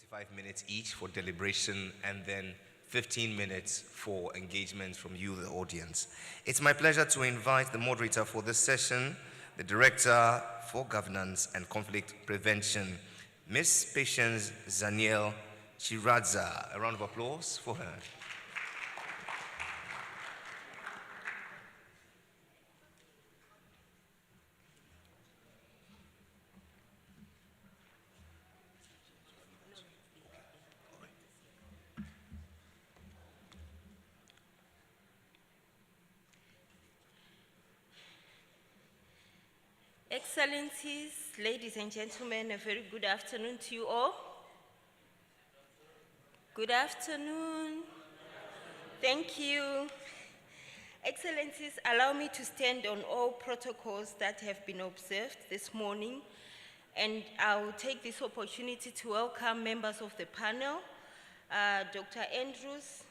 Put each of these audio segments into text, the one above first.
45 minutes each for deliberation, and then 15 minutes for engagement from you, the audience. It's my pleasure to invite the moderator for this session, the Director for Governance and Conflict Prevention, Ms. Patience Zaniel Chiradza. A round of applause for her. Excellencies, ladies and gentlemen, a very good afternoon to you all. Good afternoon. Thank you. Excellencies, allow me to stand on all protocols that have been observed this morning, and I'll take this opportunity to welcome members of the panel, Dr. Andrews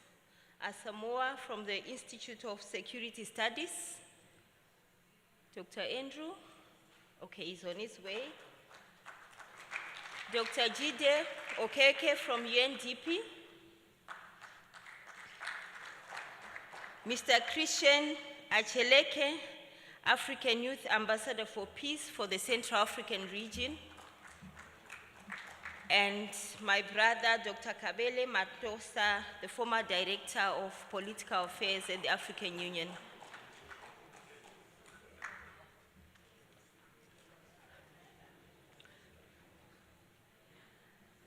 Asamoah from the Institute of Security Studies. Dr. Andrew. Okay, he's on his way. Dr. Jide Okeke from UNDP. Mr. Christian Acheleke, African Youth Ambassador for Peace for the Central African region. And my brother, Dr. Kabele Matosa, the former Director of Political Affairs at the African Union.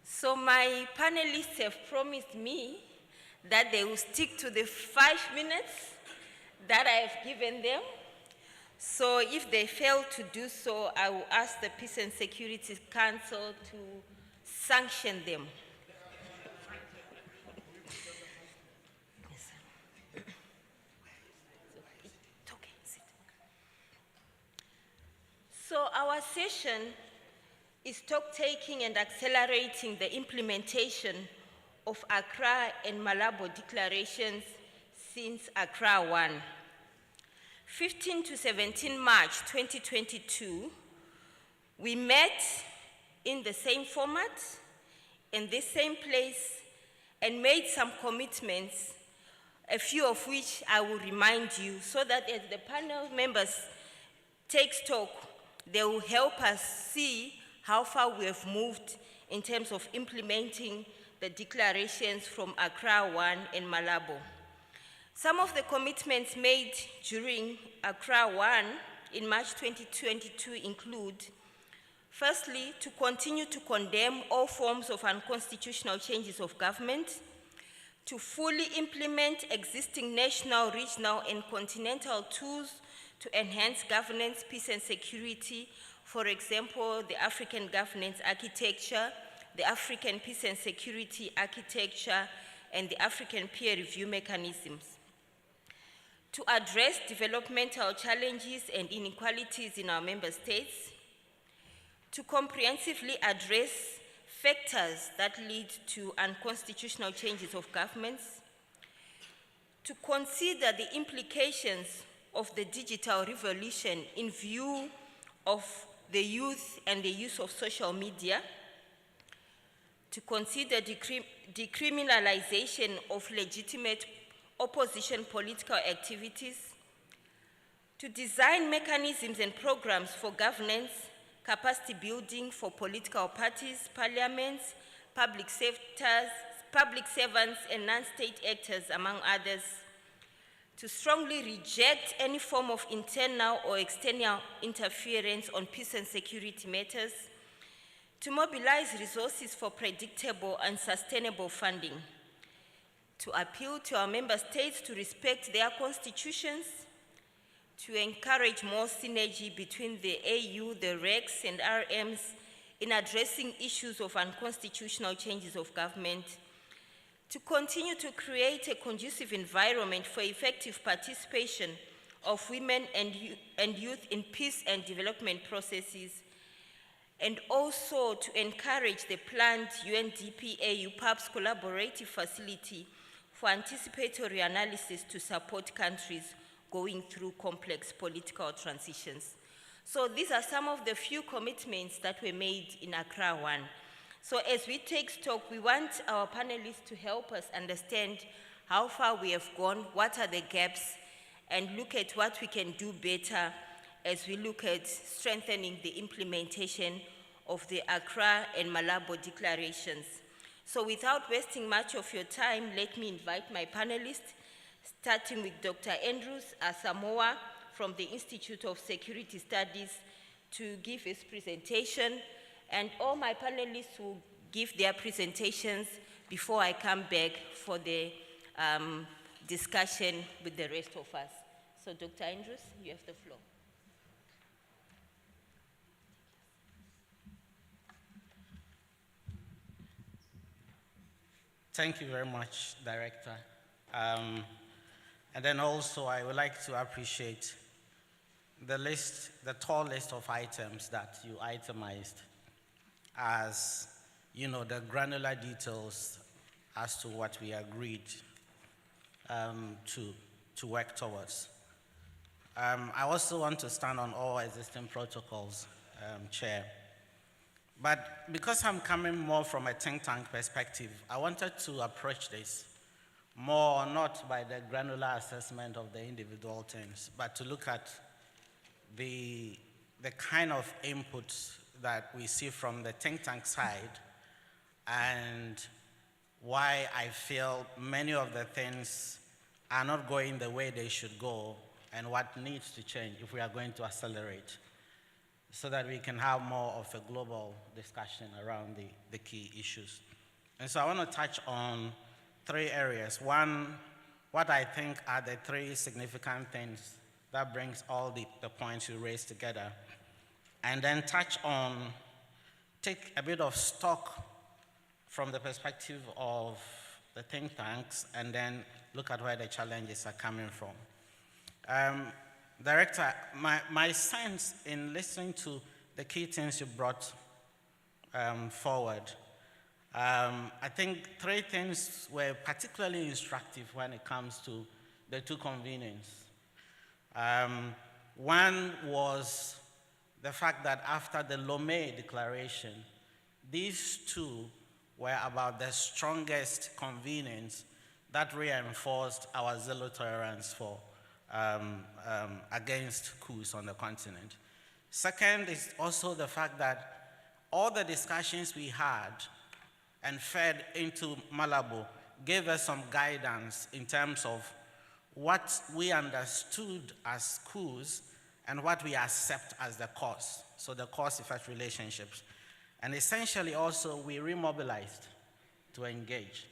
So my panelists have promised me that they will stick to the 5 minutes that I have given them. So if they fail to do so, I will ask the Peace and Security Council to sanction them. So our session is stock-taking and accelerating the implementation of ACCRA and Malabo declarations since ACCRA 1. 15 to 17 March 2022, we met in the same format, in the same place, and made some commitments, a few of which I will remind you, so that as the panel members take stock, they will help us see how far we have moved in terms of implementing the declarations from ACCRA 1 and Malabo. Some of the commitments made during ACCRA 1 in March 2022 include, firstly, to continue to condemn all forms of unconstitutional changes of government, to fully implement existing national, regional, and continental tools to enhance governance, peace, and security. For example, the African Governance Architecture, the African Peace and Security Architecture, and the African Peer Review Mechanisms. To address developmental challenges and inequalities in our member states. To comprehensively address factors that lead to unconstitutional changes of governments. To consider the implications of the digital revolution in view of the youth and the use of social media, to consider decriminalization of legitimate opposition political activities, to design mechanisms and programs for governance, capacity building for political parties, parliaments, public sectors, public servants, and non-state actors, among others, to strongly reject any form of internal or external interference on peace and security matters, to mobilize resources for predictable and sustainable funding, to appeal to our member states to respect their constitutions, to encourage more synergy between the AU, the RECs, and RMs in addressing issues of unconstitutional changes of government, to continue to create a conducive environment for effective participation of women and youth in peace and development processes, and also to encourage the planned UNDP-AU PAPS collaborative facility for anticipatory analysis to support countries going through complex political transitions. So these are some of the few commitments that were made in ACCRA 1. So as we take stock, we want our panelists to help us understand how far we have gone, what are the gaps, and look at what we can do better as we look at strengthening the implementation of the ACCRA and Malabo declarations. So without wasting much of your time, let me invite my panelists, starting with Dr. Andrews Asamoah from the Institute of Security Studies, to give his presentation, and all my panelists will give their presentations before I come back for the discussion with the rest of us. So Dr. Andrews, you have the floor. Thank you very much, Director. And then also I would like to appreciate the tall list of items that you itemized as, the granular details as to what we agreed to work towards. I also want to stand on all existing protocols, Chair. But because I'm coming more from a think tank perspective, I wanted to approach this more not by the granular assessment of the individual things, but to look at the kind of inputs that we see from the think tank side and why I feel many of the things are not going the way they should go and what needs to change if we are going to accelerate, so that we can have more of a global discussion around the key issues. And so I want to touch on 3 areas. One, what I think are the 3 significant things that brings all the points you raised together. And then take a bit of stock from the perspective of the think tanks, and then look at where the challenges are coming from. Director, my sense in listening to the key things you brought forward, I think 3 things were particularly instructive when it comes to the 2 convenings. One was the fact that after the Lomé Declaration, these 2 were about the strongest convenings that reinforced our zero tolerance for against coups on the continent. Second is also the fact that all the discussions we had and fed into Malabo gave us some guidance in terms of what we understood as coups and what we accept as the cause, so the cause-effect relationships. And essentially also we remobilized to engage.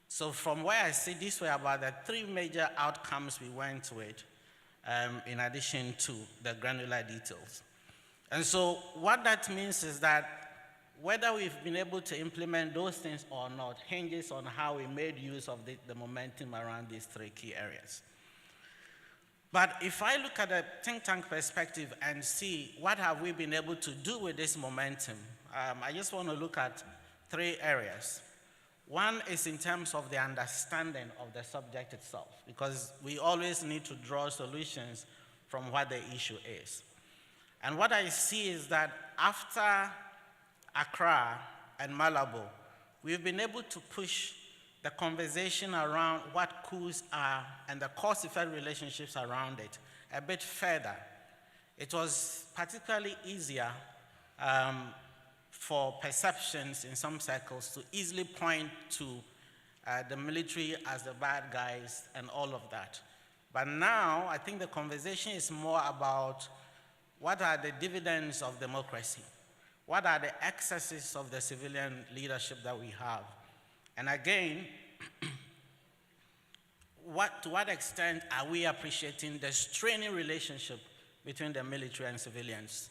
So from where I see, these were about the 3 major outcomes we went with, in addition to the granular details. And so what that means is that whether we've been able to implement those things or not hinges on how we made use of the momentum around these 3 key areas. But if I look at the think tank perspective and see what have we been able to do with this momentum, I just want to look at 3 areas. One is in terms of the understanding of the subject itself, because we always need to draw solutions from what the issue is. And what I see is that after ACCRA and Malabo, we've been able to push the conversation around what coups are and the cause-effect relationships around it a bit further. It was particularly easier for perceptions in some circles to easily point to the military as the bad guys and all of that. But now, I think the conversation is more about what are the dividends of democracy? What are the excesses of the civilian leadership that we have? And again, to what extent are we appreciating the straining relationship between the military and civilians?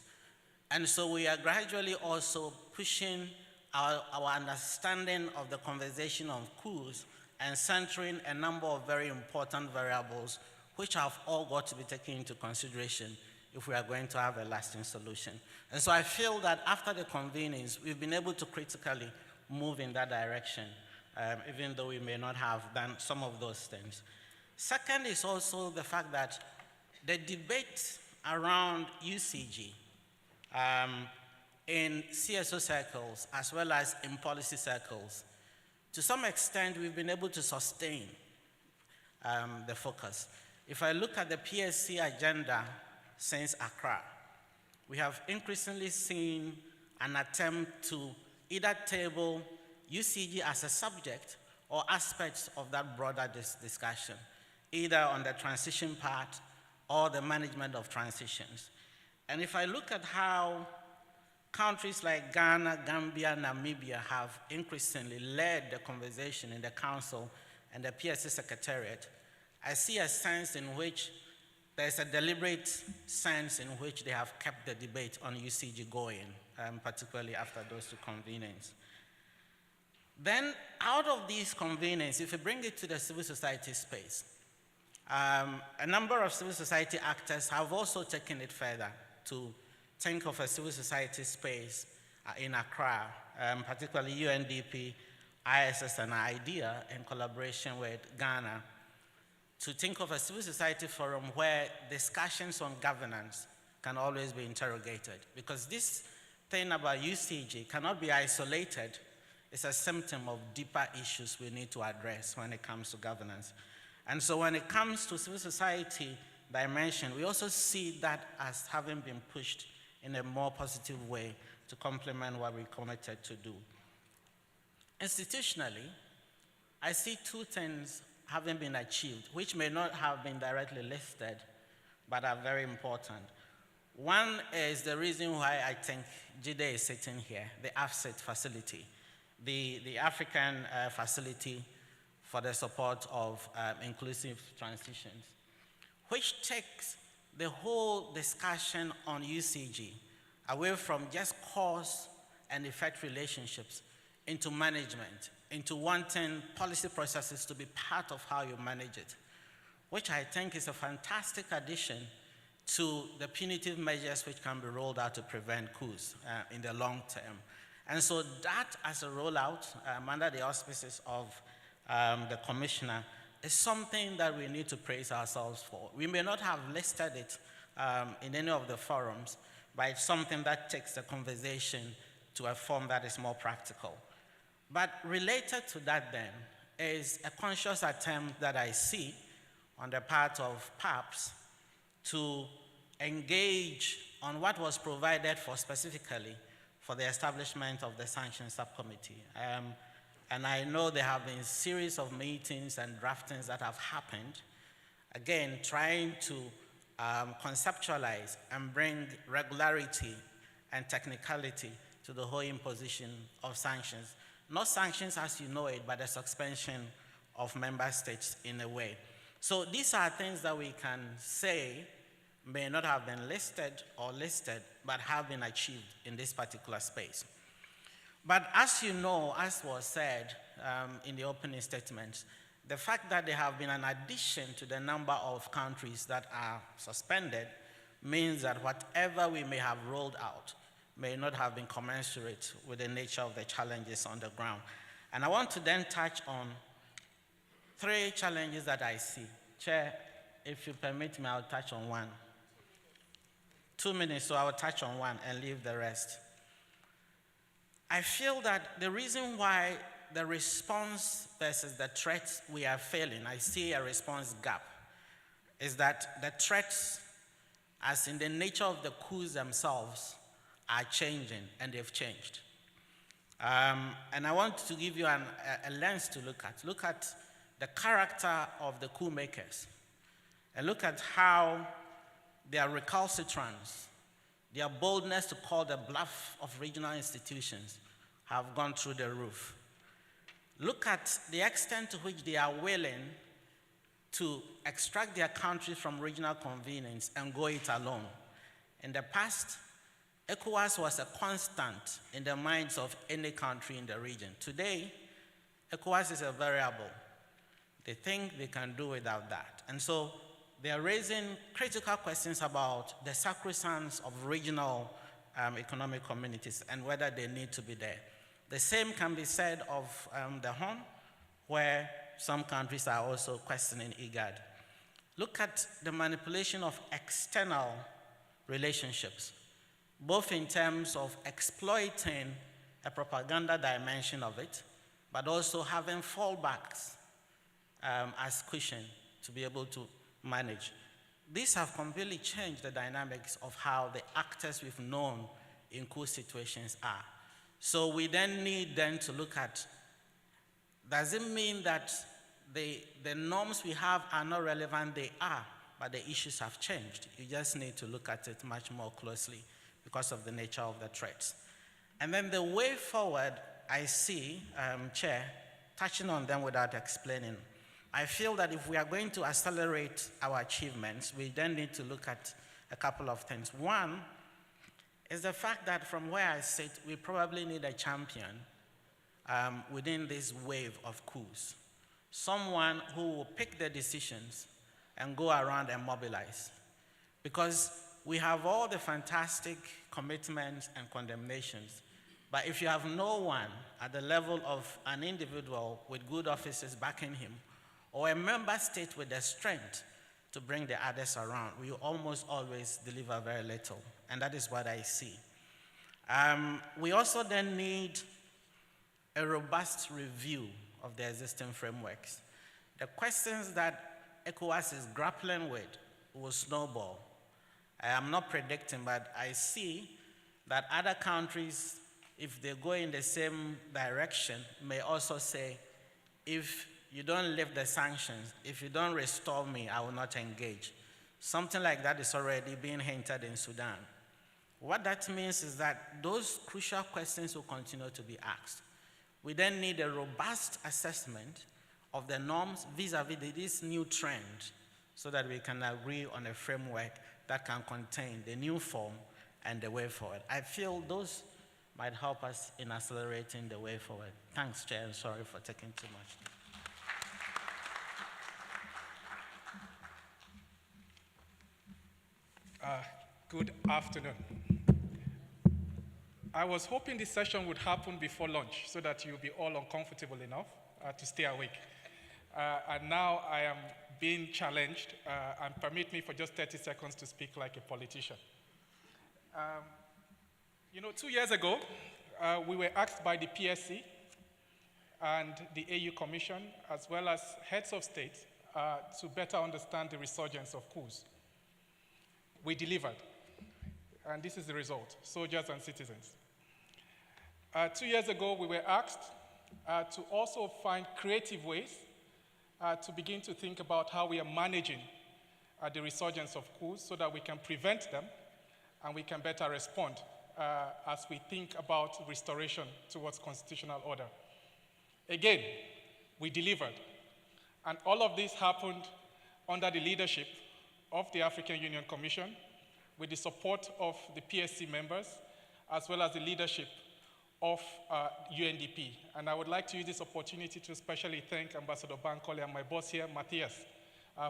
And so we are gradually also pushing our understanding of the conversation of coups and centering a number of very important variables which have all got to be taken into consideration if we are going to have a lasting solution. And so I feel that after the convenings, we've been able to critically move in that direction, even though we may not have done some of those things. Second is also the fact that the debate around UCG in CSO circles as well as in policy circles. To some extent, we've been able to sustain the focus. If I look at the PSC agenda since ACCRA, we have increasingly seen an attempt to either table UCG as a subject or aspects of that broader discussion, either on the transition part or the management of transitions. And if I look at how countries like Ghana, Gambia, Namibia have increasingly led the conversation in the Council and the PSC Secretariat, I see a sense in which there's a deliberate sense in which they have kept the debate on UCG going, particularly after those two convenings. Then, out of these convenings, if you bring it to the civil society space, a number of civil society actors have also taken it further to think of a civil society space in Accra, particularly UNDP, ISS, and IDEA in collaboration with Ghana, to think of a civil society forum where discussions on governance can always be interrogated. Because this thing about UCG cannot be isolated. It's a symptom of deeper issues we need to address when it comes to governance. And so when it comes to civil society dimension, we also see that as having been pushed in a more positive way to complement what we're committed to do. Institutionally, I see two things having been achieved, which may not have been directly listed, but are very important. One is the reason why I think Jide is sitting here, the AFSIT facility, the African facility for the support of inclusive transitions, which takes the whole discussion on UCG away from just cause and effect relationships into management, into wanting policy processes to be part of how you manage it, which I think is a fantastic addition to the punitive measures which can be rolled out to prevent coups in the long term. And so that as a rollout under the auspices of the commissioner is something that we need to praise ourselves for. We may not have listed it in any of the forums, but it's something that takes the conversation to a form that is more practical. But related to that then is a conscious attempt that I see on the part of PAPS to engage on what was provided for specifically for the establishment of the Sanctions Subcommittee. And I know there have been a series of meetings and draftings that have happened, again, trying to conceptualize and bring regularity and technicality to the whole imposition of sanctions. Not sanctions as you know it, but the suspension of member states in a way. So these are things that we can say may not have been listed or listed, but have been achieved in this particular space. But as you know, as was said in the opening statements, the fact that there have been an addition to the number of countries that are suspended means that whatever we may have rolled out may not have been commensurate with the nature of the challenges on the ground. And I want to then touch on three challenges that I see. Chair, if you permit me, I'll touch on one. 2 minutes, so I will touch on one and leave the rest. I feel that the reason why the response versus the threats we are failing, I see a response gap, is that the threats, as in the nature of the coups themselves, are changing, and they've changed. And I want to give you a lens to look at. Look at the character of the coup makers, and look at how their recalcitrance, their boldness to call the bluff of regional institutions have gone through the roof. Look at the extent to which they are willing to extract their country from regional convenience and go it alone. In the past, ECOWAS was a constant in the minds of any country in the region. Today, ECOWAS is a variable. They think they can do without that. And so they are raising critical questions about the sacrosanct of regional economic communities and whether they need to be there. The same can be said of the Horn, where some countries are also questioning IGAD. Look at the manipulation of external relationships both in terms of exploiting a propaganda dimension of it, but also having fallbacks as cushion to be able to manage. These have completely changed the dynamics of how the actors we've known in coup situations are. So we then need to look at, does it mean that the norms we have are not relevant? They are, but the issues have changed. You just need to look at it much more closely because of the nature of the threats. And then the way forward, I see, Chair, touching on them without explaining. I feel that if we are going to accelerate our achievements, we then need to look at a couple of things. One is the fact that from where I sit, we probably need a champion within this wave of coups. Someone who will pick the decisions and go around and mobilize. Because we have all the fantastic commitments and condemnations, but if you have no one at the level of an individual with good officers backing him, or a member state with the strength to bring the others around, we almost always deliver very little, and that is what I see. We also then need a robust review of the existing frameworks. The questions that ECOWAS is grappling with will snowball. I am not predicting, but I see that other countries, if they go in the same direction, may also say, if you don't lift the sanctions, if you don't restore me, I will not engage. Something like that is already being hinted in Sudan. What that means is that those crucial questions will continue to be asked. We then need a robust assessment of the norms vis-a-vis this new trend so that we can agree on a framework that can contain the new form and the way forward. I feel those might help us in accelerating the way forward. Thanks, Chair, and sorry for taking too much. Good afternoon. I was hoping this session would happen before lunch so that you'll be all uncomfortable enough to stay awake. And now I am being challenged, and permit me for just 30 seconds to speak like a politician. 2 years ago, we were asked by the PSC and the AU Commission, as well as heads of state, to better understand the resurgence of coups. We delivered, and this is the result, soldiers and citizens. 2 years ago, we were asked to also find creative ways to begin to think about how we are managing the resurgence of coups so that we can prevent them and we can better respond as we think about restoration towards constitutional order. Again, we delivered. And all of this happened under the leadership of the African Union Commission, with the support of the PSC members, as well as the leadership of UNDP. And I would like to use this opportunity to especially thank Ambassador Bankole and my boss here, Matthias,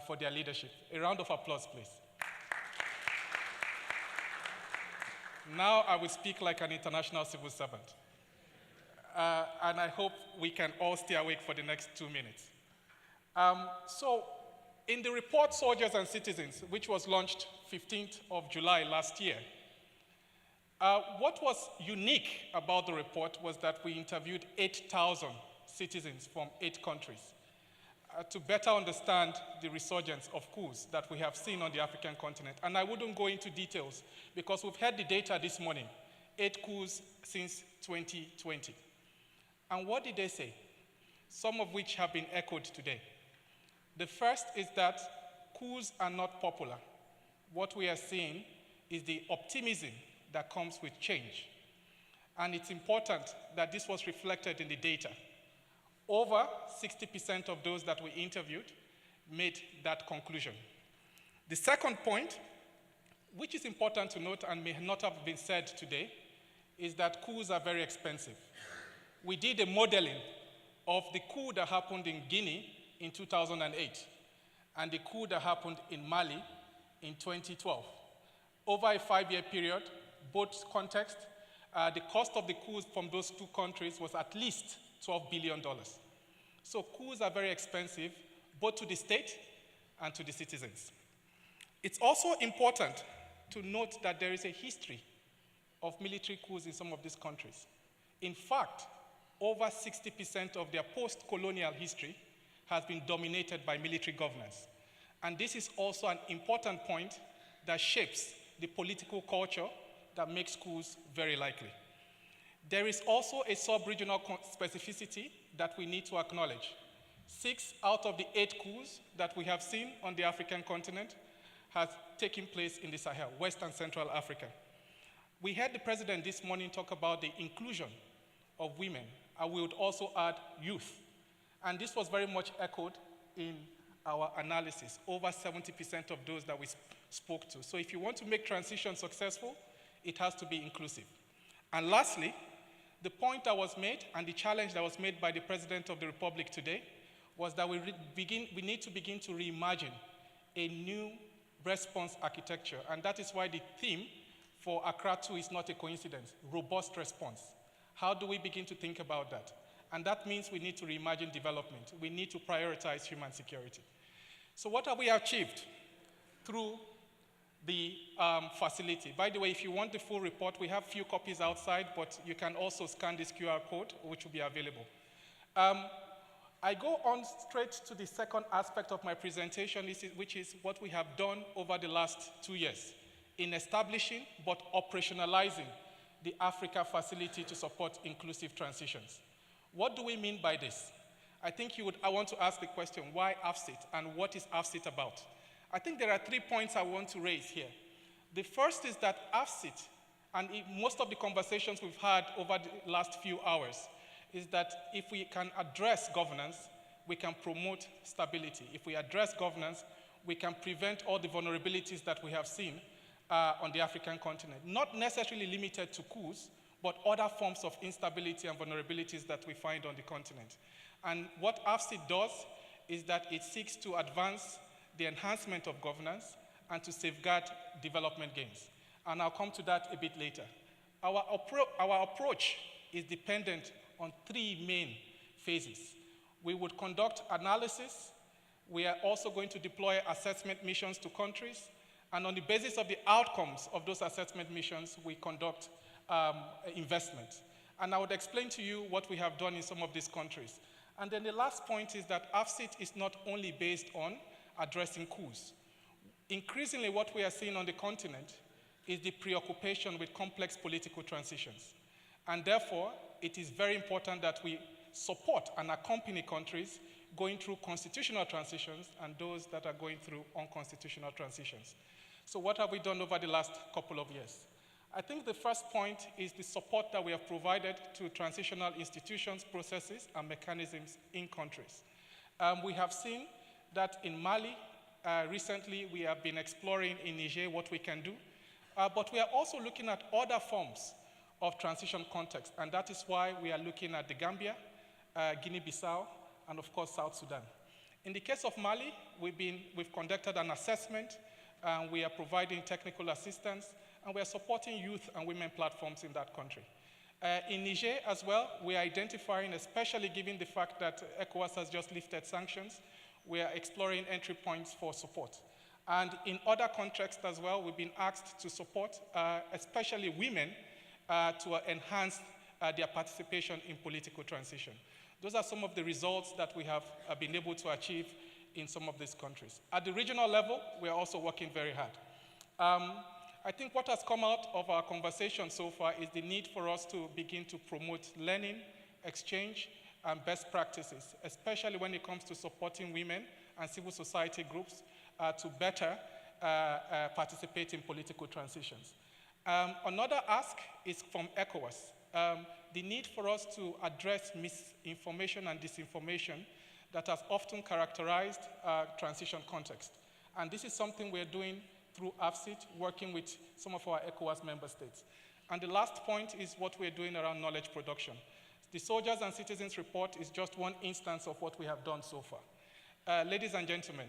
for their leadership. A round of applause, please. Now I will speak like an international civil servant. And I hope we can all stay awake for the next 2 minutes. So in the report, Soldiers and Citizens, which was launched 15th of July last year, what was unique about the report was that we interviewed 8,000 citizens from 8 countries to better understand the resurgence of coups that we have seen on the African continent. And I wouldn't go into details because we've heard the data this morning, 8 coups since 2020. And what did they say? Some of which have been echoed today. The first is that coups are not popular. What we are seeing is the optimism that comes with change. And it's important that this was reflected in the data. Over 60% of those that we interviewed made that conclusion. The second point, which is important to note and may not have been said today, is that coups are very expensive. We did a modeling of the coup that happened in Guinea in 2008 and the coup that happened in Mali in 2012. Over a 5-year period, both contexts, the cost of the coups from those 2 countries was at least $12 billion. So coups are very expensive, both to the state and to the citizens. It's also important to note that there is a history of military coups in some of these countries. In fact, over 60% of their post-colonial history has been dominated by military governance. And this is also an important point that shapes the political culture that makes coups very likely. There is also a sub-regional specificity that we need to acknowledge. 6 out of the 8 coups that we have seen on the African continent has taken place in the Sahel, West and Central Africa. We heard the president this morning talk about the inclusion of women, and we would also add youth. And this was very much echoed in our analysis, over 70% of those that we spoke to. So if you want to make transition successful, it has to be inclusive. And lastly, the point that was made and the challenge that was made by the President of the Republic today was that we need to begin to reimagine a new response architecture. And that is why the theme for ACCRA 2 is not a coincidence, robust response. How do we begin to think about that? And that means we need to reimagine development. We need to prioritize human security. So what have we achieved through the facility? By the way, if you want the full report, we have few copies outside, but you can also scan this QR code, which will be available. I go on straight to the second aspect of my presentation, which is what we have done over the last 2 years in establishing but operationalizing the Africa facility to support inclusive transitions. What do we mean by this? I think I want to ask the question, why AFCIT and what is AFCIT about? I think there are 3 points I want to raise here. The first is that AFCIT, and most of the conversations we've had over the last few hours, is that if we can address governance, we can promote stability. If we address governance, we can prevent all the vulnerabilities that we have seen on the African continent. Not necessarily limited to coups, but other forms of instability and vulnerabilities that we find on the continent. And what AFCIT does is that it seeks to advance the enhancement of governance and to safeguard development gains. And I'll come to that a bit later. Our approach is dependent on 3 main phases. We would conduct analysis. We are also going to deploy assessment missions to countries. And on the basis of the outcomes of those assessment missions, we conduct investment. And I would explain to you what we have done in some of these countries. And then the last point is that AFCIT is not only based on addressing coups. Increasingly, what we are seeing on the continent is the preoccupation with complex political transitions. And therefore, it is very important that we support and accompany countries going through constitutional transitions and those that are going through unconstitutional transitions. So what have we done over the last couple of years? I think the first point is the support that we have provided to transitional institutions, processes, and mechanisms in countries. We have seen that in Mali, recently we have been exploring in Niger what we can do, but we are also looking at other forms of transition context, and that is why we are looking at the Gambia, Guinea-Bissau, and of course South Sudan. In the case of Mali, we've conducted an assessment, we are providing technical assistance, and we are supporting youth and women platforms in that country. In Niger as well, we are identifying, especially given the fact that ECOWAS has just lifted sanctions, we are exploring entry points for support. And in other contexts as well, we've been asked to support, especially women, to enhance their participation in political transition. Those are some of the results that we have been able to achieve in some of these countries. At the regional level, we are also working very hard. I think what has come out of our conversation so far is the need for us to begin to promote learning, exchange, and best practices, especially when it comes to supporting women and civil society groups to better participate in political transitions. Another ask is from ECOWAS, the need for us to address misinformation and disinformation that has often characterized transition context. And this is something we're doing through AFCIT, working with some of our ECOWAS member states. And the last point is what we're doing around knowledge production. The Soldiers and Citizens Report is just one instance of what we have done so far. Ladies and gentlemen,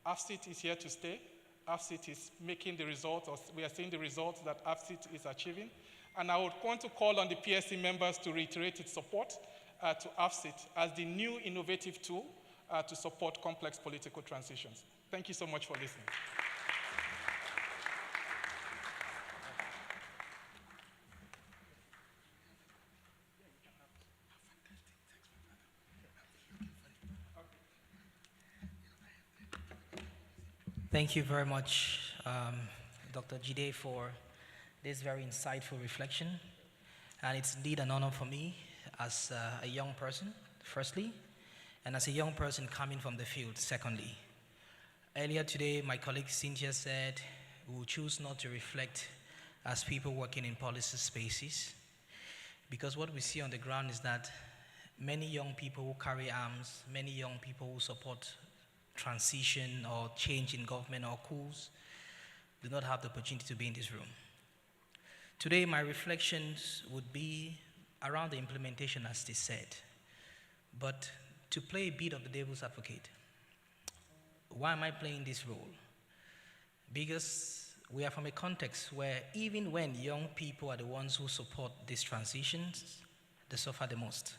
AFCIT is here to stay. AFCIT is making the results, or we are seeing the results that AFCIT is achieving. And I would want to call on the PSC members to reiterate its support to AFCIT as the new innovative tool to support complex political transitions. Thank you so much for listening. Thank you very much, Dr. Jide, for this very insightful reflection. And it's indeed an honor for me as a young person, firstly, and as a young person coming from the field, secondly. Earlier today, my colleague Cynthia said we will choose not to reflect as people working in policy spaces, because what we see on the ground is that many young people who carry arms, many young people who support transition or change in government or coups do not have the opportunity to be in this room. Today, my reflections would be around the implementation, as they said, but to play a bit of the devil's advocate. Why am I playing this role? Because we are from a context where even when young people are the ones who support these transitions, they suffer the most.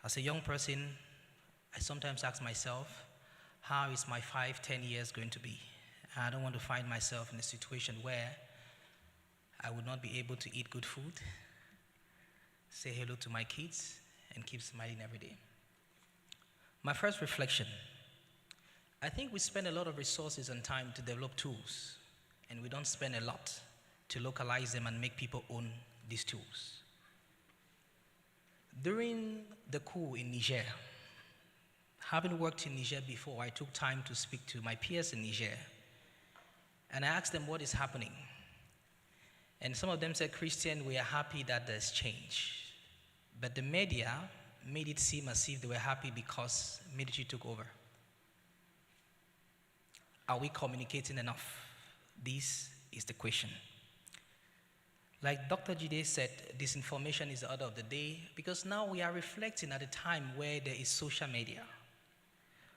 As a young person, I sometimes ask myself, how is my 5-10 years going to be? I don't want to find myself in a situation where I would not be able to eat good food, say hello to my kids, and keep smiling every day. My first reflection, I think we spend a lot of resources and time to develop tools, and we don't spend a lot to localize them and make people own these tools. During the coup in Niger, having worked in Niger before, I took time to speak to my peers in Niger, and I asked them what is happening. And some of them said, Christian, we are happy that there's change. But the media made it seem as if they were happy because military took over. Are we communicating enough? This is the question. Like Dr. Jide said, disinformation is the order of the day, because now we are reflecting at a time where there is social media,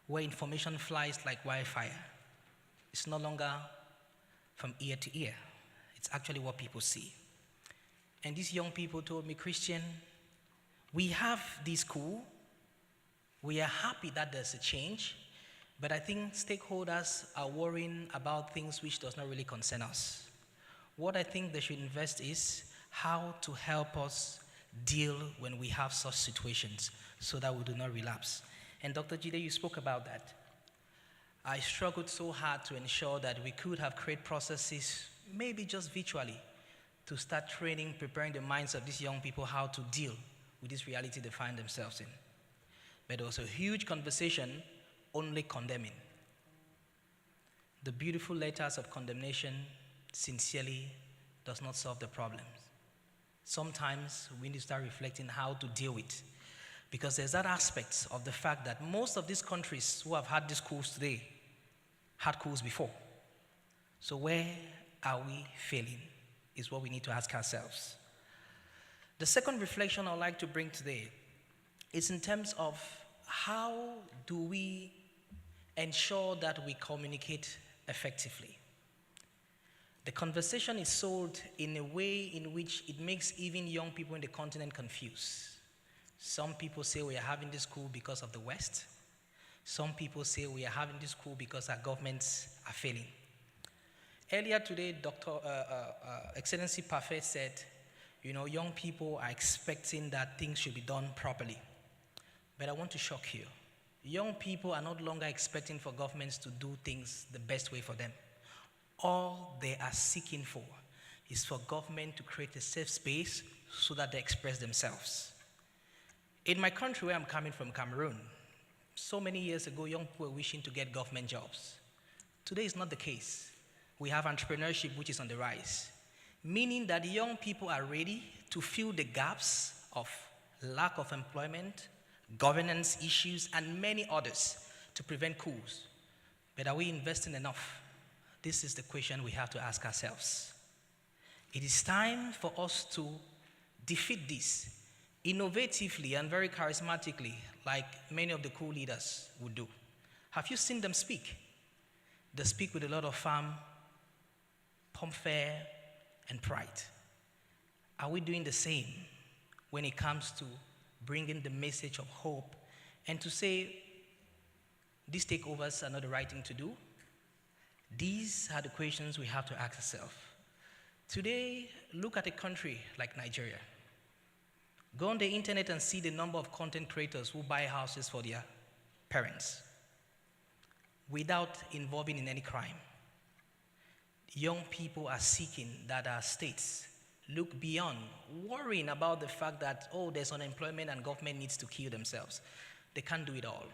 where information flies like wildfire. It's no longer from ear to ear. It's actually what people see. And these young people told me, Christian, we have this coup. We are happy that there's a change, but I think stakeholders are worrying about things which does not really concern us. What I think they should invest is how to help us deal when we have such situations so that we do not relapse. And Dr. Jide, you spoke about that. I struggled so hard to ensure that we could have created processes, maybe just virtually, to start training, preparing the minds of these young people how to deal with this reality they find themselves in. But there was a huge conversation only condemning. The beautiful letters of condemnation sincerely does not solve the problems. Sometimes we need to start reflecting how to deal with, because there's that aspect of the fact that most of these countries who have had these coups today had coups before. So where are we failing is what we need to ask ourselves. The second reflection I'd like to bring today is in terms of how do we ensure that we communicate effectively. The conversation is sold in a way in which it makes even young people in the continent confused. Some people say we are having this coup because of the West. Some people say we are having this coup because our governments are failing. Earlier today, Excellency Parfait said, young people are expecting that things should be done properly. But I want to shock you. Young people are no longer expecting for governments to do things the best way for them. All they are seeking for is for government to create a safe space so that they express themselves. In my country where I'm coming from, Cameroon, so many years ago, young people were wishing to get government jobs. Today is not the case. We have entrepreneurship which is on the rise, meaning that young people are ready to fill the gaps of lack of employment, governance issues, and many others to prevent coups. But are we investing enough? This is the question we have to ask ourselves. It is time for us to defeat this innovatively and very charismatically, like many of the coup leaders would do. Have you seen them speak? They speak with a lot of fun, pomfare, and pride. Are we doing the same when it comes to bringing the message of hope and to say, these takeovers are not the right thing to do? These are the questions we have to ask ourselves. Today, look at a country like Nigeria. Go on the internet and see the number of content creators who buy houses for their parents. without involving in any crime. Young people are seeking that our states look beyond worrying about the fact that, oh, there's unemployment and government needs to kill themselves. They can't do it all.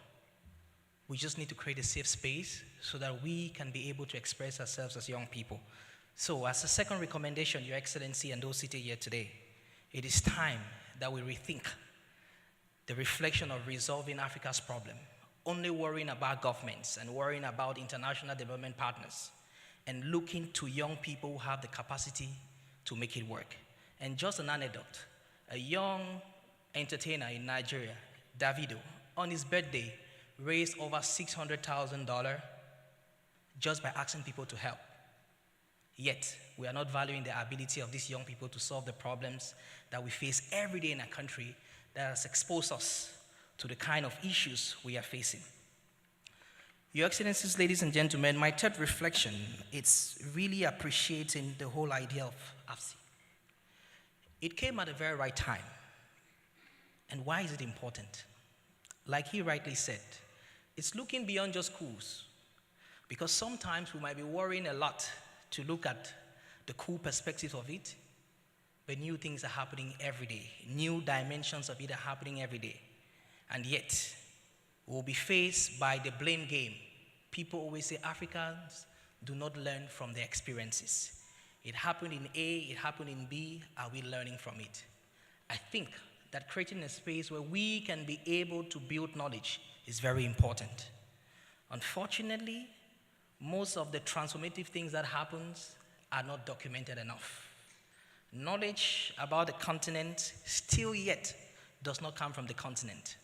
We just need to create a safe space so that we can be able to express ourselves as young people. So as a second recommendation, Your Excellency and those seated here today, it is time that we rethink the reflection of resolving Africa's problem, only worrying about governments and worrying about international development partners, and looking to young people who have the capacity to make it work. And just an anecdote, a young entertainer in Nigeria, Davido, on his birthday, raised over $600,000 just by asking people to help. Yet, we are not valuing the ability of these young people to solve the problems that we face every day in our country that has exposed us to the kind of issues we are facing. Your Excellencies, ladies and gentlemen, my third reflection, it's really appreciating the whole idea of AFSI. It came at the very right time. And why is it important? Like he rightly said, it's looking beyond just schools. Because sometimes we might be worrying a lot to look at the cool perspective of it, but new things are happening every day. New dimensions of it are happening every day. And yet, we'll be faced by the blame game. People always say Africans do not learn from their experiences. It happened in A, it happened in B, are we learning from it? I think that creating a space where we can be able to build knowledge is very important. Unfortunately, most of the transformative things that happens are not documented enough. Knowledge about the continent still yet does not come from the continent.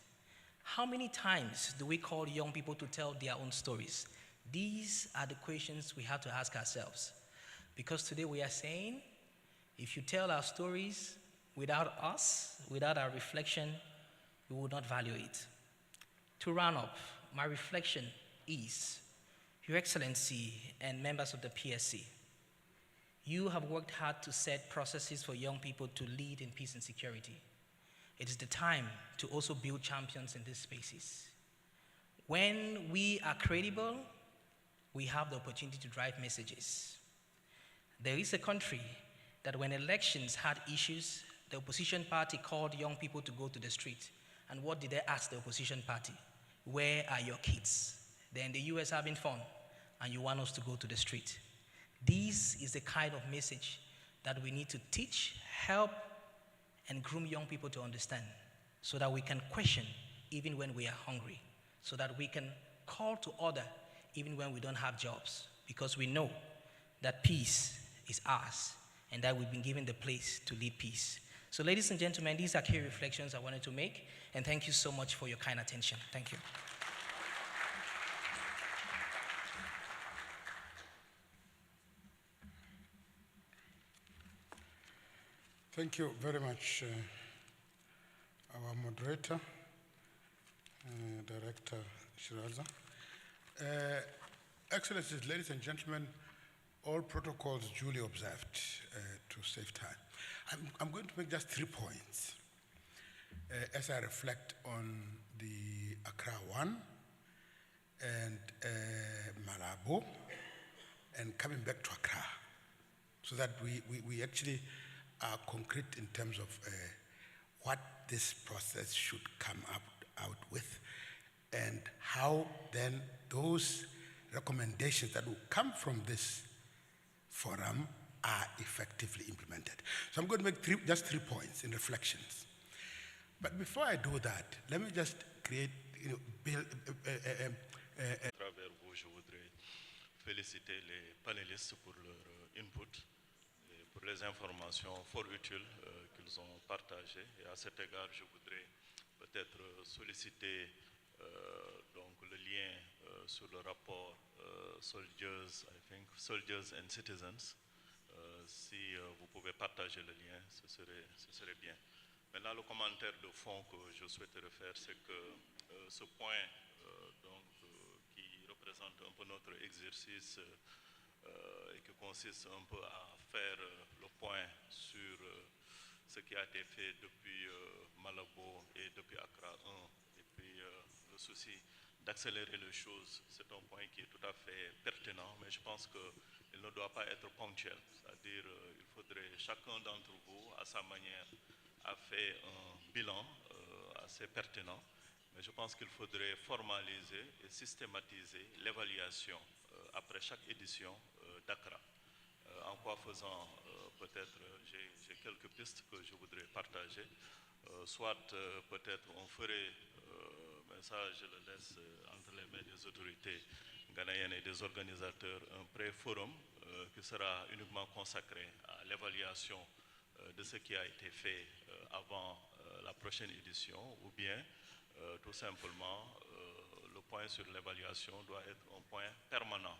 How many times do we call young people to tell their own stories? These are the questions we have to ask ourselves. Because today we are saying, if you tell our stories without us, without our reflection, we will not value it. To round up, my reflection is, Your Excellency and members of the PSC, you have worked hard to set processes for young people to lead in peace and security. It is the time to also build champions in these spaces. When we are credible, we have the opportunity to drive messages. There is a country that when elections had issues, the opposition party called young people to go to the street. And what did they ask the opposition party? Where are your kids? They're in the US having fun, and you want us to go to the street. This is the kind of message that we need to teach, help, and groom young people to understand so that we can question even when we are hungry, so that we can call to order even when we don't have jobs, because we know that peace is ours and that we've been given the place to lead peace. So ladies and gentlemen, these are key reflections I wanted to make, and thank you so much for your kind attention. Thank you. Thank you very much, our moderator, Director Shiraza. Excellencies, ladies and gentlemen, all protocols duly observed to save time. I'm going to make just 3 points as I reflect on the ACCRA 1 and Malabo, and coming back to ACCRA, so that we actually are concrete in terms of what this process should come out with, and how then those recommendations that will come from this forum are effectively implemented. So I'm going to make just 3 points in reflections. But before I do that, let me just create, build. À travers vous, je voudrais féliciter les panélistes pour leur input, et pour les informations fort utiles qu'ils ont partagées. Et à cet égard, je voudrais peut-être solliciter donc le lien sur le rapport Soldiers and Citizens. Si vous pouvez partager le lien, ce serait bien. Maintenant, le commentaire de fond que je souhaiterais faire, c'est que ce point qui représente un peu notre exercice et qui consiste un peu à faire le point sur ce qui a été fait depuis Malabo et depuis ACCRA 1, et puis le souci d'accélérer les choses, c'est un point qui est tout à fait pertinent, mais je pense qu'il ne doit pas être ponctuel. C'est-à-dire il faudrait, chacun d'entre vous, à sa manière, a fait un bilan assez pertinent, mais je pense qu'il faudrait formaliser et systématiser l'évaluation après chaque édition d'ACCRA. En quoi faisant, peut-être, j'ai quelques pistes que je voudrais partager. Soit peut-être on ferait, mais ça je le laisse entre les mains des autorités ghanéennes et des organisateurs, un pré-forum qui sera uniquement consacré à l'évaluation de ce qui a été fait avant la prochaine édition, ou bien tout simplement le point sur l'évaluation doit être un point permanent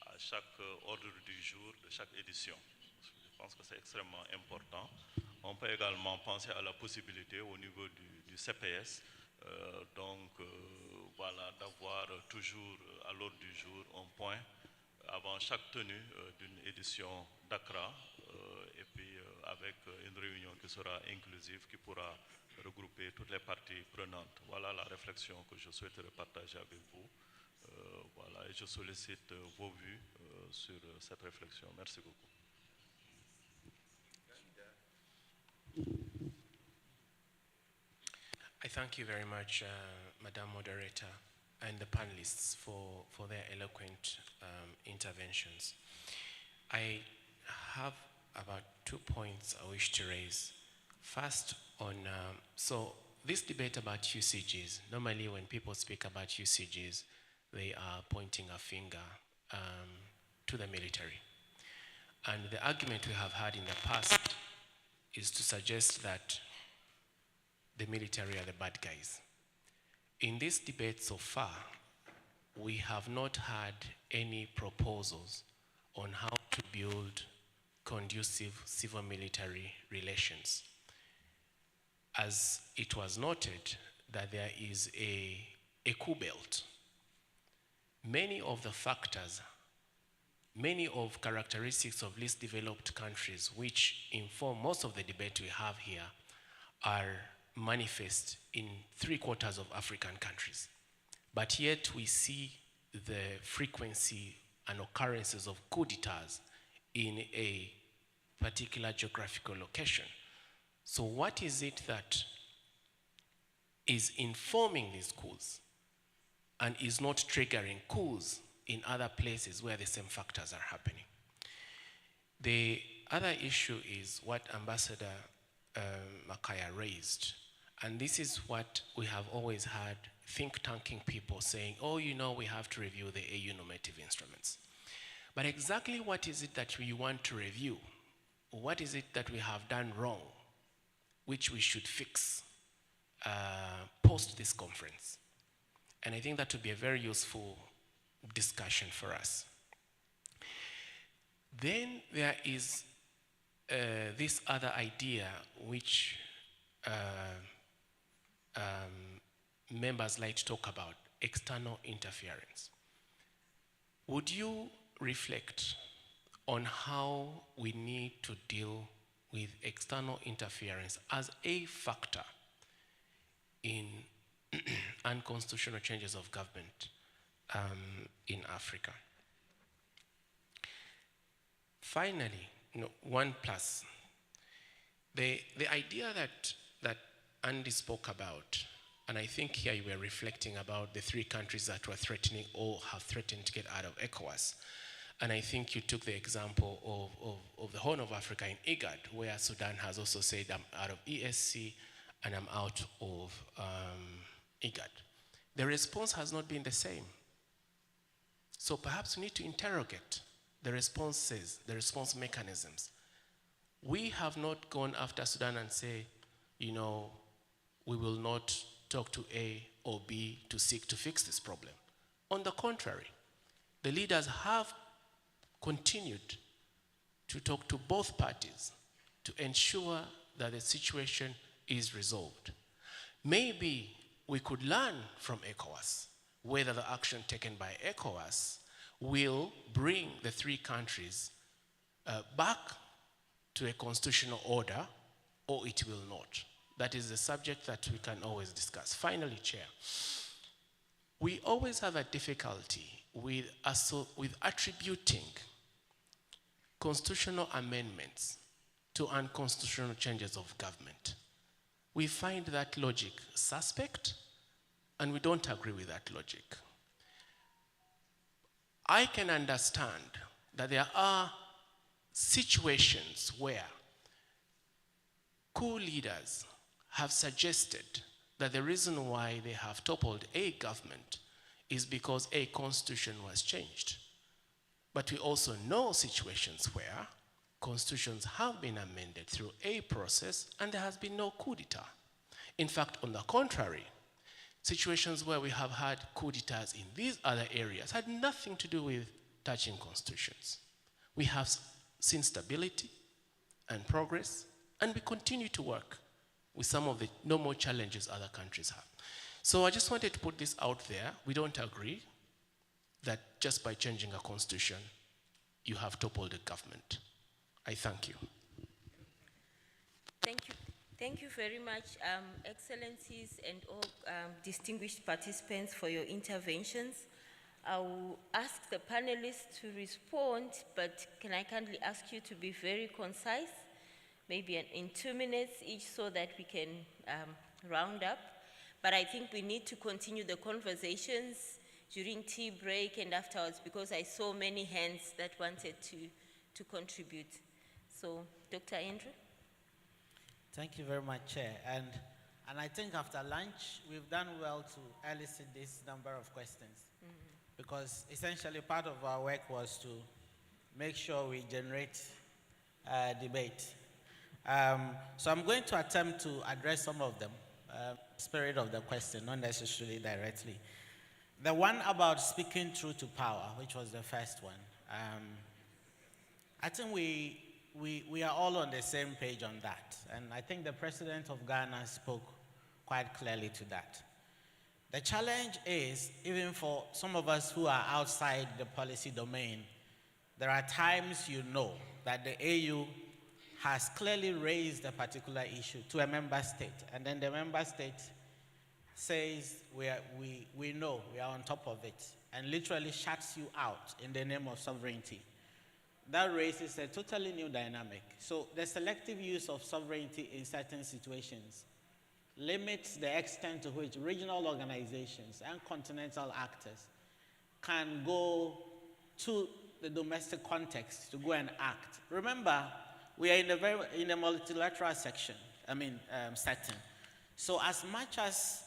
à chaque ordre du jour de chaque édition. Je pense que c'est extrêmement important. On peut également penser à la possibilité au niveau du CPS, voilà, d'avoir toujours à l'ordre du jour un point avant chaque tenue d'une édition d'ACCRA, et puis avec une réunion qui sera inclusive, qui pourra regrouper toutes les parties prenantes. Voilà la réflexion que je souhaiterais partager avec vous. Voilà, et je sollicite vos vues sur cette réflexion. Merci beaucoup. I thank you very much, Madam Moderator, and the panelists for their eloquent interventions. I have about 2 points I wish to raise. First, so this debate about UCGs, normally when people speak about UCGs, they are pointing a finger to the military. And the argument we have had in the past is to suggest that the military are the bad guys. In this debate so far, we have not had any proposals on how to build conducive civil-military relations. As it was noted that there is a coup belt. Many of the factors, many of characteristics of least developed countries which inform most of the debate we have here are manifest in 3/4 of African countries. But yet we see the frequency and occurrences of coup d'etats in a particular geographical location. So what is it that is informing these coups and is not triggering coups in other places where the same factors are happening? The other issue is what Ambassador Makaya raised. And this is what we have always had think-tanking people saying, oh, you know, we have to review the AU normative instruments. But exactly what is it that we want to review? What is it that we have done wrong, which we should fix post this conference? And I think that would be a very useful discussion for us. Then there is this other idea which members like to talk about, external interference. Would you reflect on how we need to deal with external interference as a factor in unconstitutional changes of government in Africa? Finally, one plus, the idea that Andy spoke about, and I think here you were reflecting about the 3 countries that were threatening or have threatened to get out of ECOWAS. And I think you took the example of the Horn of Africa in IGAD, where Sudan has also said, I'm out of ESC and I'm out of IGAD. The response has not been the same. So perhaps we need to interrogate the responses, the response mechanisms. We have not gone after Sudan and say, you know, we will not talk to A or B to seek to fix this problem. On the contrary, the leaders have continued to talk to both parties to ensure that the situation is resolved. Maybe we could learn from ECOWAS whether the action taken by ECOWAS will bring the 3 countries back to a constitutional order, or it will not. That is a subject that we can always discuss. Finally, Chair, we always have a difficulty with attributing constitutional amendments to unconstitutional changes of government. We find that logic suspect, and we don't agree with that logic. I can understand that there are situations where coup leaders have suggested that the reason why they have toppled a government is because a constitution was changed. But we also know situations where constitutions have been amended through a process and there has been no coup d'etat. In fact, on the contrary, situations where we have had coup d'etats in these other areas had nothing to do with touching constitutions. We have seen stability and progress, and we continue to work with some of the normal challenges other countries have. So I just wanted to put this out there. We don't agree that just by changing a constitution, you have toppled a government. I thank you. Thank you. Thank you very much, Excellencies and all distinguished participants for your interventions. I will ask the panelists to respond, but can I kindly ask you to be very concise, maybe in 2 minutes each so that we can round up. But I think we need to continue the conversations during tea break and afterwards because I saw many hands that wanted to contribute. So, Dr. Andrew? Thank you very much, Chair. And I think after lunch, we've done well to elicit this number of questions. Because essentially part of our work was to make sure we generate debate. So I'm going to attempt to address some of them, spirit of the question, not necessarily directly. The one about speaking truth to power, which was the first one, I think we are all on the same page on that. And I think the President of Ghana spoke quite clearly to that. The challenge is, even for some of us who are outside the policy domain, there are times you know that the AU has clearly raised a particular issue to a member state, and then the member state says, we know, we are on top of it, and literally shuts you out in the name of sovereignty. That raises a totally new dynamic. So the selective use of sovereignty in certain situations limits the extent to which regional organizations and continental actors can go to the domestic context to go and act. Remember, we are in a multilateral setting. So as much as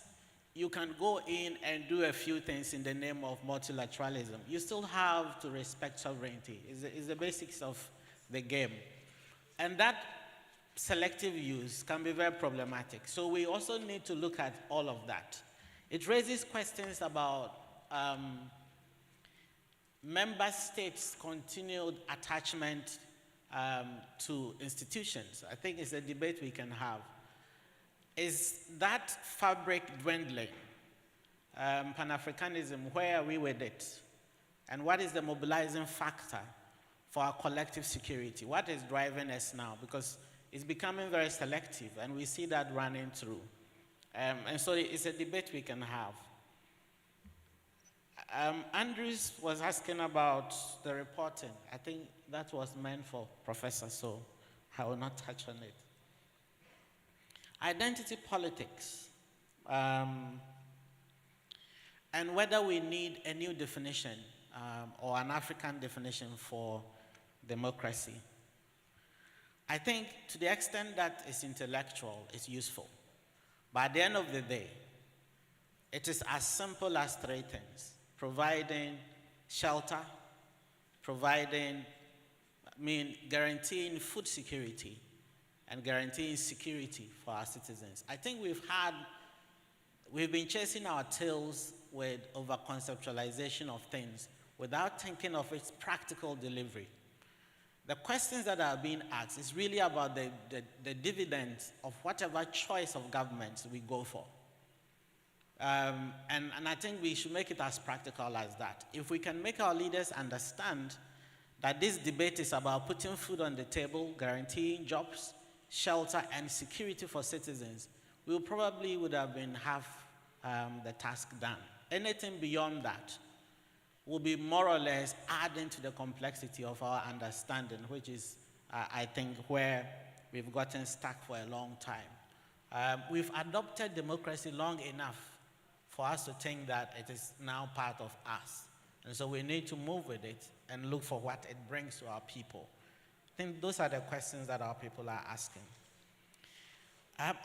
you can go in and do a few things in the name of multilateralism, you still have to respect sovereignty. It's the basics of the game. And that selective use can be very problematic. So we also need to look at all of that. It raises questions about member states' continued attachment to institutions. I think it's a debate we can have. Is that fabric dwindling? Pan-Africanism, where are we with it? And what is the mobilizing factor for our collective security? What is driving us now? Because it's becoming very selective, and we see that running through. And so it's a debate we can have. Andrews was asking about the reporting. I think that was meant for Professor, so I will not touch on it. Identity politics, and whether we need a new definition or an African definition for democracy. I think to the extent that it's intellectual, it's useful. But at the end of the day, it is as simple as three things: providing shelter, guaranteeing food security, and guaranteeing security for our citizens. I think we've been chasing our tails with over-conceptualization of things without thinking of its practical delivery. The questions that are being asked is really about the dividends of whatever choice of government we go for. And I think we should make it as practical as that. If we can make our leaders understand that this debate is about putting food on the table, guaranteeing jobs, shelter, and security for citizens, we probably would have been half the task done. anything beyond that will be more or less adding to the complexity of our understanding, which is, I think, where we've gotten stuck for a long time. We've adopted democracy long enough for us to think that it is now part of us. And so we need to move with it and look for what it brings to our people. I think those are the questions that our people are asking.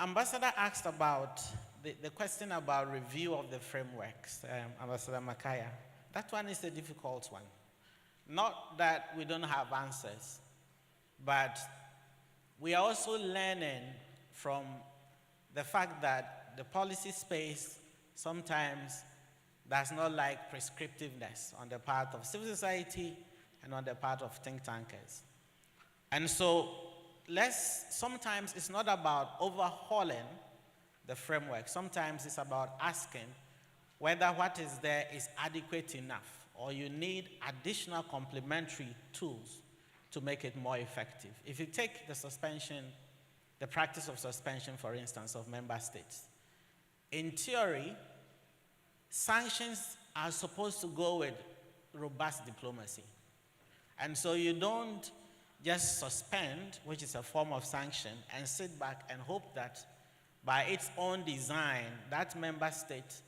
Ambassador asked about the question about review of the frameworks, Ambassador Makaya. That one is a difficult one. Not that we don't have answers, but we are also learning from the fact that the policy space sometimes does not like prescriptiveness on the part of civil society and on the part of think tankers. And so sometimes it's not about overhauling the framework. Sometimes it's about asking whether what is there is adequate enough, or you need additional complementary tools to make it more effective. If you take the practice of suspension, for instance, of member states, in theory, sanctions are supposed to go with robust diplomacy. And so you don't just suspend, which is a form of sanction, and sit back and hope that by its own design, that member state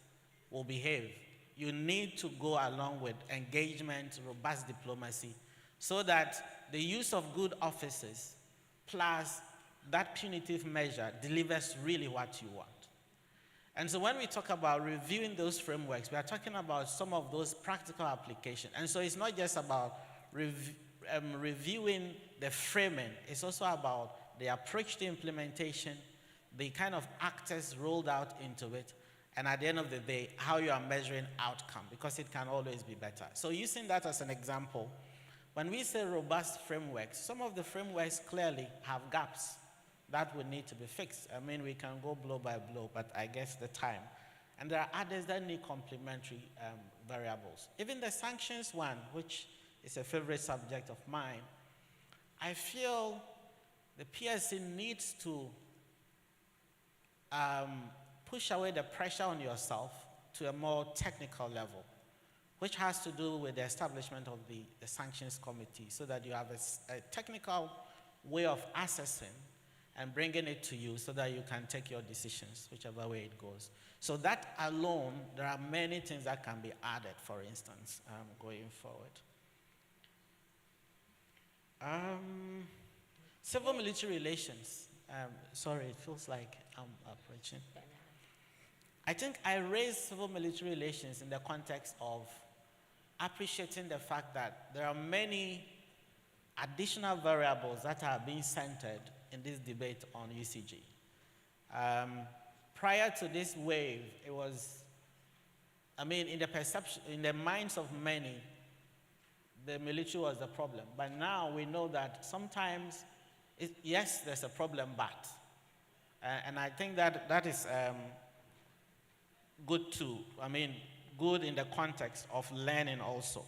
will behave. You need to go along with engagement, robust diplomacy, so that the use of good offices plus that punitive measure delivers really what you want. And so when we talk about reviewing those frameworks, we are talking about some of those practical applications. And so it's not just about reviewing the framing, it's also about the approach to implementation, the kind of actors rolled out into it, and at the end of the day, how you are measuring outcome, because it can always be better. So using that as an example, when we say robust frameworks, some of the frameworks clearly have gaps that would need to be fixed. I mean, we can go blow by blow, but I guess the time. And there are others that need complementary variables. Even the sanctions one, which is a favorite subject of mine, I feel the PSC needs to push away the pressure on yourself to a more technical level, which has to do with the establishment of the sanctions committee, so that you have a technical way of assessing and bringing it to you so that you can take your decisions, whichever way it goes. So that alone, there are many things that can be added, for instance, going forward. Civil-military relations. Sorry, it feels like I'm approaching. I think I raised civil-military relations in the context of appreciating the fact that there are many additional variables that are being centered in this debate on UCG. Prior to this wave, it was, I mean, in the minds of many, the military was the problem. But now we know that sometimes, yes, there's a problem, but. And I think that is good too. I mean, good in the context of learning also.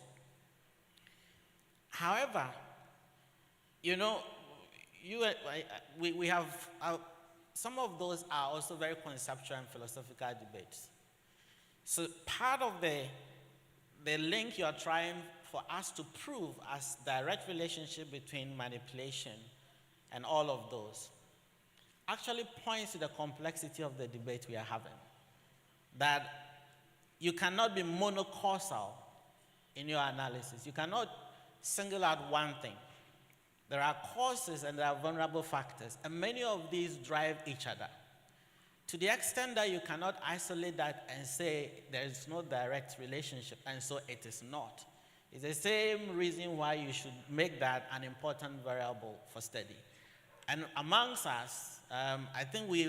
However, you know, we have, some of those are also very conceptual and philosophical debates. So part of the link you're trying for us to prove as direct relationship between manipulation and all of those actually points to the complexity of the debate we are having. That you cannot be monocausal in your analysis. You cannot single out one thing. There are causes and there are vulnerable factors, and many of these drive each other. To the extent that you cannot isolate that and say there is no direct relationship, and so it is not. It's the same reason why you should make that an important variable for study. And amongst us, I think we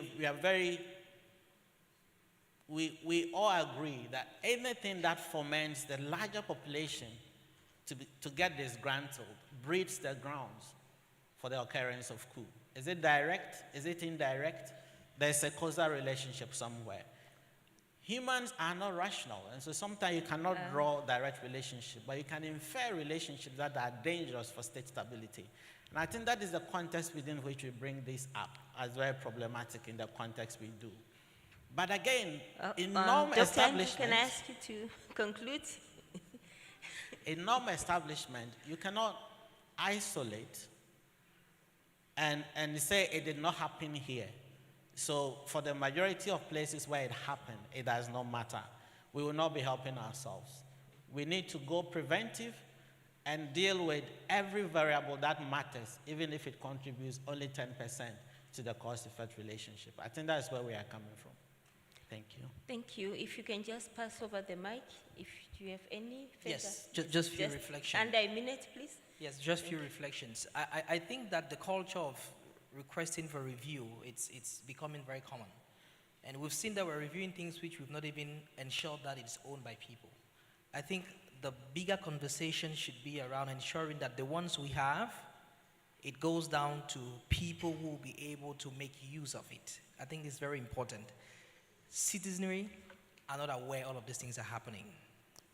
all agree that anything that foments the larger population to get disgruntled breeds the grounds for the occurrence of coup. Is it direct? Is it indirect? There's a causal relationship somewhere. Humans are not rational, and so sometimes you cannot draw direct relationship, but you can infer relationships that are dangerous for state stability. And I think that is the context within which we bring this up as very problematic in the context we do. But again, in Dr. norm Andrew, can I establishments, ask you to conclude? in norm establishment, you cannot isolate and say it did not happen here. So for the majority of places where it happened, it does not matter. We will not be helping ourselves. We need to go preventive and deal with every variable that matters, even if it contributes only 10% to the cause-effect relationship. I think that's where we are coming from. Thank you. Thank you. If you can just pass over the mic, if you have any further. Yes, just few reflections. Under a minute, please. Yes, just few reflections. I think that the culture of requesting for review, it's becoming very common. And we've seen that we're reviewing things which we've not even ensured that it's owned by people. I think the bigger conversation should be around ensuring that the ones we have, it goes down to people who will be able to make use of it. I think it's very important. Citizenry are not aware all of these things are happening.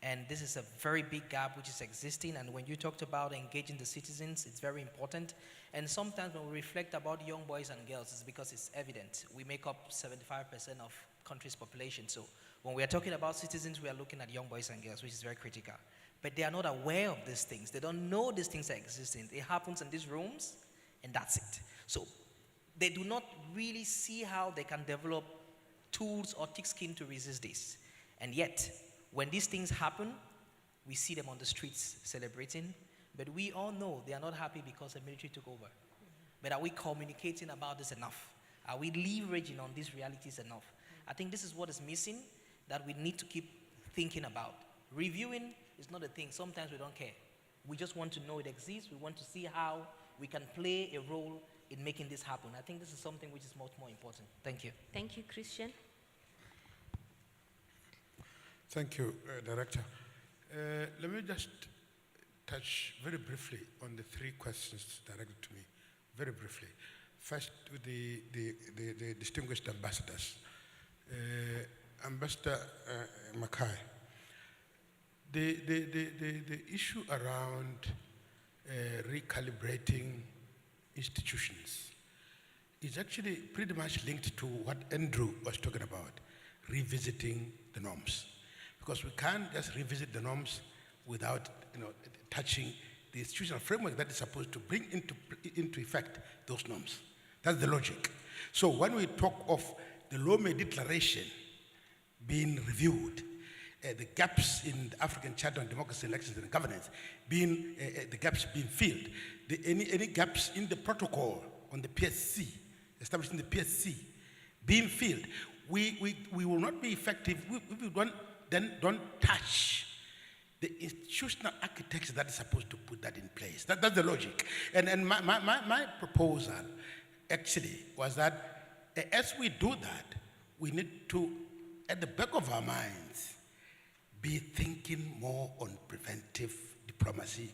And this is a very big gap which is existing. And when you talked about engaging the citizens, it's very important. And sometimes when we reflect about young boys and girls, it's because it's evident. We make up 75% of country's population. So when we are talking about citizens, we are looking at young boys and girls, which is very critical. But they are not aware of these things. They don't know these things are existing. It happens in these rooms, and that's it. So they do not really see how they can develop tools or thick skin to resist this. And yet, when these things happen, we see them on the streets celebrating, but we all know they are not happy because the military took over. But are we communicating about this enough? Are we leveraging on these realities enough? I think this is what is missing that we need to keep thinking about. Reviewing is not a thing. Sometimes we don't care. We just want to know it exists. We want to see how we can play a role in making this happen. I think this is something which is much more important. Thank you. Thank you, Christian. Thank you, Director. Let me just touch very briefly on the three questions directed to me, very briefly. First, with the distinguished ambassadors. Ambassador Mackay, the issue around recalibrating institutions is actually pretty much linked to what Andrew was talking about, revisiting the norms. Because we can't just revisit the norms without touching the institutional framework that is supposed to bring into effect those norms. That's the logic. So when we talk of the Lome Declaration being reviewed, the gaps in the African Charter on Democracy, Elections and Governance being the gaps being filled, any gaps in the protocol on the PSC, establishing the PSC, being filled, we will not be effective if we don't touch the institutional architecture that is supposed to put that in place. That's the logic. And my proposal actually was that as we do that, we need to, at the back of our minds, be thinking more on preventive diplomacy.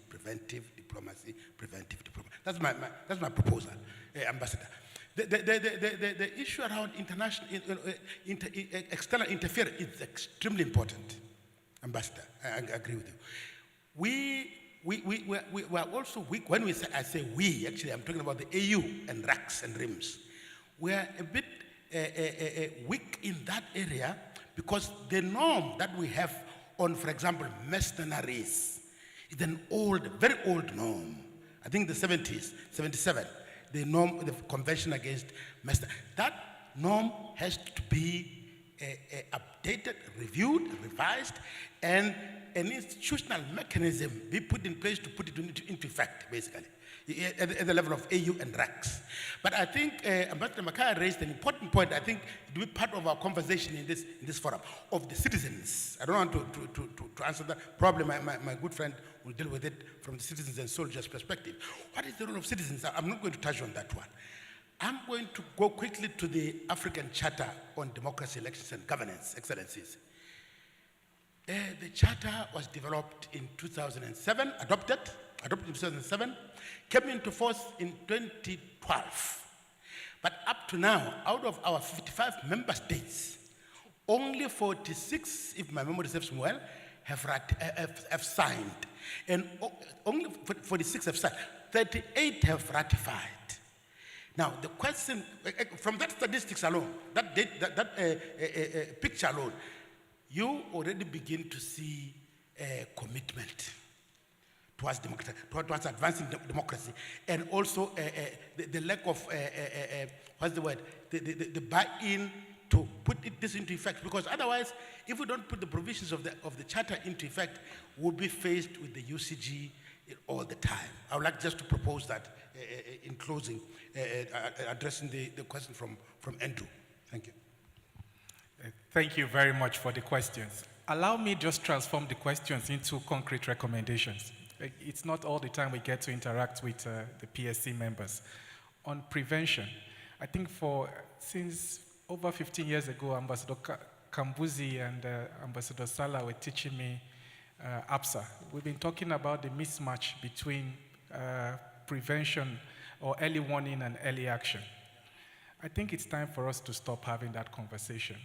That's my proposal, Ambassador. The issue around external interference is extremely important, Ambassador. I agree with you. We are also weak. When I say we, actually, I'm talking about the AU and RACs and RIMS. We are a bit weak in that area because the norm that we have on, for example, mercenaries is an old, very old norm. I think the 70s, 77. The norm, the Convention Against Mercenaries. That norm has to be updated, reviewed, revised, and an institutional mechanism be put in place to put it into effect, basically, at the level of AU and RACs. But I think Ambassador Mackay raised an important point. I think it will be part of our conversation in this forum, of the citizens. I don't want to answer that. Probably my good friend will deal with it from the citizens and soldiers' perspective. What is the role of citizens? I'm not going to touch on that one. I'm going to go quickly to the African Charter on Democracy, Elections and Governance, Excellencies. The charter was developed in 2007, adopted in 2007, came into force in 2012. But up to now, out of our 55 member states, only 46, if my memory serves me well, have signed. And only 46 have signed. 38 have ratified. Now, the question, from that statistics alone, that picture alone, you already begin to see commitment towards towards advancing democracy, and also the lack of what's the word? The buy-in to put this into effect. Because otherwise, if we don't put the provisions of the charter into effect, we'll be faced with the UCG all the time. I would like just to propose that in closing, addressing the question from Andrew. Thank you. Thank you very much for the questions. Allow me just transform the questions into concrete recommendations. It's not all the time we get to interact with the PSC members. On prevention, I think since over 15 years ago, Ambassador Kambuzi and Ambassador Sala were teaching me APSA. We've been talking about the mismatch between prevention or early warning and early action. I think it's time for us to stop having that conversation.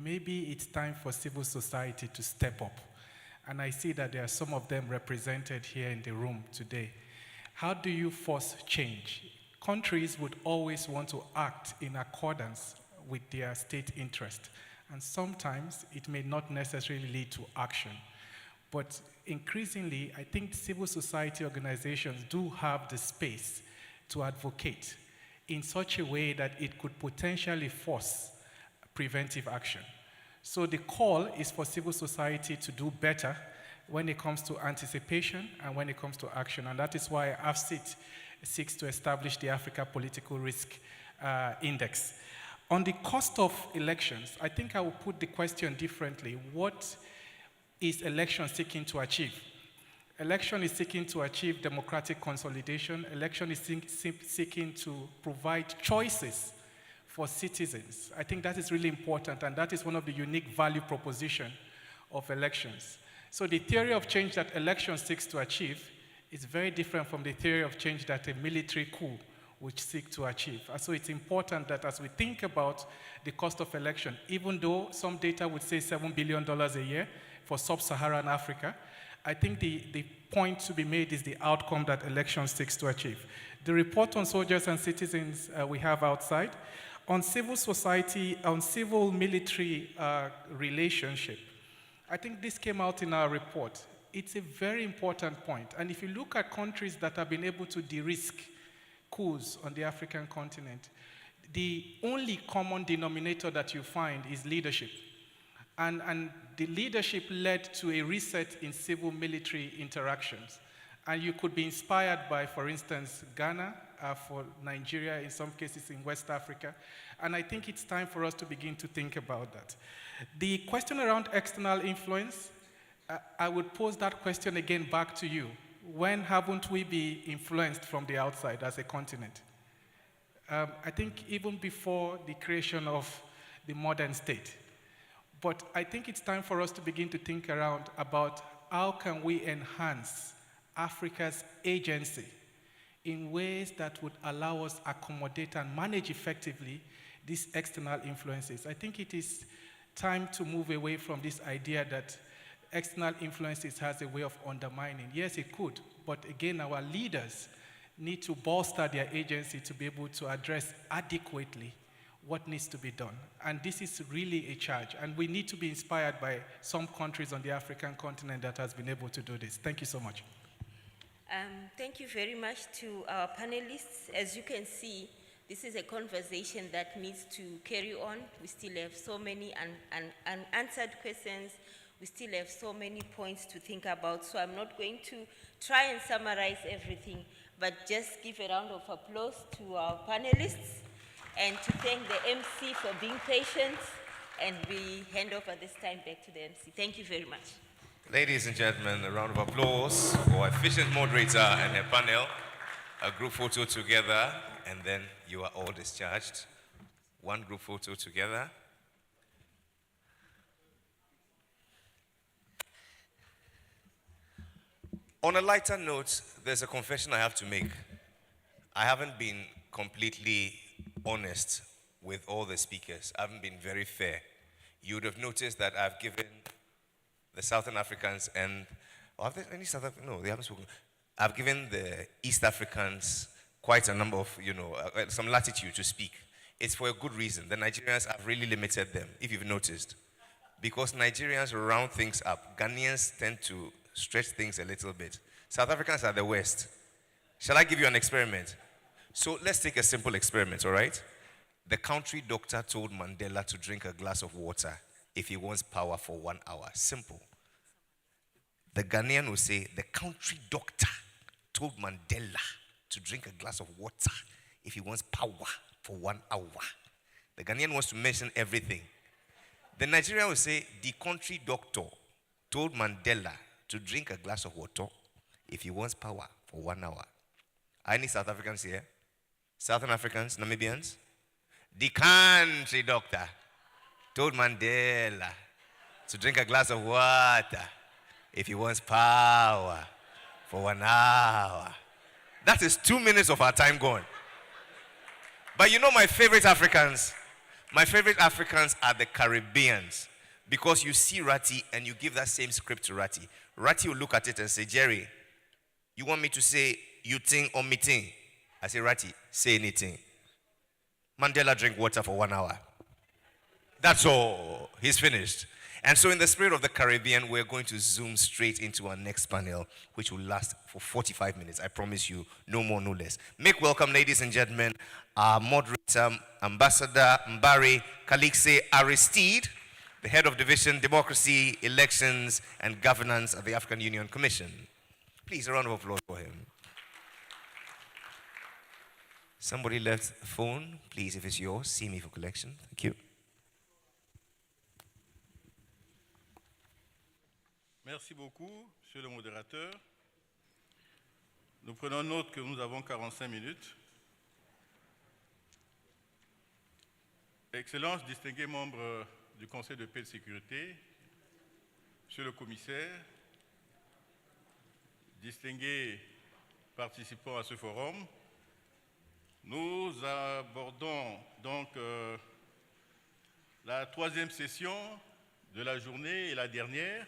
Maybe it's time for civil society to step up. And I see that there are some of them represented here in the room today. How do you force change? Countries would always want to act in accordance with their state interest. And sometimes it may not necessarily lead to action. But increasingly, I think civil society organizations do have the space to advocate in such a way that it could potentially force preventive action. So the call is for civil society to do better when it comes to anticipation and when it comes to action. And that is why AFCIT seeks to establish the Africa Political Risk Index. On the cost of elections, I think I will put the question differently. What is election seeking to achieve? Election is seeking to achieve democratic consolidation. Election is seeking to provide choices for citizens. I think that is really important, and that is one of the unique value proposition of elections. So the theory of change that election seeks to achieve is very different from the theory of change that a military coup would seek to achieve. And so it's important that as we think about the cost of election, even though some data would say $7 billion a year for sub-Saharan Africa, I think the point to be made is the outcome that election seeks to achieve. The report on soldiers and citizens we have outside. On civil society, on civil-military relationship, I think this came out in our report. It's a very important point. And if you look at countries that have been able to de-risk coups on the African continent, the only common denominator that you find is leadership. And the leadership led to a reset in civil-military interactions. And you could be inspired by, for instance, Ghana, for Nigeria, in some cases in West Africa. And I think it's time for us to begin to think about that. The question around external influence, I would pose that question again back to you. When haven't we been influenced from the outside as a continent? I think even before the creation of the modern state. But I think it's time for us to begin to think around about how can we enhance Africa's agency in ways that would allow us accommodate and manage effectively these external influences. I think it is time to move away from this idea that external influences has a way of undermining. Yes, it could, but again, our leaders need to bolster their agency to be able to address adequately what needs to be done. And this is really a charge, and we need to be inspired by some countries on the African continent that has been able to do this. Thank you so much. Thank you very much to our panelists. As you can see, this is a conversation that needs to carry on. We still have so many unanswered questions. We still have so many points to think about. So I'm not going to try and summarize everything, but just give a round of applause to our panelists and to thank the MC for being patient. And we hand over this time back to the MC. Thank you very much. Ladies and gentlemen, a round of applause for our efficient moderator and her panel. A group photo together, and then you are all discharged. One group photo together. On a lighter note, there's a confession I have to make. I haven't been completely honest with all the speakers. I haven't been very fair. You would have noticed that I've given the Southern Africans and, are there any South Africans? No, they haven't spoken. I've given the East Africans quite a number of, some latitude to speak. It's for a good reason. The Nigerians have really limited them, if you've noticed. Because Nigerians round things up. Ghanaians tend to stretch things a little bit. South Africans are the West. Shall I give you an experiment? So let's take a simple experiment, all right? The country doctor told Mandela to drink a glass of water if he wants power for 1 hour. Simple. The Ghanaian will say, the country doctor told Mandela to drink a glass of water if he wants power for 1 hour. The Ghanaian wants to mention everything. The Nigerian will say, the country doctor told Mandela to drink a glass of water if he wants power for 1 hour. Are any South Africans here? Southern Africans, Namibians? The country doctor told Mandela to drink a glass of water if he wants power for 1 hour. That is 2 minutes of our time gone. But you know my favorite Africans? My favorite Africans are the Caribbeans. Because you see Ratty and you give that same script to Ratty. Ratty will look at it and say, Jerry, you want me to say you think or me think? I say, Ratty, say anything. Mandela drink water for 1 hour. That's all. He's finished. And so in the spirit of the Caribbean, we're going to zoom straight into our next panel, which will last for 45 minutes. I promise you, no more, no less. Make welcome, ladies and gentlemen, our moderator, Ambassador Mbari Kalikse Aristide, the head of Division Democracy, Elections, and Governance at the African Union Commission. Please, a round of applause for him. Somebody left a phone. Please, if it's yours, see me for collection. Thank you. Merci beaucoup, Monsieur le modérateur. Nous prenons note que nous avons 45 minutes. Excellences, distingués membres du Conseil de paix et de sécurité, Monsieur le commissaire, distingués participants à ce forum, nous abordons donc la troisième session de la journée et la dernière.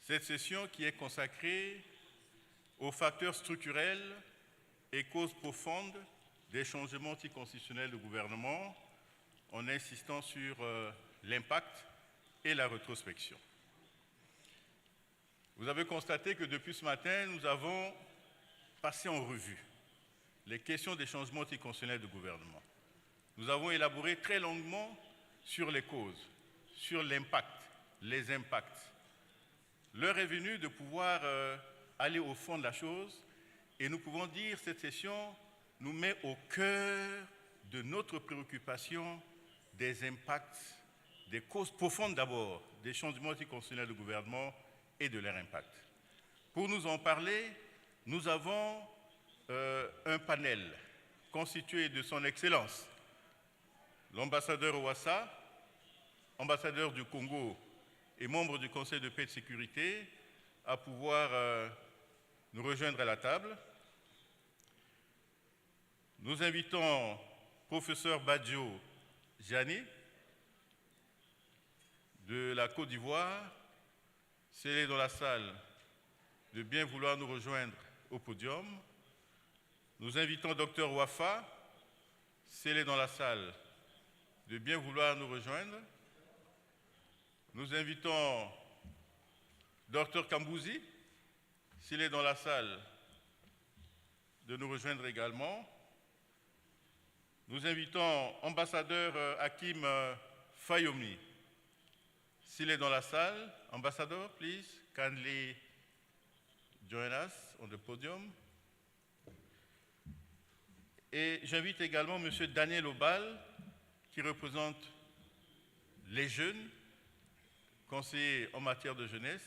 Cette session qui est consacrée aux facteurs structurels et causes profondes des changements anticonstitutionnels du gouvernement, en insistant sur l'impact et la rétrospection. Vous avez constaté que depuis ce matin, nous avons passé en revue les questions des changements anticonstitutionnels du gouvernement. Nous avons élaboré très longuement sur les causes, sur l'impact, les impacts. L'heure est venue de pouvoir aller au fond de la chose et nous pouvons dire que cette session nous met au cœur de notre préoccupation des impacts, des causes profondes d'abord, des changements anticonstitutionnels du gouvernement et de leur impact. Pour nous en parler, nous avons un panel constitué de son Excellence, l'ambassadeur Ouassa, ambassadeur du Congo et membre du Conseil de paix et de sécurité, à pouvoir nous rejoindre à la table. Nous invitons professeur Badjo Jani de la Côte d'Ivoire, s'il est dans la salle, de bien vouloir nous rejoindre au podium. Nous invitons Dr Wafa, s'il est dans la salle, de bien vouloir nous rejoindre. Nous invitons Dr Kambouzi, s'il est dans la salle, de nous rejoindre également. Nous invitons ambassadeur Hakim Fayomi, s'il est dans la salle. Ambassador, please, kindly join us on the podium. Et j'invite également M. Daniel Obal, qui représente les jeunes, conseiller en matière de jeunesse,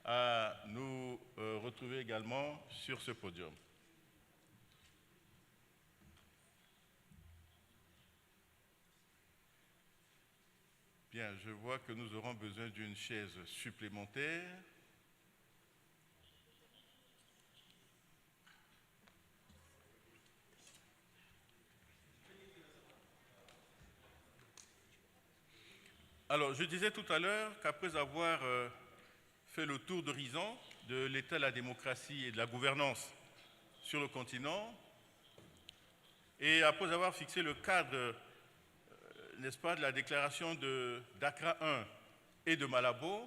à nous retrouver également sur ce podium. Bien, je vois que nous aurons besoin d'une chaise supplémentaire. Alors, je disais tout à l'heure qu'après avoir fait le tour d'horizon de l'état de la démocratie et de la gouvernance sur le continent, Et après avoir fixé le cadre, n'est-ce pas, de la déclaration d'ACCRA 1 et de Malabo,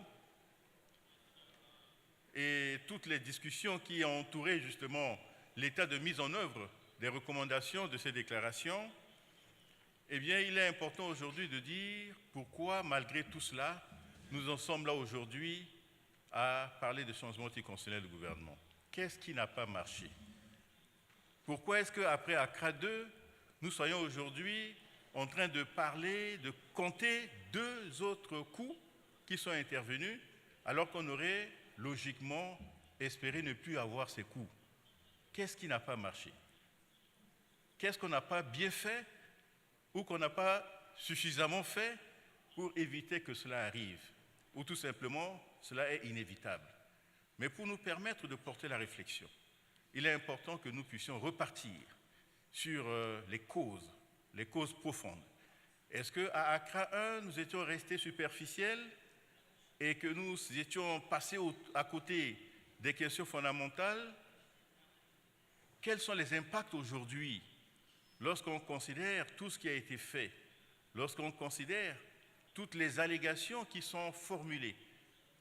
et toutes les discussions qui ont entouré justement l'état de mise en œuvre des recommandations de ces déclarations, eh bien, il est important aujourd'hui de dire pourquoi, malgré tout cela, nous en sommes là aujourd'hui à parler de changement anticonstitutionnel du gouvernement. Qu'est-ce qui n'a pas marché? Pourquoi est-ce qu'après ACCRA 2, nous soyons aujourd'hui en train de parler, de compter 2 autres coups qui sont intervenus, alors qu'on aurait logiquement espéré ne plus avoir ces coups? Qu'est-ce qui n'a pas marché? Qu'est-ce qu'on n'a pas bien fait ou qu'on n'a pas suffisamment fait pour éviter que cela arrive? Ou tout simplement, cela est inévitable. Mais pour nous permettre de porter la réflexion, il est important que nous puissions repartir sur les causes profondes. Est-ce qu'à ACCRA 1, nous étions restés superficiels et que nous étions passés à côté des questions fondamentales? Quels sont les impacts aujourd'hui lorsqu'on considère tout ce qui a été fait, lorsqu'on considère toutes les allégations qui sont formulées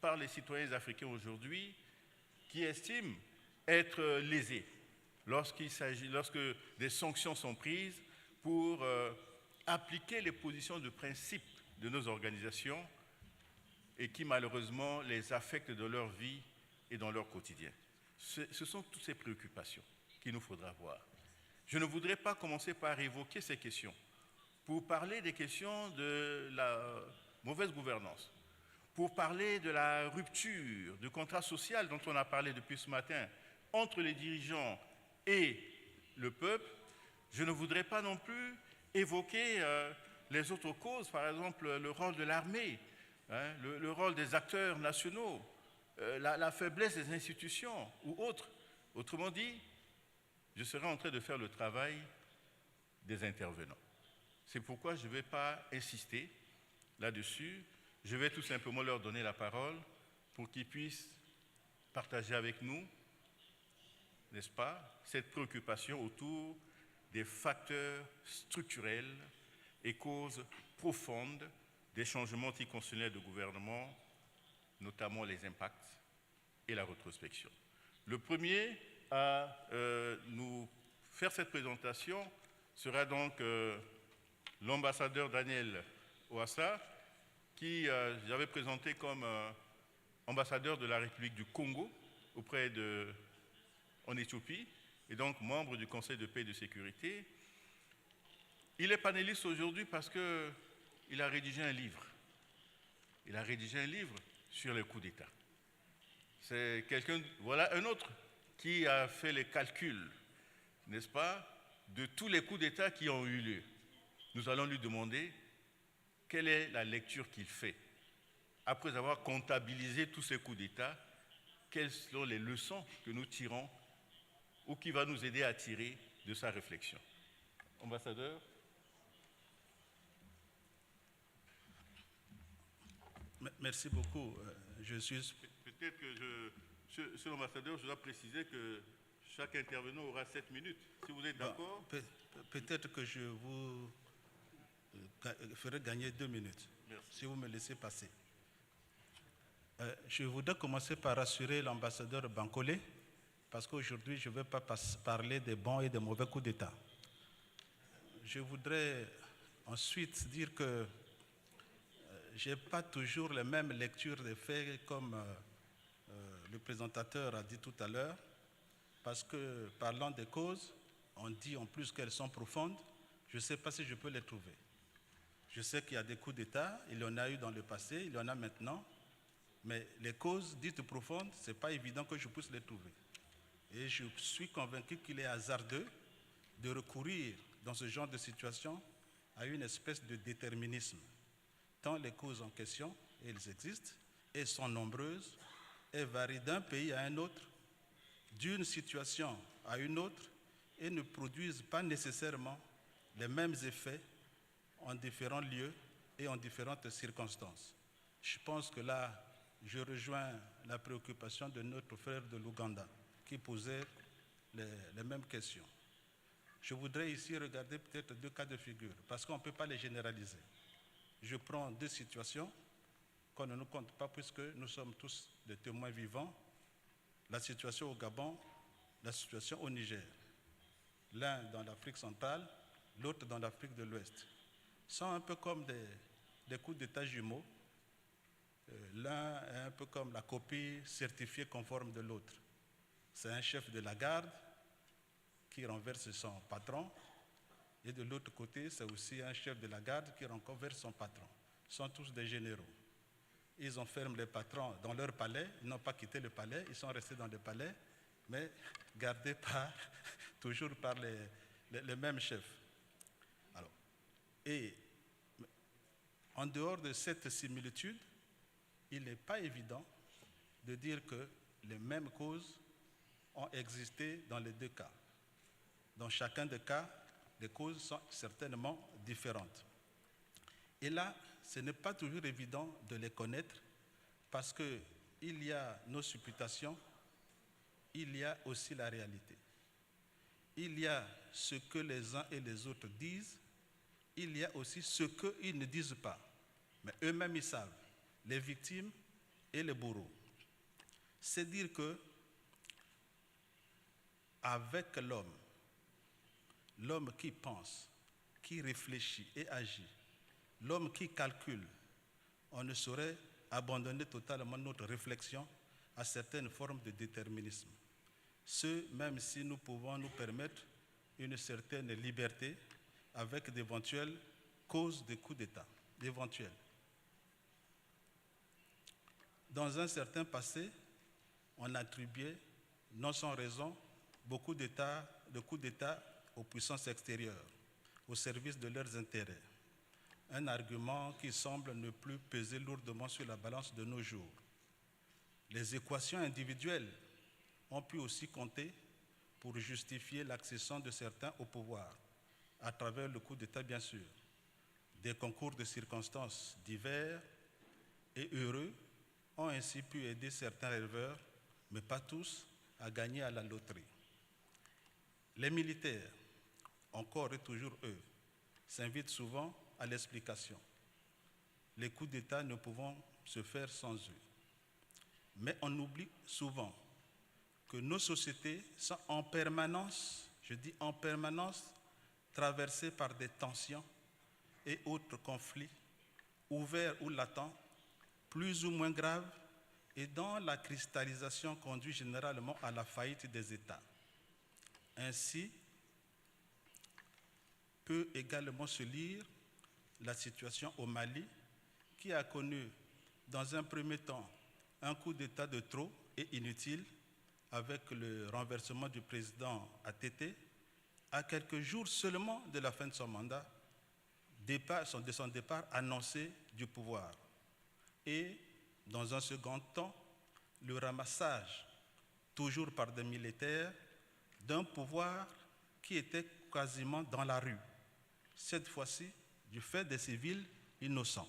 par les citoyens africains aujourd'hui qui estiment être lésés lorsque des sanctions sont prises pour appliquer les positions de principe de nos organisations et qui malheureusement les affectent dans leur vie et dans leur quotidien. Ce sont toutes ces préoccupations qu'il nous faudra voir. Je ne voudrais pas commencer par évoquer ces questions pour parler des questions de la mauvaise gouvernance, pour parler de la rupture du contrat social dont on a parlé depuis ce matin entre les dirigeants et le peuple. Je ne voudrais pas non plus évoquer les autres causes, par exemple le rôle de l'armée, le rôle des acteurs nationaux, la faiblesse des institutions ou autres. Autrement dit, je serai en train de faire le travail des intervenants. C'est pourquoi je ne vais pas insister là-dessus. Je vais tout simplement leur donner la parole pour qu'ils puissent partager avec nous, n'est-ce pas, cette préoccupation autour des facteurs structurels et causes profondes des changements anticonstitutionnels de gouvernement, notamment les impacts et la rétrospection. Le premier à nous faire cette présentation sera donc l'ambassadeur Daniel Ouassa, qui j'avais présenté comme ambassadeur de la République du Congo en Éthiopie, et donc membre du Conseil de paix et de sécurité. Il est panéliste aujourd'hui parce qu'il a rédigé un livre. Il a rédigé un livre sur les coups d'État. C'est quelqu'un, voilà un autre qui a fait les calculs, n'est-ce pas, de tous les coups d'État qui ont eu lieu. Nous allons lui demander quelle est la lecture qu'il fait. Après avoir comptabilisé tous ces coups d'État, quelles sont les leçons que nous tirons ou qui va nous aider à tirer de sa réflexion. Ambassadeur. Merci beaucoup. Je suis... Peut-être que Monsieur l'ambassadeur, je dois préciser que chaque intervenant aura 7 minutes. Si vous êtes d'accord. Peut-être que je vous ferai gagner 2 minutes. Merci. Si vous me laissez passer. Je voudrais commencer par rassurer l'ambassadeur Bankole, parce qu'aujourd'hui, je ne vais pas parler des bons et des mauvais coups d'État. Je voudrais ensuite dire que je n'ai pas toujours les mêmes lectures des faits comme le présentateur a dit tout à l'heure, parce que parlant des causes, on dit en plus qu'elles sont profondes. Je ne sais pas si je peux les trouver. Je sais qu'il y a des coups d'État, il y en a eu dans le passé, il y en a maintenant, mais les causes dites profondes, ce n'est pas évident que je puisse les trouver. Et je suis convaincu qu'il est hasardeux de recourir dans ce genre de situation à une espèce de déterminisme. Tant les causes en question, elles existent, elles sont nombreuses, elles varient d'un pays à un autre, d'une situation à une autre, et ne produisent pas nécessairement les mêmes effets en différents lieux et en différentes circonstances. Je pense que là, je rejoins la préoccupation de notre frère de l'Ouganda qui posait les mêmes questions. Je voudrais ici regarder peut-être 2 cas de figure, parce qu'on ne peut pas les généraliser. Je prends 2 situations qu'on ne nous compte pas, puisque nous sommes tous des témoins vivants. La situation au Gabon, la situation au Niger. L'un dans l'Afrique centrale, l'autre dans l'Afrique de l'Ouest. Sont un peu comme des coups d'État jumeaux. L'un est un peu comme la copie certifiée conforme de l'autre. C'est un chef de la garde qui renverse son patron, et de l'autre côté, c'est aussi un chef de la garde qui renverse son patron. Ils sont tous des généraux. Ils enferment les patrons dans leur palais, ils n'ont pas quitté le palais, ils sont restés dans le palais, mais gardés toujours par les mêmes chefs. Alors, et en dehors de cette similitude, il n'est pas évident de dire que les mêmes causes ont existé dans les 2 cas. Dans chacun des cas, les causes sont certainement différentes. Et là, ce n'est pas toujours évident de les connaître parce qu'il y a nos supputations, il y a aussi la réalité. Il y a ce que les uns et les autres disent, il y a aussi ce qu'ils ne disent pas. Mais eux-mêmes, ils savent, les victimes et les bourreaux. C'est dire que avec l'homme qui pense, qui réfléchit et agit, l'homme qui calcule, on ne saurait abandonner totalement notre réflexion à certaines formes de déterminisme. Même si nous pouvons nous permettre une certaine liberté avec d'éventuelles causes de coups d'État, d'éventuelles. Dans un certain passé, on attribuait, non sans raison, beaucoup de coups d'État aux puissances extérieures, au service de leurs intérêts. Un argument qui semble ne plus peser lourdement sur la balance de nos jours. Les équations individuelles ont pu aussi compter pour justifier l'accession de certains au pouvoir, à travers le coup d'État bien sûr. Des concours de circonstances divers et heureux ont ainsi pu aider certains rêveurs, mais pas tous, à gagner à la loterie. Les militaires, encore et toujours eux, s'invitent souvent à l'explication. Les coups d'État ne pouvant se faire sans eux. Mais on oublie souvent que nos sociétés sont en permanence, je dis en permanence, traversées par des tensions et autres conflits, ouverts ou latents, plus ou moins graves, et dont la cristallisation conduit généralement à la faillite des États. Ainsi, peut également se lire la situation au Mali, qui a connu, dans un premier temps, un coup d'État de trop et inutile, avec le renversement du président ATT, à quelques jours seulement de la fin de son mandat, de son départ annoncé du pouvoir. Et, dans un second temps, le ramassage, toujours par des militaires, d'un pouvoir qui était quasiment dans la rue, cette fois-ci du fait des civils innocents.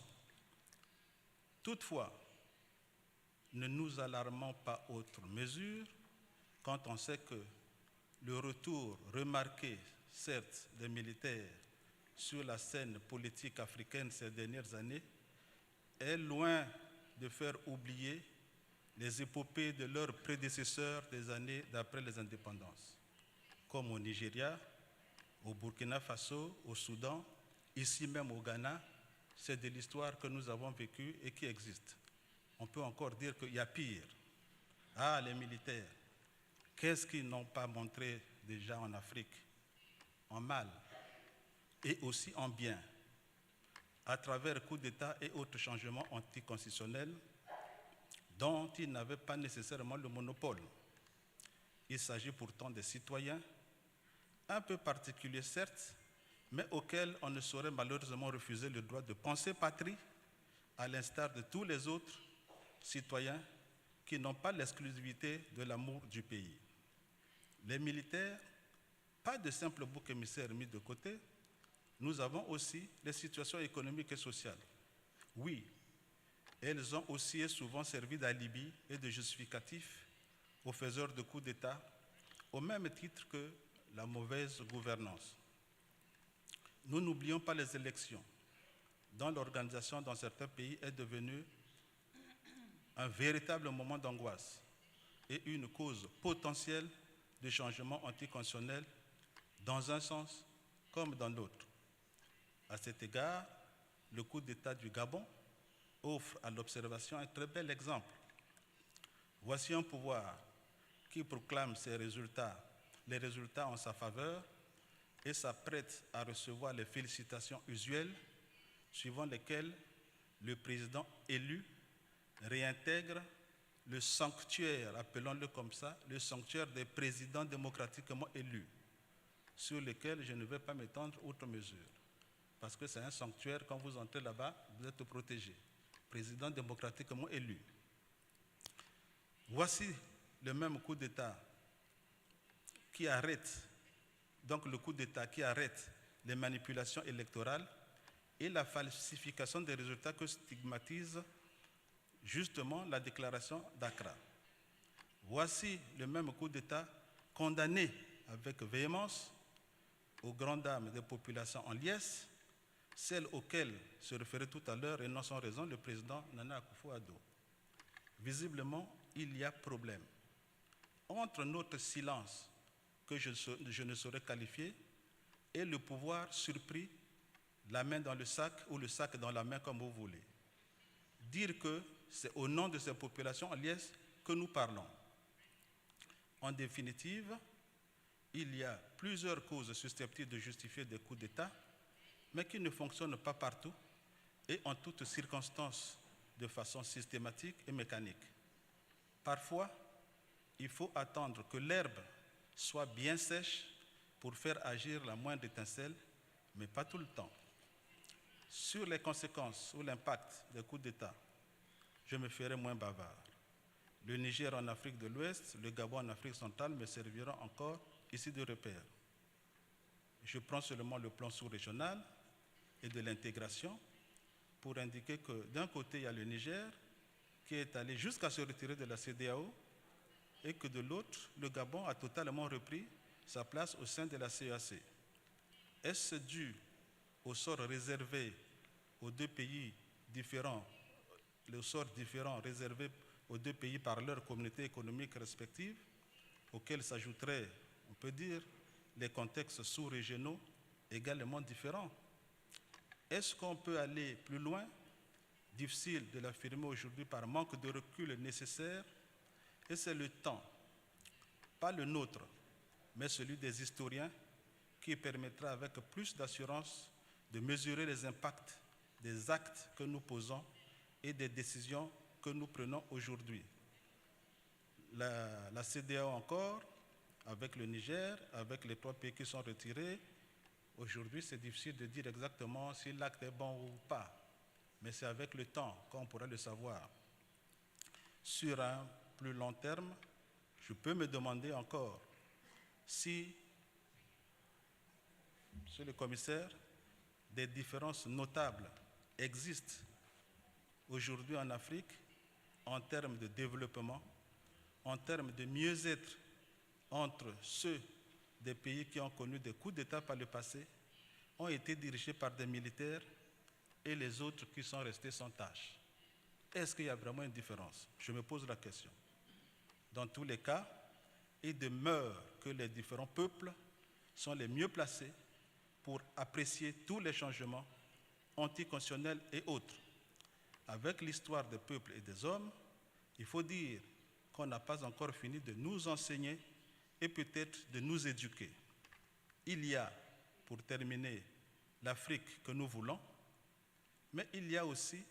Toutefois, ne nous alarmons pas outre mesure quand on sait que le retour remarqué, certes, des militaires sur la scène politique africaine ces dernières années est loin de faire oublier les épopées de leurs prédécesseurs des années d'après les indépendances, comme au Nigeria, au Burkina Faso, au Soudan, ici même au Ghana. C'est de l'histoire que nous avons vécue et qui existe. On peut encore dire qu'il y a pire. Ah, les militaires, qu'est-ce qu'ils n'ont pas montré déjà en Afrique, en mal et aussi en bien, à travers coups d'État et autres changements anticonstitutionnels dont ils n'avaient pas nécessairement le monopole. Il s'agit pourtant des citoyens, un peu particuliers certes, mais auxquels on ne saurait malheureusement refuser le droit de penser patrie, à l'instar de tous les autres citoyens qui n'ont pas l'exclusivité de l'amour du pays. Les militaires, pas de simples boucs émissaires mis de côté, nous avons aussi les situations économiques et sociales. Oui, elles ont aussi et souvent servi d'alibi et de justificatif aux faiseurs de coups d'État, au même titre que la mauvaise gouvernance. Nous n'oublions pas les élections, dont l'organisation dans certains pays est devenue un véritable moment d'angoisse et une cause potentielle de changement anticonstitutionnel dans un sens comme dans l'autre. À cet égard, le coup d'État du Gabon offre à l'observation un très bel exemple. Voici un pouvoir qui proclame les résultats en sa faveur et s'apprête à recevoir les félicitations usuelles suivant lesquelles le président élu réintègre le sanctuaire, appelons-le comme ça, le sanctuaire des présidents démocratiquement élus, sur lequel je ne vais pas m'étendre outre mesure. Parce que c'est un sanctuaire, quand vous entrez là-bas, vous êtes protégé. Président démocratiquement élu. Voici le même coup d'État qui arrête, donc le coup d'État qui arrête les manipulations électorales et la falsification des résultats que stigmatise justement la déclaration d'ACCRA. Voici le même coup d'État condamné avec véhémence aux grandes dames des populations en liesse, celles auxquelles se référait tout à l'heure et non sans raison le président Nana Akufo-Addo. Visiblement, il y a problème entre notre silence, que je ne saurais qualifier, et le pouvoir surpris, la main dans le sac ou le sac dans la main, comme vous voulez. Dire que c'est au nom de ces populations en liesse que nous parlons. En définitive, il y a plusieurs causes susceptibles de justifier des coups d'État, mais qui ne fonctionnent pas partout et en toutes circonstances de façon systématique et mécanique. Parfois, il faut attendre que l'herbe soit bien sèche pour faire agir la moindre étincelle, mais pas tout le temps. Sur les conséquences ou l'impact des coups d'État, je me ferai moins bavard. Le Niger en Afrique de l'Ouest, le Gabon en Afrique centrale me serviront encore ici de repère. Je prends seulement le plan sous-régional et de l'intégration pour indiquer que d'un côté, il y a le Niger qui est allé jusqu'à se retirer de la CEDEAO et que de l'autre, le Gabon a totalement repris sa place au sein de la CEAC. Est-ce dû au sort réservé aux deux pays différents, le sort différent réservé aux deux pays par leurs communautés économiques respectives, auxquelles s'ajouteraient, on peut dire, les contextes sous-régionaux également différents? Est-ce qu'on peut aller plus loin? Difficile de l'affirmer aujourd'hui par manque de recul nécessaire, et c'est le temps, pas le nôtre, mais celui des historiens, qui permettra avec plus d'assurance de mesurer les impacts des actes que nous posons et des décisions que nous prenons aujourd'hui. La CEDEAO encore, avec le Niger, avec les 3 pays qui sont retirés, aujourd'hui c'est difficile de dire exactement si l'acte est bon ou pas, mais c'est avec le temps qu'on pourra le savoir. Sur un plus long terme, je peux me demander encore si, monsieur le commissaire, des différences notables existent aujourd'hui en Afrique en termes de développement, en termes de mieux-être entre ceux des pays qui ont connu des coups d'État par le passé, ont été dirigés par des militaires, et les autres qui sont restés sans tâche. Est-ce qu'il y a vraiment une différence? Je me pose la question. Dans tous les cas, il demeure que les différents peuples sont les mieux placés pour apprécier tous les changements anticonstitutionnels et autres. Avec l'histoire des peuples et des hommes, il faut dire qu'on n'a pas encore fini de nous enseigner et peut-être de nous éduquer. Il y a, pour terminer, l'Afrique que nous voulons, mais il y a aussi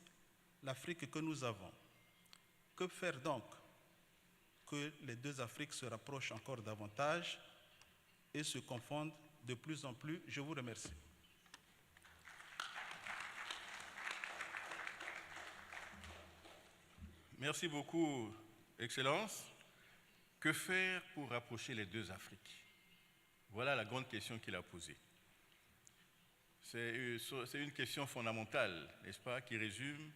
l'Afrique que nous avons. Que faire donc que les deux Afriques se rapprochent encore davantage et se confondent de plus en plus? Je vous remercie. Merci beaucoup, Excellence. Que faire pour rapprocher les deux Afriques? Voilà la grande question qu'il a posée. C'est une question fondamentale, n'est-ce pas, qui résume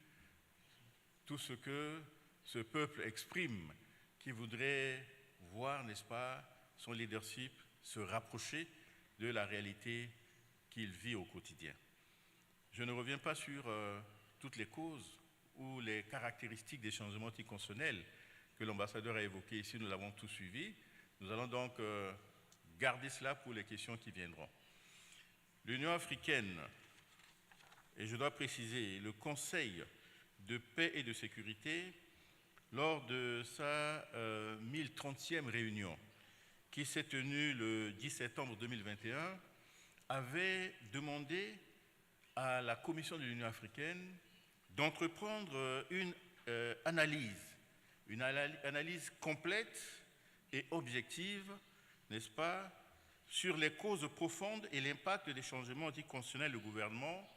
tout ce que ce peuple exprime, qui voudrait voir, n'est-ce pas, son leadership se rapprocher de la réalité qu'il vit au quotidien. Je ne reviens pas sur toutes les causes ou les caractéristiques des changements anticonstitutionnels que l'ambassadeur a évoqués ici, nous l'avons tous suivi. Nous allons donc garder cela pour les questions qui viendront. L'Union africaine, et je dois préciser, le Conseil de paix et de sécurité, lors de sa 1030e réunion, qui s'est tenue le 10 septembre 2021, avait demandé à la Commission de l'Union africaine d'entreprendre une analyse complète et objective, n'est-ce pas, sur les causes profondes et l'impact des changements anticonstitutionnels du gouvernement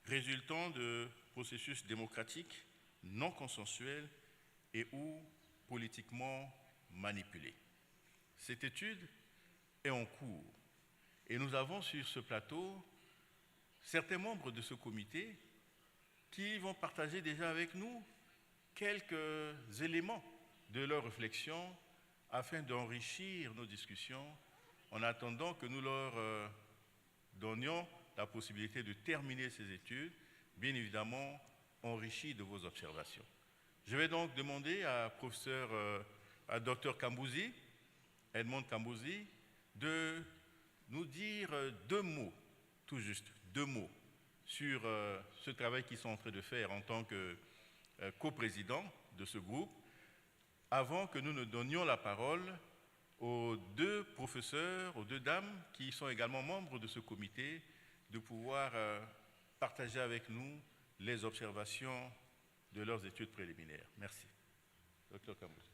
résultant de processus démocratiques non consensuels et ou politiquement manipulés. Cette étude est en cours et nous avons sur ce plateau certains membres de ce comité qui vont partager déjà avec nous quelques éléments de leur réflexion afin d'enrichir nos discussions en attendant que nous leur donnions la possibilité de terminer ces études, bien évidemment enrichies de vos observations. Je vais donc demander à Dr Kambouzi, Edmond Kambouzi, de nous dire deux mots, tout juste, deux mots, sur ce travail qu'ils sont en train de faire en tant que coprésident de ce groupe, avant que nous ne donnions la parole aux deux professeurs, aux deux dames qui sont également membres de ce comité, de pouvoir partager avec nous les observations de leurs études préliminaires. Merci. Dr Kambouzi.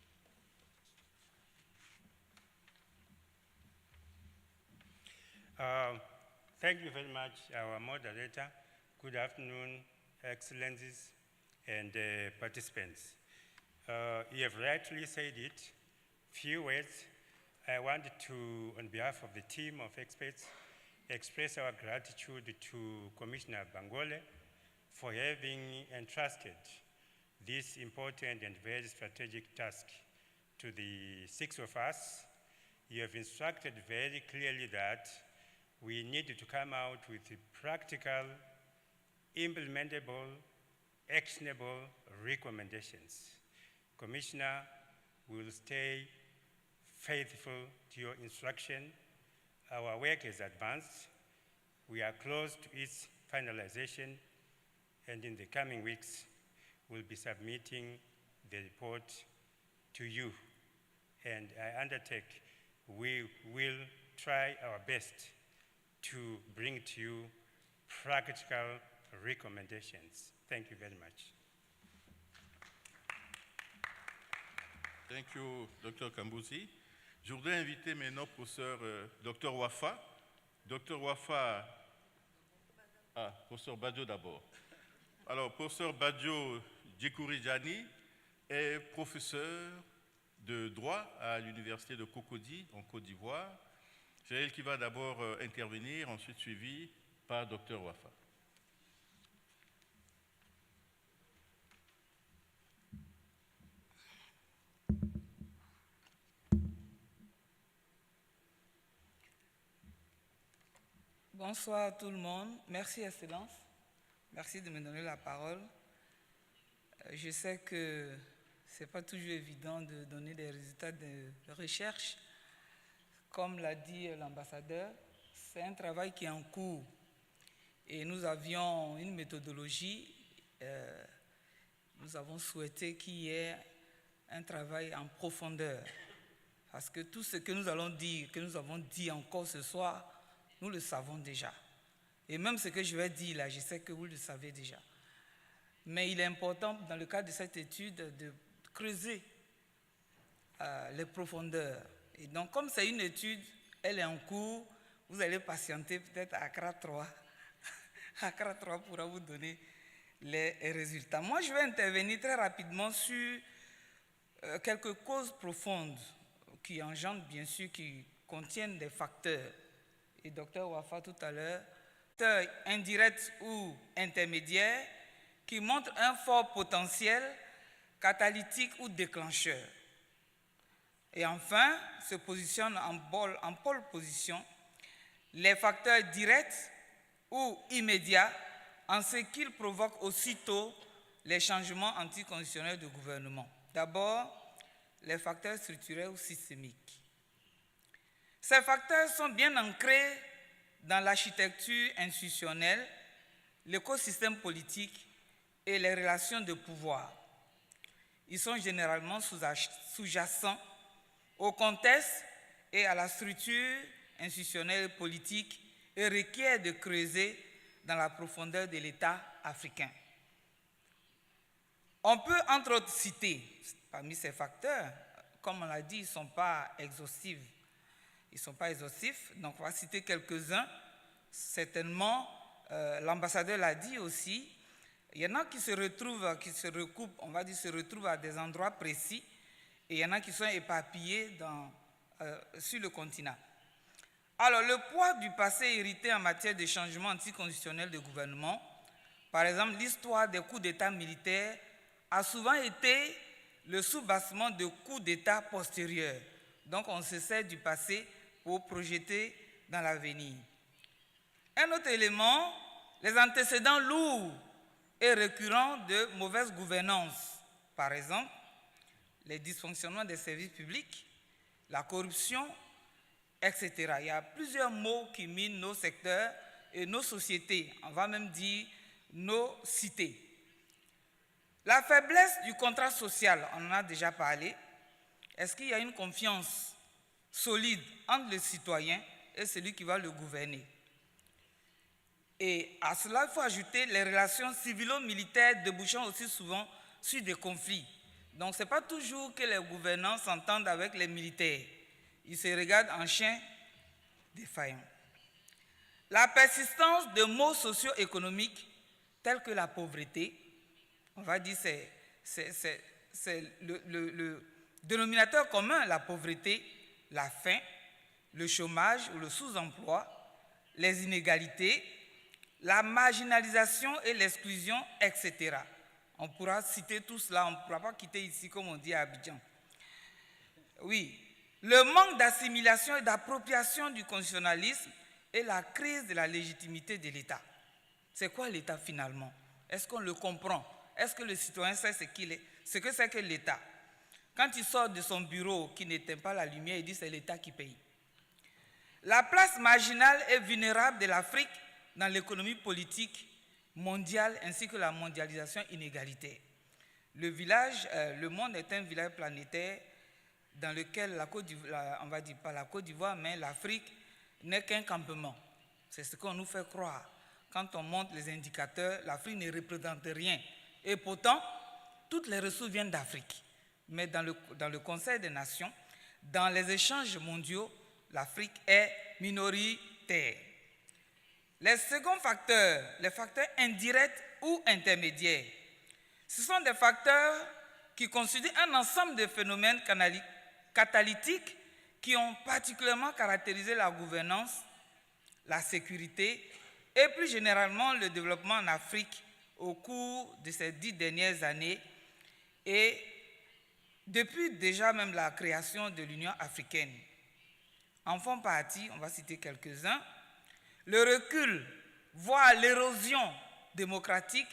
Thank you very much, our moderator. Good afternoon, Excellencies and participants. You have rightly said it. Few words. I want to, on behalf of the team of experts, express our gratitude to Commissioner Bangole for having entrusted this important and very strategic task to the six of us. You have instructed very clearly that we need to come out with practical, implementable, actionable recommendations. Commissioner will stay faithful to your instruction. Our work is advanced. We are close to its finalization, and in the coming weeks, we'll be submitting the report to you. And I undertake we will try our best to bring to you practical recommendations. Thank you very much. Thank you, Dr. Kambouzi. Je voudrais inviter maintenant professeur Dr. Wafa. Dr. Wafa, professeur Badjo d'abord. Alors, professeur Badjo Djekouridjani est professeur de droit à l'université de Cocody, en Côte d'Ivoire. C'est elle qui va d'abord intervenir, ensuite suivi par Dr. Wafa. Bonsoir à tout le monde. Merci, Excellence. Merci de me donner la parole. Je sais que ce n'est pas toujours évident de donner des résultats de recherche. Comme l'a dit l'ambassadeur, c'est un travail qui est en cours. Et nous avions une méthodologie. Nous avons souhaité qu'il y ait un travail en profondeur. Parce que tout ce que nous allons dire, que nous avons dit encore ce soir, nous le savons déjà. Et même ce que je vais dire là, je sais que vous le savez déjà. Mais il est important, dans le cadre de cette étude, de creuser les profondeurs. Et donc, comme c'est une étude, elle est en cours, vous allez patienter peut-être à ACCRA 3. ACCRA 3 pourra vous donner les résultats. Moi, je vais intervenir très rapidement sur quelques causes profondes qui engendrent, bien sûr, qui contiennent des facteurs. Et Dr Wafa tout à l'heure, indirect ou intermédiaire, qui montrent un fort potentiel catalytique ou déclencheur. Et enfin, se positionnent en pôle position les facteurs directs ou immédiats en ce qu'ils provoquent aussitôt les changements anticonstitutionnels de gouvernement. D'abord, les facteurs structurels ou systémiques. Ces facteurs sont bien ancrés dans l'architecture institutionnelle, l'écosystème politique et les relations de pouvoir. Ils sont généralement sous-jacents au contexte et à la structure institutionnelle et politique et requièrent de creuser dans la profondeur de l'État africain. On peut entre autres citer, parmi ces facteurs, comme on l'a dit, ils ne sont pas exhaustifs. Donc on va citer quelques-uns. Certainement, l'ambassadeur l'a dit aussi, il y en a qui se recoupent, on va dire, se retrouvent à des endroits précis, et il y en a qui sont éparpillés sur le continent. Alors, le poids du passé hérité en matière de changement anticonstitutionnel de gouvernement, par exemple, l'histoire des coups d'État militaires a souvent été le soubassement de coups d'État postérieurs. Donc, on se sert du passé pour projeter dans l'avenir. Un autre élément, les antécédents lourds et récurrents de mauvaise gouvernance. Par exemple, les dysfonctionnements des services publics, la corruption, etc. Il y a plusieurs maux qui minent nos secteurs et nos sociétés, on va même dire nos cités. La faiblesse du contrat social, on en a déjà parlé. Est-ce qu'il y a une confiance solide entre le citoyen et celui qui va le gouverner? Et à cela, il faut ajouter les relations civilo-militaires débouchant aussi souvent sur des conflits. Donc, ce n'est pas toujours que les gouvernants s'entendent avec les militaires. Ils se regardent en chiens défaillants. La persistance de maux socio-économiques tels que la pauvreté, on va dire c'est le dénominateur commun, la pauvreté, la faim, le chômage ou le sous-emploi, les inégalités, la marginalisation et l'exclusion, etc. On pourra citer tout cela, on ne pourra pas quitter ici comme on dit à Abidjan. Oui, le manque d'assimilation et d'appropriation du constitutionnalisme et la crise de la légitimité de l'État. C'est quoi l'État finalement? Est-ce qu'on le comprend? Est-ce que le citoyen sait ce que c'est que l'État? Quand il sort de son bureau qui n'éteint pas la lumière, il dit c'est l'État qui paye. La place marginale et vulnérable de l'Afrique dans l'économie politique mondiale ainsi que la mondialisation inégalitaire. Le monde est un village planétaire dans lequel la Côte d'Ivoire, on va dire pas la Côte d'Ivoire, mais l'Afrique n'est qu'un campement. C'est ce qu'on nous fait croire. Quand on monte les indicateurs, l'Afrique ne représente rien. Et pourtant, toutes les ressources viennent d'Afrique. Mais dans le Conseil des Nations, dans les échanges mondiaux, l'Afrique est minoritaire. Les seconds facteurs, les facteurs indirects ou intermédiaires, ce sont des facteurs qui constituent un ensemble de phénomènes catalytiques qui ont particulièrement caractérisé la gouvernance, la sécurité et plus généralement le développement en Afrique au cours de ces 10 dernières années et depuis déjà même la création de l'Union africaine. En font partie, on va citer quelques-uns, le recul, voire l'érosion démocratique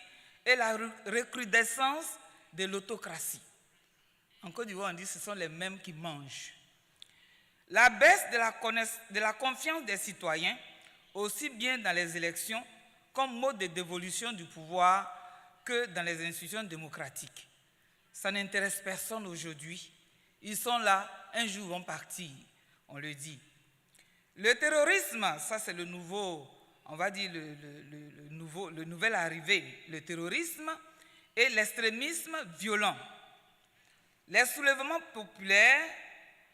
et la recrudescence de l'autocratie. En Côte d'Ivoire, on dit que ce sont les mêmes qui mangent. La baisse de la confiance des citoyens, aussi bien dans les élections comme mode de dévolution du pouvoir que dans les institutions démocratiques. Ça n'intéresse personne aujourd'hui. Ils sont là, un jour vont partir, on le dit. Le terrorisme, ça c'est le nouveau, on va dire le nouvel arrivé, le terrorisme et l'extrémisme violent. Les soulèvements populaires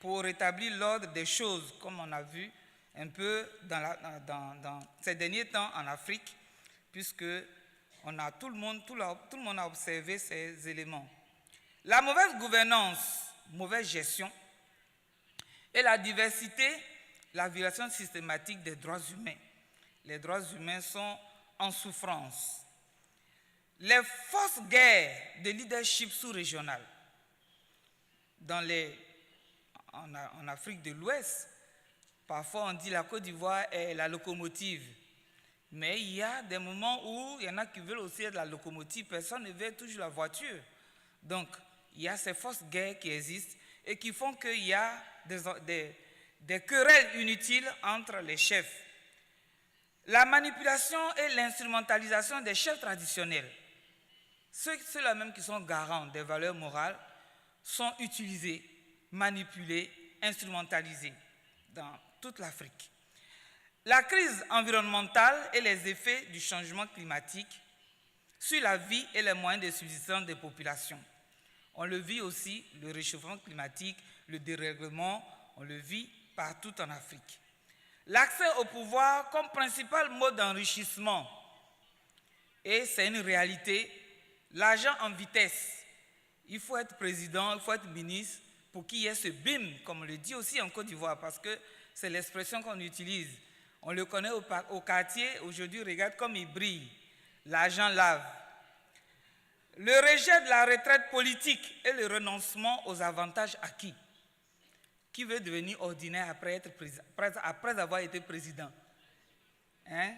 pour rétablir l'ordre des choses, comme on a vu un peu dans ces derniers temps en Afrique, puisque tout le monde a observé ces éléments. La mauvaise gouvernance, mauvaise gestion et la diversité, la violation systématique des droits humains. Les droits humains sont en souffrance. Les fausses guerres de leadership sous-régional. en Afrique de l'Ouest, parfois on dit la Côte d'Ivoire est la locomotive. Mais il y a des moments où il y en a qui veulent aussi être la locomotive. Personne ne veut toujours la voiture. Donc, il y a ces fausses guerres qui existent et qui font qu'il y a des querelles inutiles entre les chefs. La manipulation et l'instrumentalisation des chefs traditionnels, ceux-là même qui sont garants des valeurs morales, sont utilisés, manipulés, instrumentalisés dans toute l'Afrique. La crise environnementale et les effets du changement climatique sur la vie et les moyens de subsistance des populations. On le vit aussi, le réchauffement climatique, le dérèglement, on le vit partout en Afrique. L'accès au pouvoir comme principal mode d'enrichissement, et c'est une réalité, l'argent en vitesse. Il faut être président, il faut être ministre pour qu'il y ait ce BIM, comme on le dit aussi en Côte d'Ivoire, parce que c'est l'expression qu'on utilise. On le connaît au quartier, aujourd'hui, regarde comme il brille. L'argent lave. Le rejet de la retraite politique et le renoncement aux avantages acquis. Qui veut devenir ordinaire après avoir été président? Hein?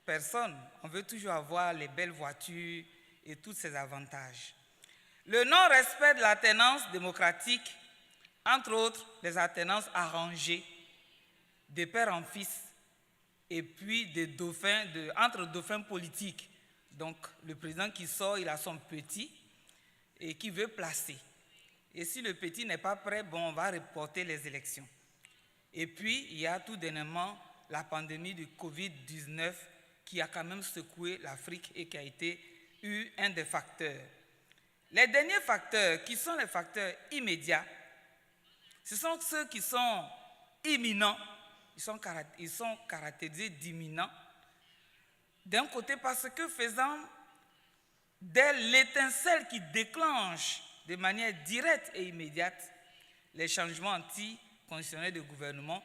Personne. On veut toujours avoir les belles voitures et tous ces avantages. Le non-respect de l'alternance démocratique, entre autres les alternances arrangées, de père en fils, et puis des dauphins, entre dauphins politiques. Donc, le président qui sort, il a son petit et qui veut placer. Et si le petit n'est pas prêt, bon, on va reporter les élections. Et puis, il y a tout dernièrement la pandémie du Covid-19 qui a quand même secoué l'Afrique et qui a été un des facteurs. Les derniers facteurs, qui sont les facteurs immédiats, ce sont ceux qui sont imminents. Ils sont caractérisés d'imminents. D'un côté, parce que faisant dès l'étincelle qui déclenche de manière directe et immédiate les changements anticonstitutionnels de gouvernement,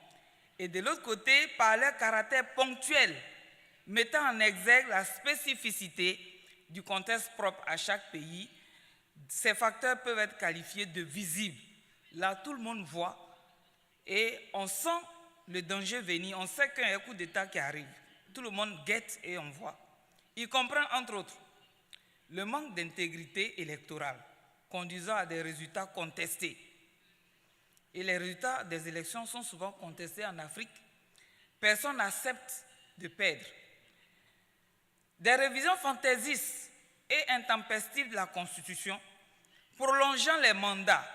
et de l'autre côté, par leur caractère ponctuel, mettant en exergue la spécificité du contexte propre à chaque pays, ces facteurs peuvent être qualifiés de visibles. Là, tout le monde voit et on sent le danger venir, on sait qu'il y a un coup d'État qui arrive. Tout le monde guette et on voit. Il comprend entre autres le manque d'intégrité électorale conduisant à des résultats contestés. Et les résultats des élections sont souvent contestés en Afrique. Personne n'accepte de perdre. Des révisions fantaisistes et intempestives de la Constitution, prolongeant les mandats,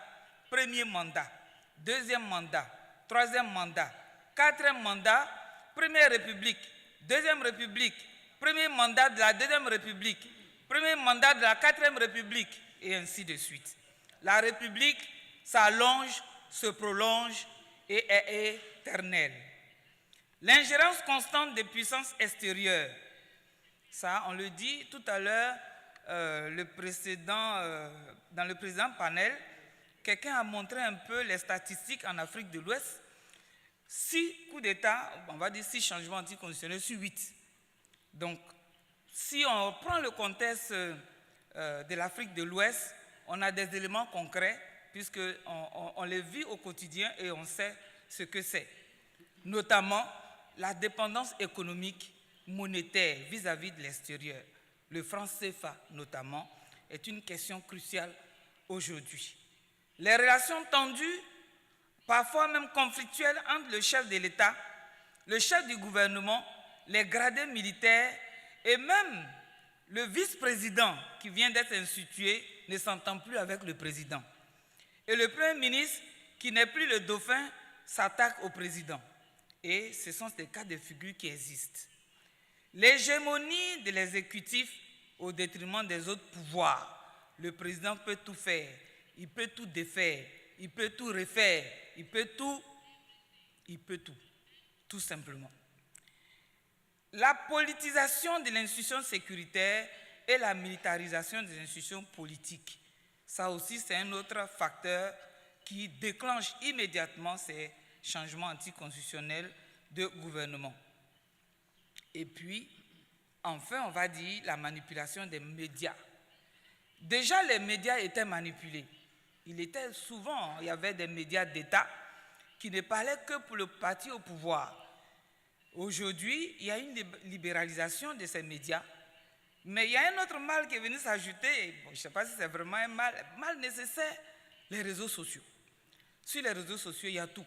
premier mandat, deuxième mandat, troisième mandat, quatrième mandat, première république, deuxième république, premier mandat de la deuxième république, premier mandat de la quatrième république, et ainsi de suite. La république s'allonge, se prolonge et est éternelle. L'ingérence constante des puissances extérieures, ça on le dit tout à l'heure, dans le précédent panel, quelqu'un a montré un peu les statistiques en Afrique de l'Ouest. 6 coups d'État, on va dire 6 changements anticonstitutionnels sur 8. Donc, si on prend le contexte de l'Afrique de l'Ouest, on a des éléments concrets, puisqu'on les vit au quotidien et on sait ce que c'est. Notamment, la dépendance économique, monétaire vis-à-vis de l'extérieur. Le franc CFA, notamment, est une question cruciale aujourd'hui. Les relations tendues, parfois même conflictuelles, entre le chef de l'État, le chef du gouvernement, les gradés militaires et même le vice-président qui vient d'être institué ne s'entend plus avec le président. Et le Premier ministre, qui n'est plus le dauphin, s'attaque au président. Et ce sont des cas de figure qui existent. L'hégémonie de l'exécutif au détriment des autres pouvoirs. Le président peut tout faire, il peut tout défaire, il peut tout refaire, il peut tout simplement. La politisation de l'institution sécuritaire et la militarisation des institutions politiques. Ça aussi, c'est un autre facteur qui déclenche immédiatement ces changements anticonstitutionnels de gouvernement. Et puis, enfin, on va dire la manipulation des médias. Déjà, les médias étaient manipulés. Il y avait des médias d'État qui ne parlait que pour le parti au pouvoir. Aujourd'hui, il y a une libéralisation de ces médias, mais il y a un autre mal qui est venu s'ajouter, bon, je ne sais pas si c'est vraiment un mal nécessaire, les réseaux sociaux. Sur les réseaux sociaux, il y a tout.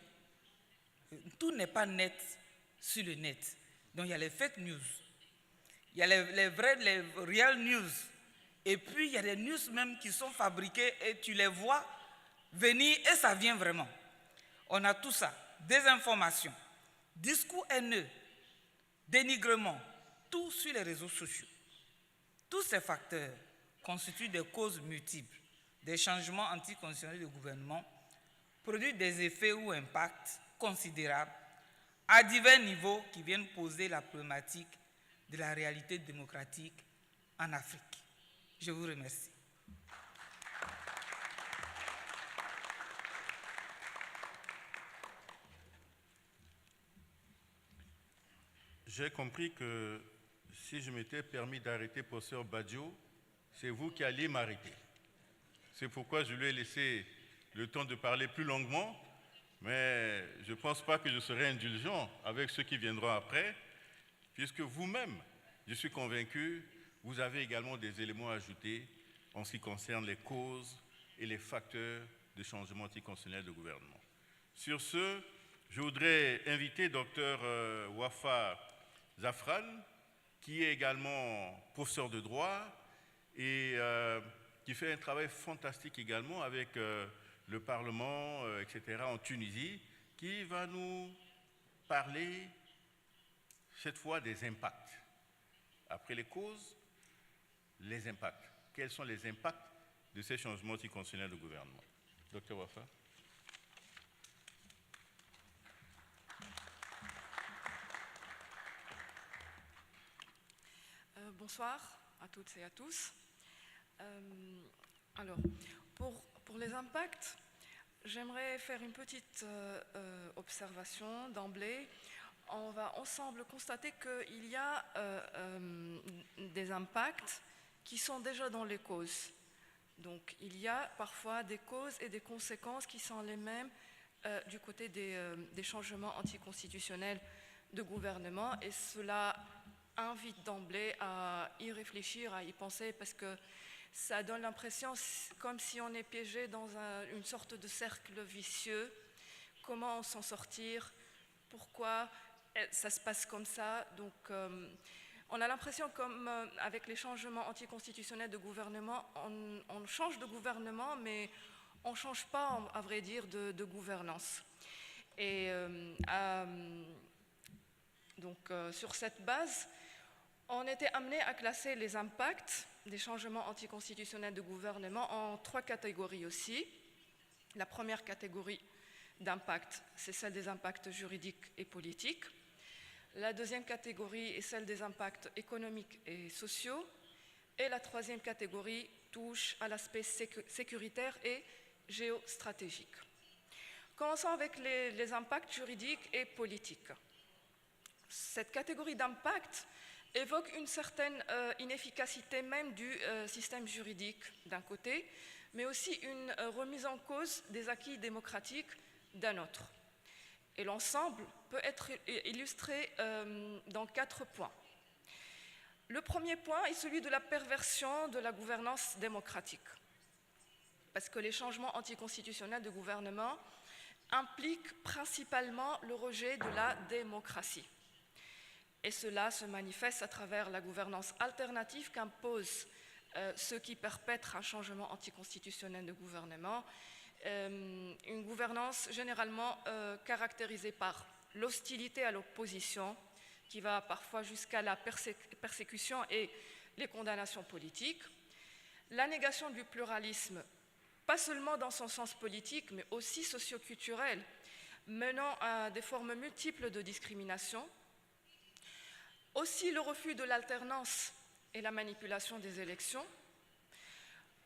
Tout n'est pas net sur le net. Donc il y a les fake news, il y a les real news, et puis il y a des news même qui sont fabriquées et tu les vois venir et ça vient vraiment. On a tout ça, désinformation, discours haineux, dénigrement, tout sur les réseaux sociaux. Tous ces facteurs constituent des causes multiples des changements anticonstitutionnels du gouvernement, produisent des effets ou impacts considérables à divers niveaux qui viennent poser la problématique de la réalité démocratique en Afrique. Je vous remercie. J'ai compris que si je m'étais permis d'arrêter professeur Badjo, c'est vous qui alliez m'arrêter. C'est pourquoi je lui ai laissé le temps de parler plus longuement, mais je ne pense pas que je serai indulgent avec ceux qui viendront après, puisque vous-même, je suis convaincu, vous avez également des éléments à ajouter en ce qui concerne les causes et les facteurs de changement anticonstitutionnel de gouvernement. Sur ce, je voudrais inviter Dr Wafa Zafran, qui est également professeur de droit et qui fait un travail fantastique également avec le Parlement, etc., en Tunisie, qui va nous parler cette fois des impacts. Après les causes, les impacts. Quels sont les impacts de ces changements anticonstitutionnels de gouvernement? Dr Wafa. Bonsoir à toutes et à tous. Alors, pour les impacts, j'aimerais faire une petite observation d'emblée. On va ensemble constater qu'il y a des impacts qui sont déjà dans les causes. Donc, il y a parfois des causes et des conséquences qui sont les mêmes du côté des changements anticonstitutionnels de gouvernement, et cela invite d'emblée à y réfléchir, à y penser, parce que ça donne l'impression comme si on est piégé dans une sorte de cercle vicieux. Comment s'en sortir? Pourquoi ça se passe comme ça? Donc, on a l'impression, comme avec les changements anticonstitutionnels de gouvernement, on change de gouvernement, mais on ne change pas, à vrai dire, de gouvernance. Et donc, sur cette base, on était amené à classer les impacts des changements anticonstitutionnels de gouvernement en 3 catégories aussi. La première catégorie d'impact, c'est celle des impacts juridiques et politiques. La deuxième catégorie est celle des impacts économiques et sociaux. Et la troisième catégorie touche à l'aspect sécuritaire et géostratégique. Commençons avec les impacts juridiques et politiques. Cette catégorie d'impact évoque une certaine inefficacité même du système juridique d'un côté, mais aussi une remise en cause des acquis démocratiques d'un autre. Et l'ensemble peut être illustré dans 4 points. Le premier point est celui de la perversion de la gouvernance démocratique, parce que les changements anticonstitutionnels de gouvernement impliquent principalement le rejet de la démocratie. Et cela se manifeste à travers la gouvernance alternative qu'imposent ceux qui perpètrent un changement anticonstitutionnel de gouvernement, une gouvernance généralement caractérisée par l'hostilité à l'opposition, qui va parfois jusqu'à la persécution et les condamnations politiques, la négation du pluralisme, pas seulement dans son sens politique, mais aussi socio-culturel, menant à des formes multiples de discrimination. Aussi le refus de l'alternance et la manipulation des élections.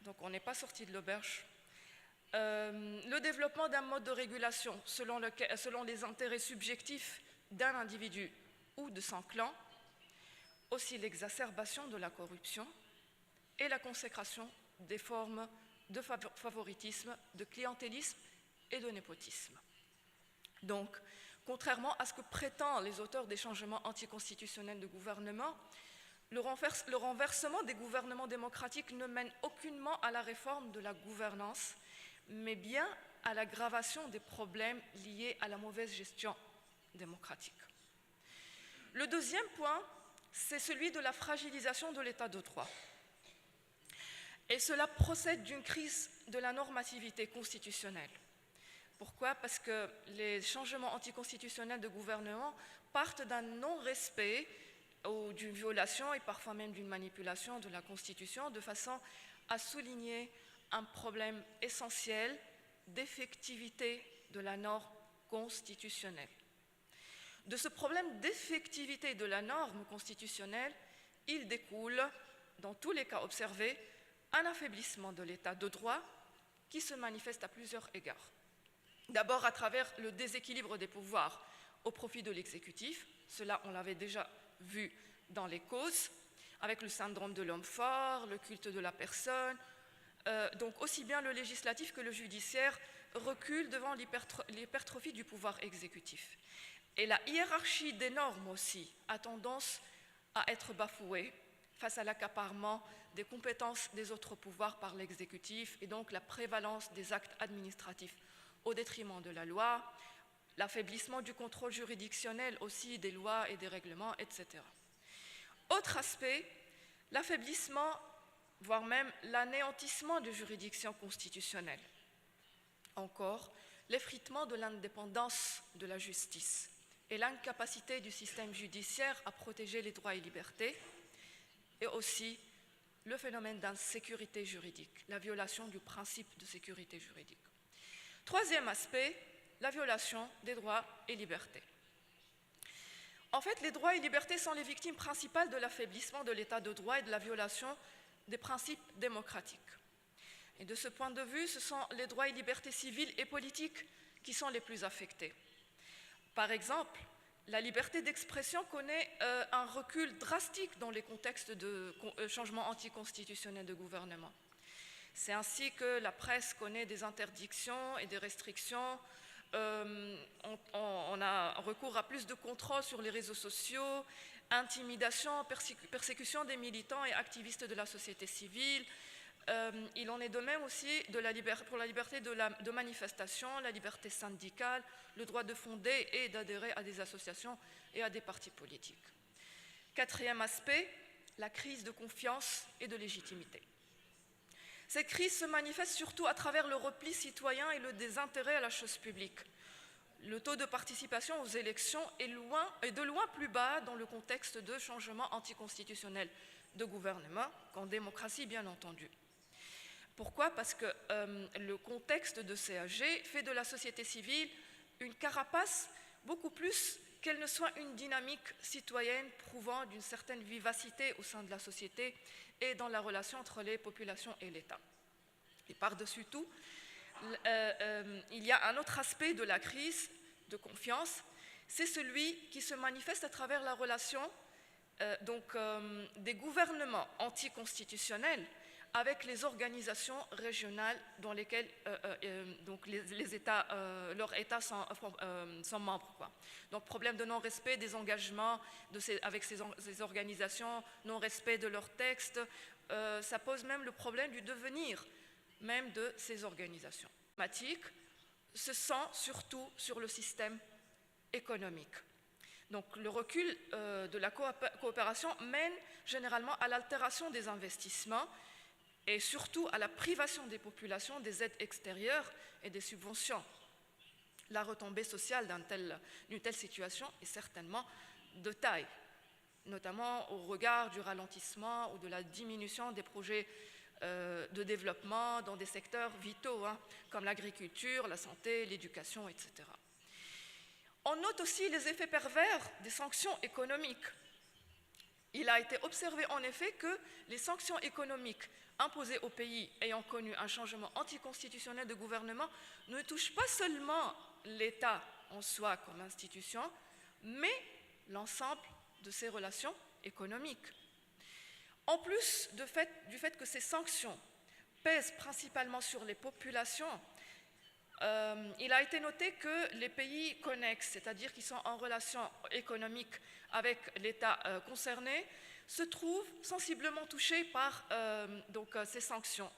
Donc on n'est pas sorti de l'auberge. Le développement d'un mode de régulation selon les intérêts subjectifs d'un individu ou de son clan. Aussi l'exacerbation de la corruption et la consécration des formes de favoritisme, de clientélisme et de népotisme. Donc, contrairement à ce que prétendent les auteurs des changements anticonstitutionnels de gouvernement, le renversement des gouvernements démocratiques ne mène aucunement à la réforme de la gouvernance, mais bien à l'aggravation des problèmes liés à la mauvaise gestion démocratique. Le deuxième point, c'est celui de la fragilisation de l'état de droit. Et cela procède d'une crise de la normativité constitutionnelle. Pourquoi? Parce que les changements anticonstitutionnels de gouvernement partent d'un non-respect ou d'une violation et parfois même d'une manipulation de la Constitution, de façon à souligner un problème essentiel d'effectivité de la norme constitutionnelle. De ce problème d'effectivité de la norme constitutionnelle, il découle, dans tous les cas observés, un affaiblissement de l'état de droit qui se manifeste à plusieurs égards. D'abord à travers le déséquilibre des pouvoirs au profit de l'exécutif, cela on l'avait déjà vu dans les causes, avec le syndrome de l'homme fort, le culte de la personne. Donc aussi bien le législatif que le judiciaire reculent devant l'hypertrophie du pouvoir exécutif. Et la hiérarchie des normes aussi a tendance à être bafouée face à l'accaparement des compétences des autres pouvoirs par l'exécutif et donc la prévalence des actes administratifs au détriment de la loi, l'affaiblissement du contrôle juridictionnel aussi des lois et des règlements, etc. Autre aspect, l'affaiblissement, voire même l'anéantissement des juridictions constitutionnelles. Encore, l'effritement de l'indépendance de la justice et l'incapacité du système judiciaire à protéger les droits et libertés, et aussi le phénomène d'insécurité juridique, la violation du principe de sécurité juridique. Troisième aspect, la violation des droits et libertés. En fait, les droits et libertés sont les victimes principales de l'affaiblissement de l'état de droit et de la violation des principes démocratiques. Et de ce point de vue, ce sont les droits et libertés civiles et politiques qui sont les plus affectés. Par exemple, la liberté d'expression connaît un recul drastique dans les contextes de changements anticonstitutionnels de gouvernement. C'est ainsi que la presse connaît des interdictions et des restrictions. On a recours à plus de contrôle sur les réseaux sociaux, intimidation, persécution des militants et activistes de la société civile. Il en est de même aussi pour la liberté de manifestation, la liberté syndicale, le droit de fonder et d'adhérer à des associations et à des partis politiques. Quatrième aspect, la crise de confiance et de légitimité. Cette crise se manifeste surtout à travers le repli citoyen et le désintérêt à la chose publique. Le taux de participation aux élections est de loin plus bas dans le contexte de changements anticonstitutionnels de gouvernement qu'en démocratie, bien entendu. Pourquoi? Parce que le contexte de CAG fait de la société civile une carapace beaucoup plus qu'elle ne soit une dynamique citoyenne prouvant d'une certaine vivacité au sein de la société et dans la relation entre les populations et l'État. Et par-dessus tout, il y a un autre aspect de la crise de confiance, c'est celui qui se manifeste à travers la relation des gouvernements anticonstitutionnels avec les organisations régionales dans lesquelles leurs États sont membres, quoi. Donc, problème de non-respect des engagements avec ces organisations, non-respect de leurs textes, ça pose même le problème du devenir même de ces organisations. Se sent surtout sur le système économique. Donc, le recul de la coopération mène généralement à l'altération des investissements et surtout à la privation des populations des aides extérieures et des subventions. La retombée sociale d'une telle situation est certainement de taille, notamment au regard du ralentissement ou de la diminution des projets de développement dans des secteurs vitaux, comme l'agriculture, la santé, l'éducation, etc. On note aussi les effets pervers des sanctions économiques. Il a été observé en effet que les sanctions économiques imposées aux pays ayant connu un changement anticonstitutionnel de gouvernement ne touchent pas seulement l'État en soi comme institution, mais l'ensemble de ses relations économiques. En plus du fait que ces sanctions pèsent principalement sur les populations, il a été noté que les pays connexes, c'est-à-dire qui sont en relation économique avec l'État concerné, se trouvent sensiblement touchés par ces sanctions.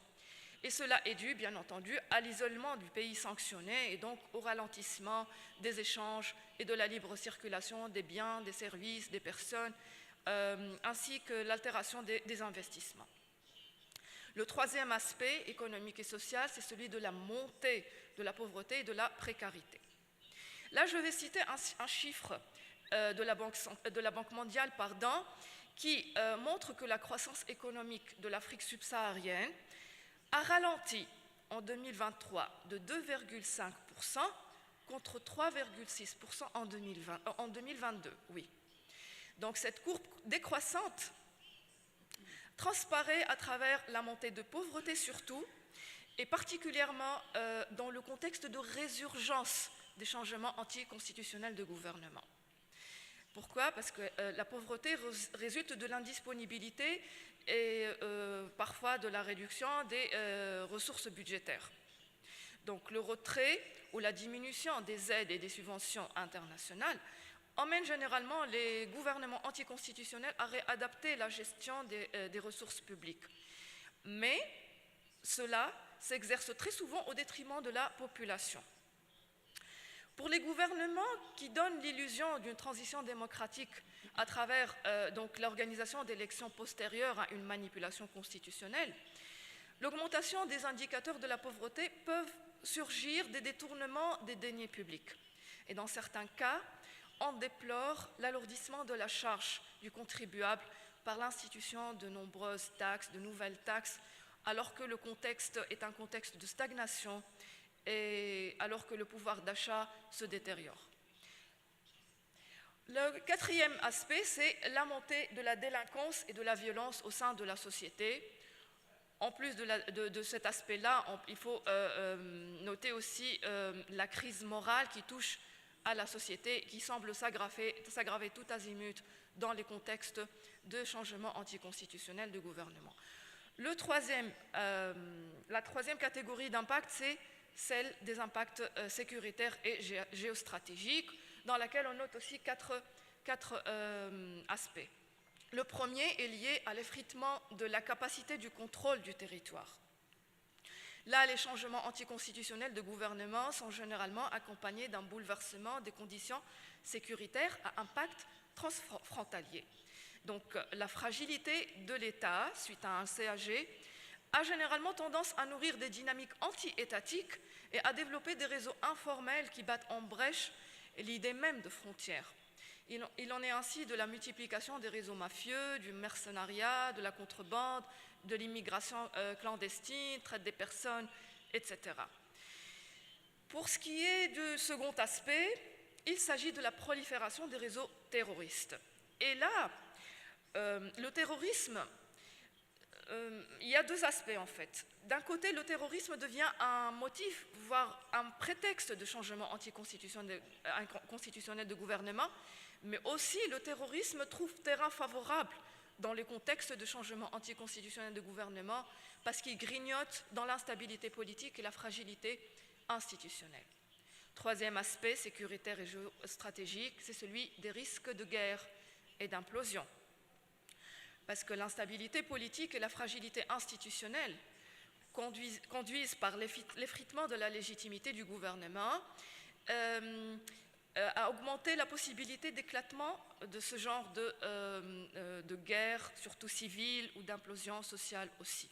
Et cela est dû, bien entendu, à l'isolement du pays sanctionné et donc au ralentissement des échanges et de la libre circulation des biens, des services, des personnes, ainsi que l'altération des investissements. Le troisième aspect économique et social, c'est celui de la montée de la pauvreté et de la précarité. Là, je vais citer un chiffre de la Banque mondiale qui montre que la croissance économique de l'Afrique subsaharienne a ralenti en 2023 de 2,5% contre 3,6% en 2022. Oui. Donc cette courbe décroissante transparaît à travers la montée de pauvreté surtout, et particulièrement dans le contexte de résurgence des changements anticonstitutionnels de gouvernement. Pourquoi? Parce que la pauvreté résulte de l'indisponibilité et parfois de la réduction des ressources budgétaires. Donc le retrait ou la diminution des aides et des subventions internationales emmène généralement les gouvernements anticonstitutionnels à réadapter la gestion des ressources publiques. Mais cela s'exerce très souvent au détriment de la population. Pour les gouvernements qui donnent l'illusion d'une transition démocratique à travers l'organisation d'élections postérieures à une manipulation constitutionnelle, l'augmentation des indicateurs de la pauvreté peuvent surgir des détournements des deniers publics. Et dans certains cas, on déplore l'alourdissement de la charge du contribuable par l'institution de nombreuses taxes, de nouvelles taxes, alors que le contexte est un contexte de stagnation et alors que le pouvoir d'achat se détériore. Le quatrième aspect, c'est la montée de la délinquance et de la violence au sein de la société. En plus de cet aspect-là, il faut noter aussi la crise morale qui touche à la société, qui semble s'aggraver tout azimut dans les contextes de changement anticonstitutionnel de gouvernement. La troisième catégorie d'impact, c'est celle des impacts sécuritaires et géostratégiques, dans laquelle on note aussi quatre aspects. Le premier est lié à l'effritement de la capacité du contrôle du territoire. Là, les changements anticonstitutionnels de gouvernement sont généralement accompagnés d'un bouleversement des conditions sécuritaires à impact transfrontalier. Donc, la fragilité de l'État, suite à un CAG, a généralement tendance à nourrir des dynamiques anti-étatiques et à développer des réseaux informels qui battent en brèche l'idée même de frontières. Il en est ainsi de la multiplication des réseaux mafieux, du mercenariat, de la contrebande, de l'immigration clandestine, traite des personnes, etc. Pour ce qui est du second aspect, il s'agit de la prolifération des réseaux terroristes. Et là, le terrorisme, il y a deux aspects en fait. D'un côté, le terrorisme devient un motif, voire un prétexte de changement anticonstitutionnel de gouvernement, mais aussi le terrorisme trouve terrain favorable dans les contextes de changement anticonstitutionnel de gouvernement parce qu'il grignote dans l'instabilité politique et la fragilité institutionnelle. Troisième aspect sécuritaire et géostratégique, c'est celui des risques de guerre et d'implosion. Parce que l'instabilité politique et la fragilité institutionnelle conduisent par l'effritement de la légitimité du gouvernement à augmenter la possibilité d'éclatement de ce genre de guerre, surtout civile, ou d'implosion sociale aussi.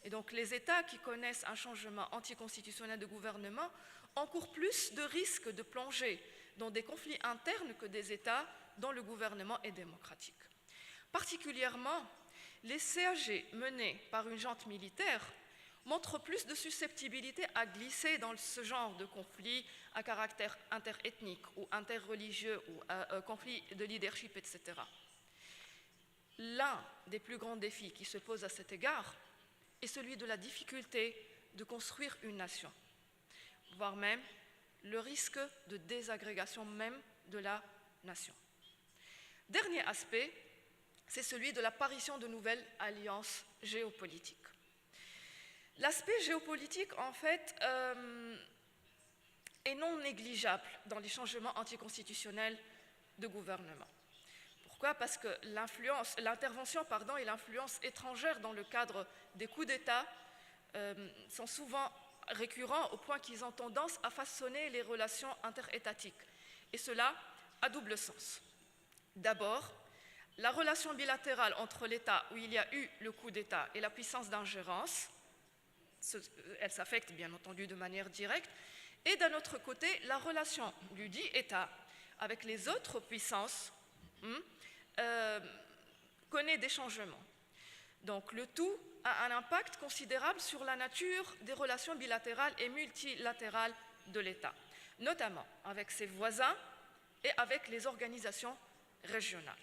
Et donc les États qui connaissent un changement anticonstitutionnel de gouvernement encourent plus de risques de plonger dans des conflits internes que des États dont le gouvernement est démocratique. Particulièrement, les CAG menés par une junte militaire montrent plus de susceptibilité à glisser dans ce genre de conflit à caractère interethnique ou interreligieux ou conflit de leadership, etc. L'un des plus grands défis qui se posent à cet égard est celui de la difficulté de construire une nation, voire même le risque de désagrégation même de la nation. Dernier aspect, c'est celui de l'apparition de nouvelles alliances géopolitiques. L'aspect géopolitique, en fait, est non négligeable dans les changements anticonstitutionnels de gouvernement. Pourquoi? Parce que l'intervention et l'influence étrangère dans le cadre des coups d'État sont souvent récurrents au point qu'ils ont tendance à façonner les relations interétatiques. Et cela à double sens. D'abord, la relation bilatérale entre l'État où il y a eu le coup d'État et la puissance d'ingérence, elle s'affecte bien entendu de manière directe, et d'un autre côté, la relation du dit État avec les autres puissances connaît des changements. Donc le tout a un impact considérable sur la nature des relations bilatérales et multilatérales de l'État, notamment avec ses voisins et avec les organisations régionales.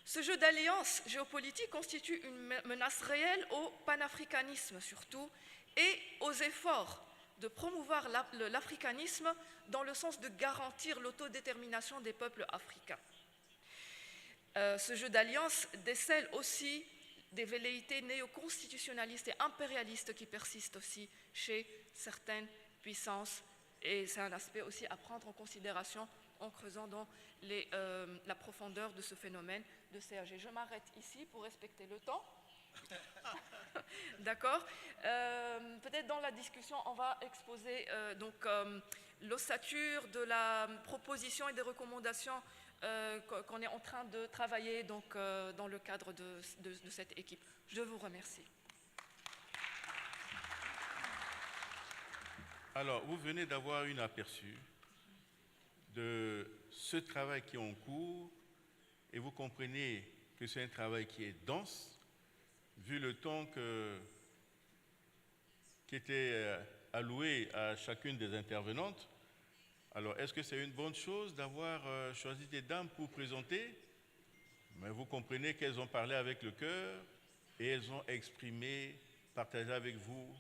Ce jeu d'alliances géopolitiques constitue une menace réelle au panafricanisme surtout et aux efforts de promouvoir l'africanisme dans le sens de garantir l'autodétermination des peuples africains. Ce jeu d'alliance décèle aussi des velléités néoconstitutionnalistes et impérialistes qui persistent aussi chez certaines puissances, et c'est un aspect aussi à prendre en considération en creusant dans la profondeur de ce phénomène de CAG. Je m'arrête ici pour respecter le temps. D'accord. Peut-être dans la discussion, on va exposer l'ossature de la proposition et des recommandations qu'on est en train de travailler dans le cadre de cette équipe. Je vous remercie. Alors, vous venez d'avoir un aperçu de ce travail qui est en cours et vous comprenez que c'est un travail qui est dense, vu le temps qui était alloué à chacune des intervenantes. Alors, est-ce que c'est une bonne chose d'avoir choisi des dames pour présenter? Mais vous comprenez qu'elles ont parlé avec le cœur et elles ont exprimé, partagé avec vous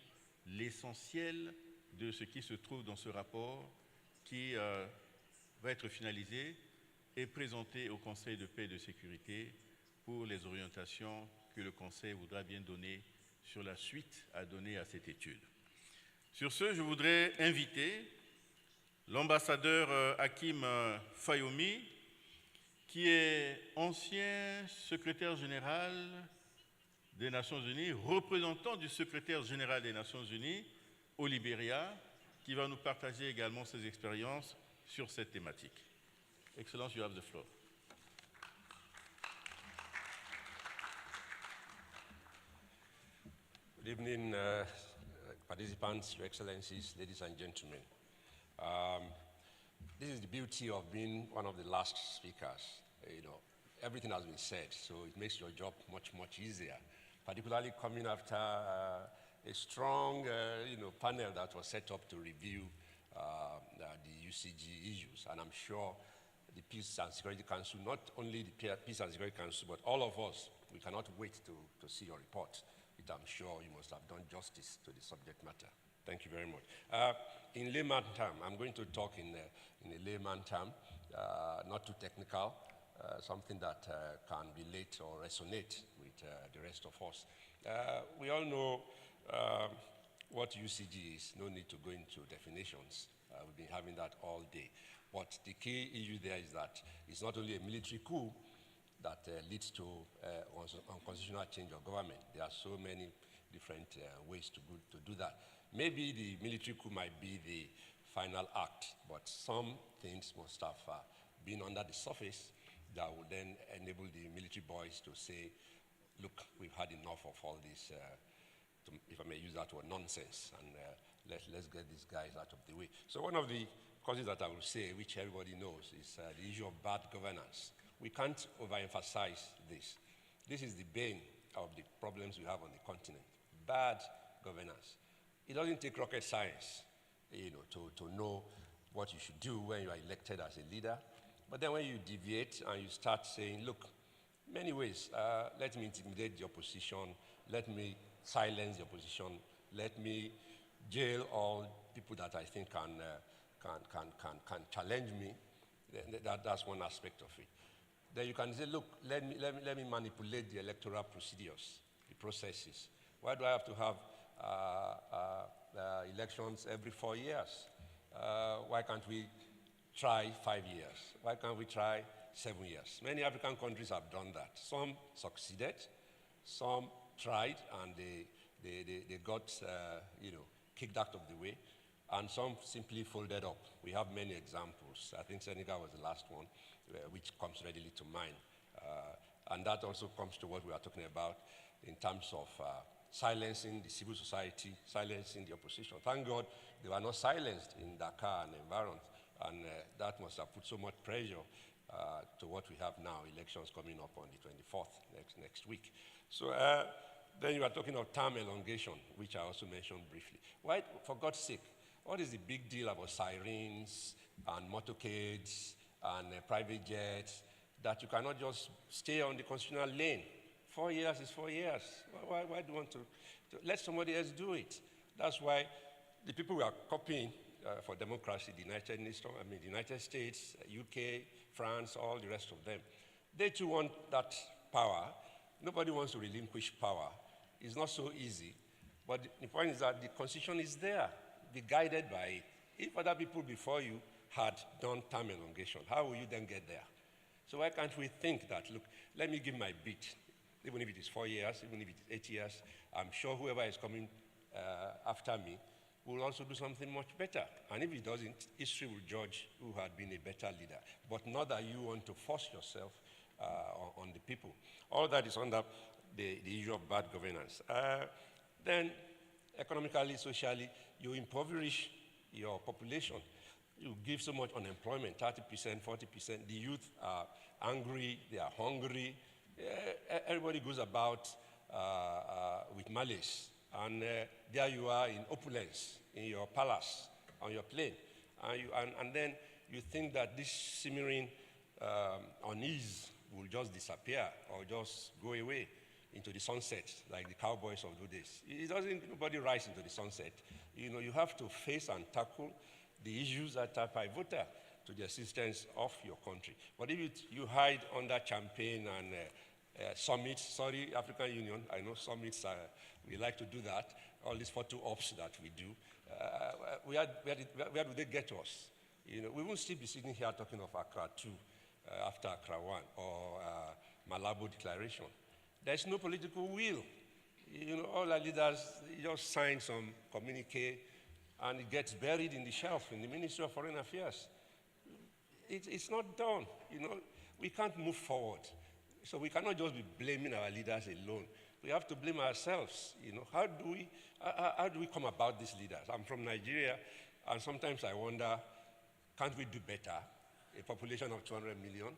l'essentiel de ce qui se trouve dans ce rapport qui va être finalisé et présenté au Conseil de paix et de sécurité pour les orientations que le Conseil voudra bien donner sur la suite à donner à cette étude. Sur ce, je voudrais inviter l'ambassadeur Hakim Fayoumi, qui est ancien secrétaire général des Nations Unies, représentant du secrétaire général des Nations Unies au Libéria, qui va nous partager également ses expériences sur cette thématique. Excellence, you have the floor. Good evening, participants, Your Excellencies, ladies and gentlemen. This is the beauty of being one of the last speakers. Everything has been said, so it makes your job much, much easier, particularly coming after a strong panel that was set up to review the UCG issues. And I'm sure the Peace and Security Council, not only the Peace and Security Council, but all of us, we cannot wait to see your report. I'm sure you must have done justice to the subject matter. Thank you very much. In layman term, I'm going to talk in a layman term, not too technical, something that can relate or resonate with the rest of us. We all know what UCG is. No need to go into definitions. We've been having that all day. But the key issue there is that it's not only a military coup that leads to unconstitutional change of government. There are so many different ways to do that. Maybe the military coup might be the final act, but some things must have been under the surface that would then enable the military boys to say, look, we've had enough of all this, if I may use that word, nonsense, and let's get these guys out of the way. So one of the causes that I will say, which everybody knows, is the issue of bad governance. We can't overemphasize this. This is the bane of the problems we have on the continent. Bad governance. It doesn't take rocket science, to know what you should do when you are elected as a leader. But then when you deviate and you start saying, look, many ways, let me intimidate the opposition, let me silence the opposition, let me jail all people that I think can challenge me. That's one aspect of it. Then you can say, look, let me manipulate the electoral procedures, the processes. Why do I have to have elections every 4 years? why can't we try 5 years? Why can't we try 7 years? Many African countries have done that. Some succeeded, some tried, and they got kicked out of the way, and some simply folded up. We have many examples. I think Senegal was the last one, which comes readily to mind. And that also comes to what we are talking about in terms of silencing the civil society, silencing the opposition. Thank God they were not silenced in Dakar and environment, and that must have put so much pressure to what we have now, elections coming up on the 24th, next week. So then you are talking of term elongation, which I also mentioned briefly. Why, for God's sake, what is the big deal about sirens and motorcades and private jets that you cannot just stay on the constitutional lane? 4 years is 4 years. Why do you want to let somebody else do it? That's why the people we are copying for democracy, the United States, UK, France, all the rest of them, they too want that power. Nobody wants to relinquish power. It's not so easy. But the point is that the Constitution is there. Be guided by it. If other people before you had done term elongation, how will you then get there? So why can't we think that, look, let me give my bit, even if it is 4 years, even if it is 8 years, I'm sure whoever is coming after me will also do something much better. And if he doesn't, history will judge who had been a better leader. But not that you want to force yourself on the people. All that is under the issue of bad governance. Then, economically, socially, you impoverish your population. You give so much unemployment, 30%, 40%. The youth are angry, they are hungry. Everybody goes about with malice. And there you are in opulence, in your palace, on your plane. And then you think that this simmering unease will just disappear or just go away into the sunset, like the cowboys of those days. It doesn't, nobody rise into the sunset. You have to face and tackle the issues that are pivotal to the existence of your country. But if you hide under champagne and summits, sorry, African Union, I know summits, we like to do that, all these photo ops that we do. Where do they get us? We won't still be sitting here talking of ACCRA 2 after ACCRA 1 or Malabo Declaration. There's no political will. All our leaders just sign some communique and it gets buried in the shelf in the Ministry of Foreign Affairs. It's not done. We can't move forward. So we cannot just be blaming our leaders alone. We have to blame ourselves. How do we come about these leaders? I'm from Nigeria, and sometimes I wonder, can't we do better? A population of 200 million.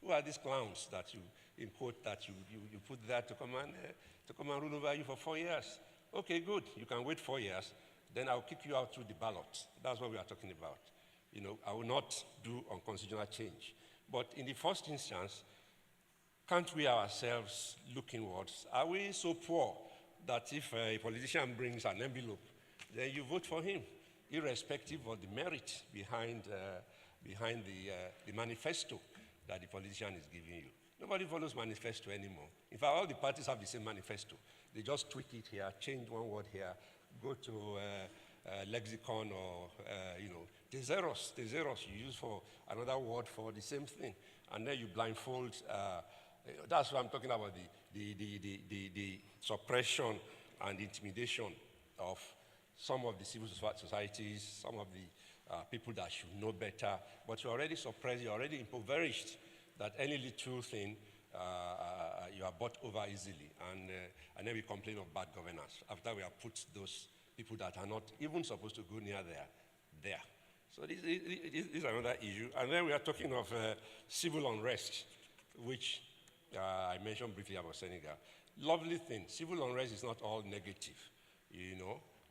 Who are these clowns that you import, that you put there to come and rule over you for 4 years? Okay, good. You can wait 4 years. Then I'll kick you out through the ballot. That's what we are talking about. I will not do unconstitutional change. But in the first instance, can't we ourselves look inwards? Are we so poor that if a politician brings an envelope, then you vote for him, irrespective of the merit behind the manifesto that the politician is giving you? Nobody follows manifesto anymore. In fact, all the parties have the same manifesto. They just tweak it here, change one word here, go to lexicon or, thesaurus you use for another word for the same thing. And then you blindfold. That's what I'm talking about, the suppression and intimidation of some of the civil societies, some of the people that should know better. But you're already suppressed, you're already impoverished, that any little thing you are bought over easily. And then we complain of bad governance after we have put those people that are not even supposed to go near there. So this is another issue. And then we are talking of civil unrest, which I mentioned briefly about Senegal. Lovely thing. Civil unrest is not all negative.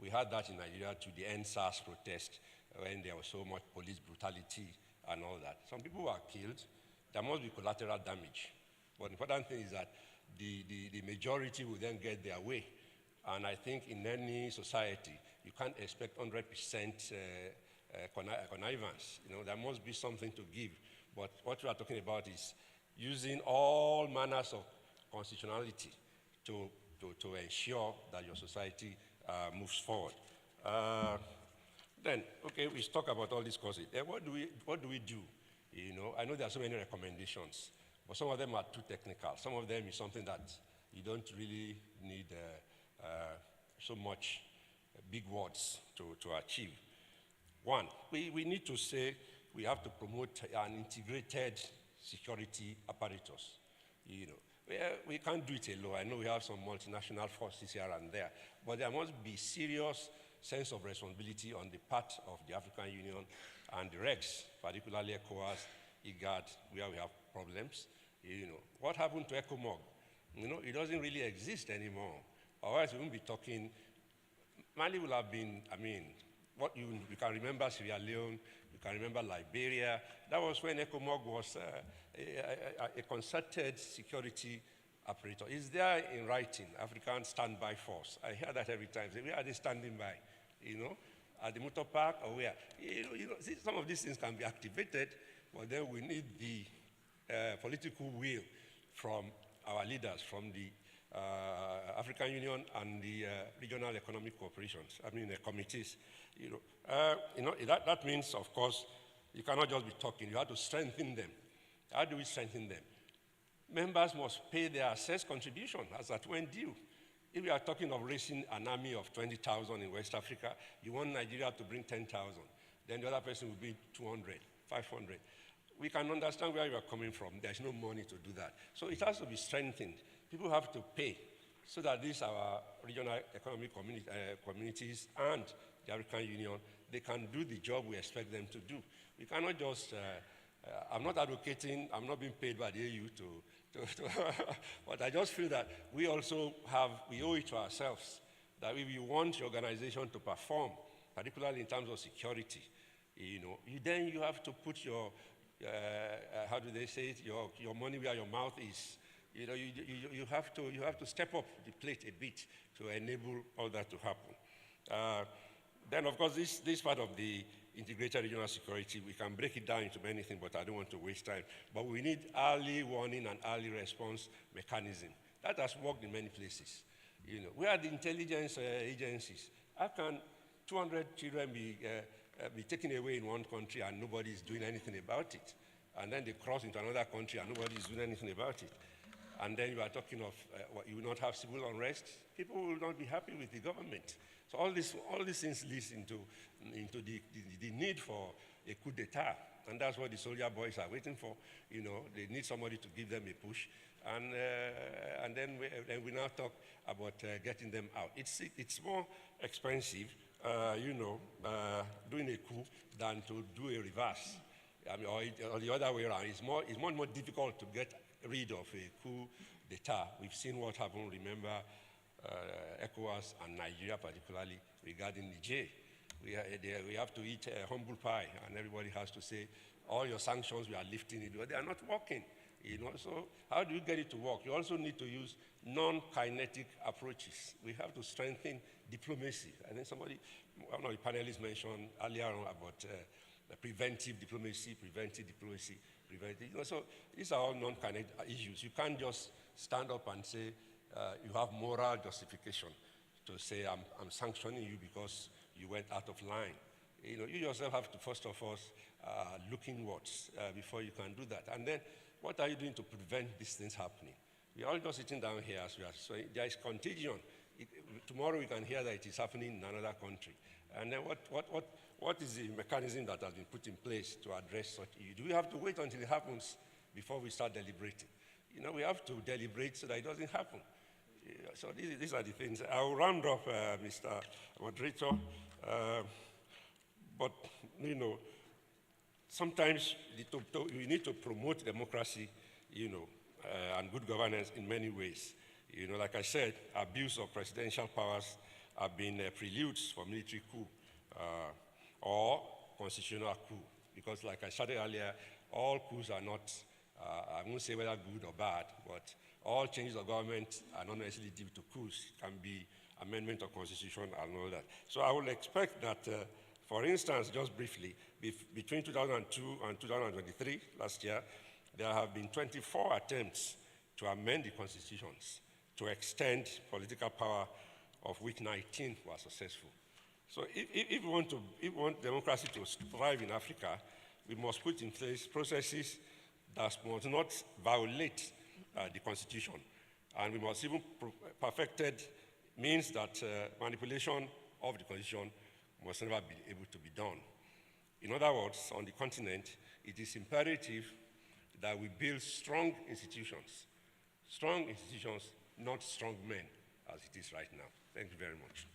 We had that in Nigeria to the end SARS protest when there was so much police brutality and all that. Some people were killed. There must be collateral damage. But the important thing is that the majority will then get their way. And I think in any society, you can't expect 100% connivance. There must be something to give. But what we are talking about is using all manners of constitutionality to ensure that your society moves forward. Then, okay, we talk about all these causes. Then what do we do? I know there are so many recommendations, but some of them are too technical. Some of them is something that you don't really need so much big words to achieve. One, we need to say we have to promote an integrated security apparatus. We can't do it alone. I know we have some multinational forces here and there, but there must be serious sense of responsibility on the part of the African Union and the regs, particularly ECOWAS, IGAD, where we have problems. What happened to ECOMOG? It doesn't really exist anymore. Otherwise, we won't be talking. Mali will have been, what you can remember Sierra Leone, you can remember Liberia. That was when ECOMOG was a concerted security operator. It's there in writing, African Standby Force. I hear that every time. Where are they standing by? At the motor park or where? See, some of these things can be activated, but then we need the political will from our leaders, from the African Union and the regional economic cooperations, committees. That means, of course, you cannot just be talking. You have to strengthen them. How do we strengthen them? Members must pay their assessed contribution as at when due. If we are talking of raising an army of 20,000 in West Africa, you want Nigeria to bring 10,000. Then the other person will bring 200, 500. We can understand where you are coming from. There's no money to do that. So it has to be strengthened. People have to pay so that these our regional economic communities and the African Union, they can do the job we expect them to do. We cannot just, I'm not advocating, I'm not being paid by the AU but I just feel that we also we owe it to ourselves that if you want your organization to perform, particularly in terms of security, then you have to put your, how do they say it, your money where your mouth is. You have to step up the plate a bit to enable all that to happen. Then, of course, this part of the integrated regional security, we can break it down into many things, but I don't want to waste time. But we need early warning and early response mechanism. That has worked in many places. Where are the intelligence agencies? How can 200 children be taken away in one country and nobody is doing anything about it? And then they cross into another country and nobody is doing anything about it. And then you are talking of you will not have civil unrest. People will not be happy with the government. So all these things lead into the need for a coup d'etat. And that's what the soldier boys are waiting for. They need somebody to give them a push. And then we now talk about getting them out. It's more expensive, doing a coup than to do a reverse. Or the other way around. It's much more difficult to get rid of a coup d'etat. We've seen what happened, remember, ECOWAS and Nigeria particularly regarding Niger. We have to eat humble pie, and everybody has to say, all your sanctions we are lifting it, but they are not working. So how do you get it to work? You also need to use non-kinetic approaches. We have to strengthen diplomacy. I think one of the panelists mentioned earlier on about preventive diplomacy. So these are all non-kinetic issues. You can't just stand up and say you have moral justification to say I'm sanctioning you because you went out of line. You yourself have to first of all look inwards before you can do that. And then what are you doing to prevent these things happening? We are all just sitting down here as we are. So there is contagion. Tomorrow we can hear that it is happening in another country. And then what is the mechanism that has been put in place to address such issues? Do we have to wait until it happens before we start deliberating? We have to deliberate so that it doesn't happen. So these are the things. I will round up, Mr. Moderator. But, sometimes we need to promote democracy, and good governance in many ways. Like I said, abuse of presidential powers have been preludes for military coup or constitutional coup. Because like I said earlier, all coups are not, I won't say whether good or bad, but all changes of government are not necessarily due to coups. It can be amendment of constitution and all that. So I would expect that, for instance, just briefly, between 2002 and 2023, last year, there have been 24 attempts to amend the constitutions to extend political power, of which 19 were successful. So if we want democracy to thrive in Africa, we must put in place processes that must not violate the Constitution. And we must even perfected means that manipulation of the Constitution must never be able to be done. In other words, on the continent, it is imperative that we build strong institutions. Strong institutions, not strong men, as it is right now. Thank you very much.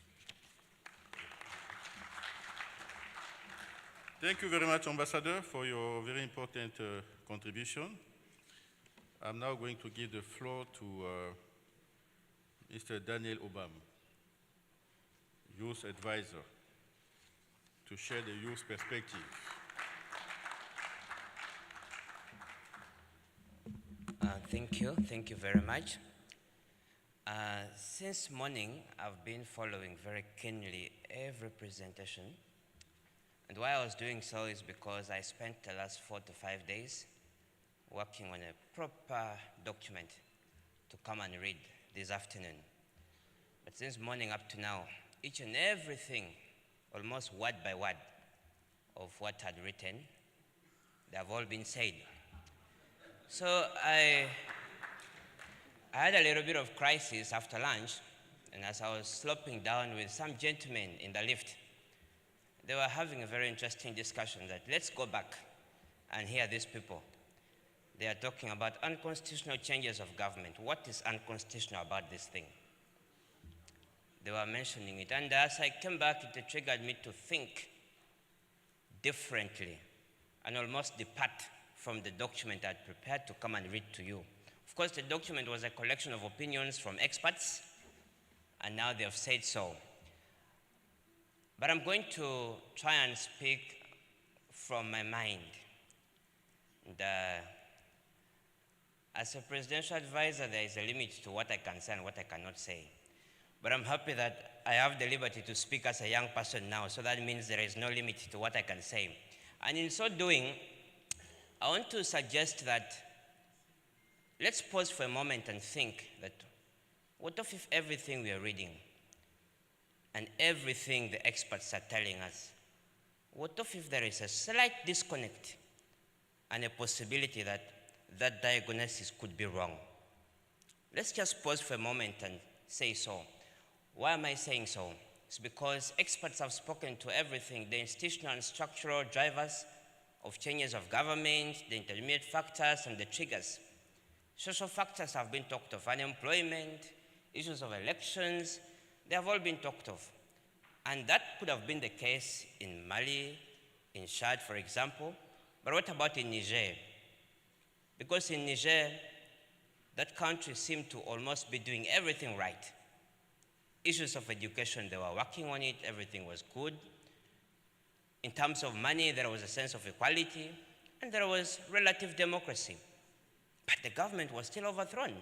Thank you very much, Ambassador, for your very important contribution. I'm now going to give the floor to Mr. Daniel Obam, Youth Advisor, to share the youth perspective. Thank you very much. Since morning, I've been following very keenly every presentation. And why I was doing so is because I spent the last 4 to 5 days working on a proper document to come and read this afternoon. But since morning up to now, each and everything, almost word by word, of what I'd written, they have all been said. So I had a little bit of crisis after lunch, and as I was sloping down with some gentlemen in the lift, they were having a very interesting discussion that let's go back and hear these people. They are talking about unconstitutional changes of government. What is unconstitutional about this thing? They were mentioning it, and as I came back, it triggered me to think differently and almost depart from the document I'd prepared to come and read to you. Of course, the document was a collection of opinions from experts, and now they have said so. But I'm going to try and speak from my mind. And, as a presidential advisor, there is a limit to what I can say and what I cannot say. But I'm happy that I have the liberty to speak as a young person now, so that means there is no limit to what I can say. And in so doing, I want to suggest that let's pause for a moment and think that what if everything we are reading and everything the experts are telling us, what if there is a slight disconnect and a possibility that that diagnosis could be wrong? Let's just pause for a moment and say so. Why am I saying so? It's because experts have spoken to everything, the institutional and structural drivers of changes of government, the intermediate factors, and the triggers. Social factors have been talked of, unemployment, issues of elections, they have all been talked of. And that could have been the case in Mali, in Chad, for example. But what about in Niger? Because in Niger, that country seemed to almost be doing everything right. Issues of education, they were working on it, everything was good. In terms of money, there was a sense of equality, and there was relative democracy. But the government was still overthrown.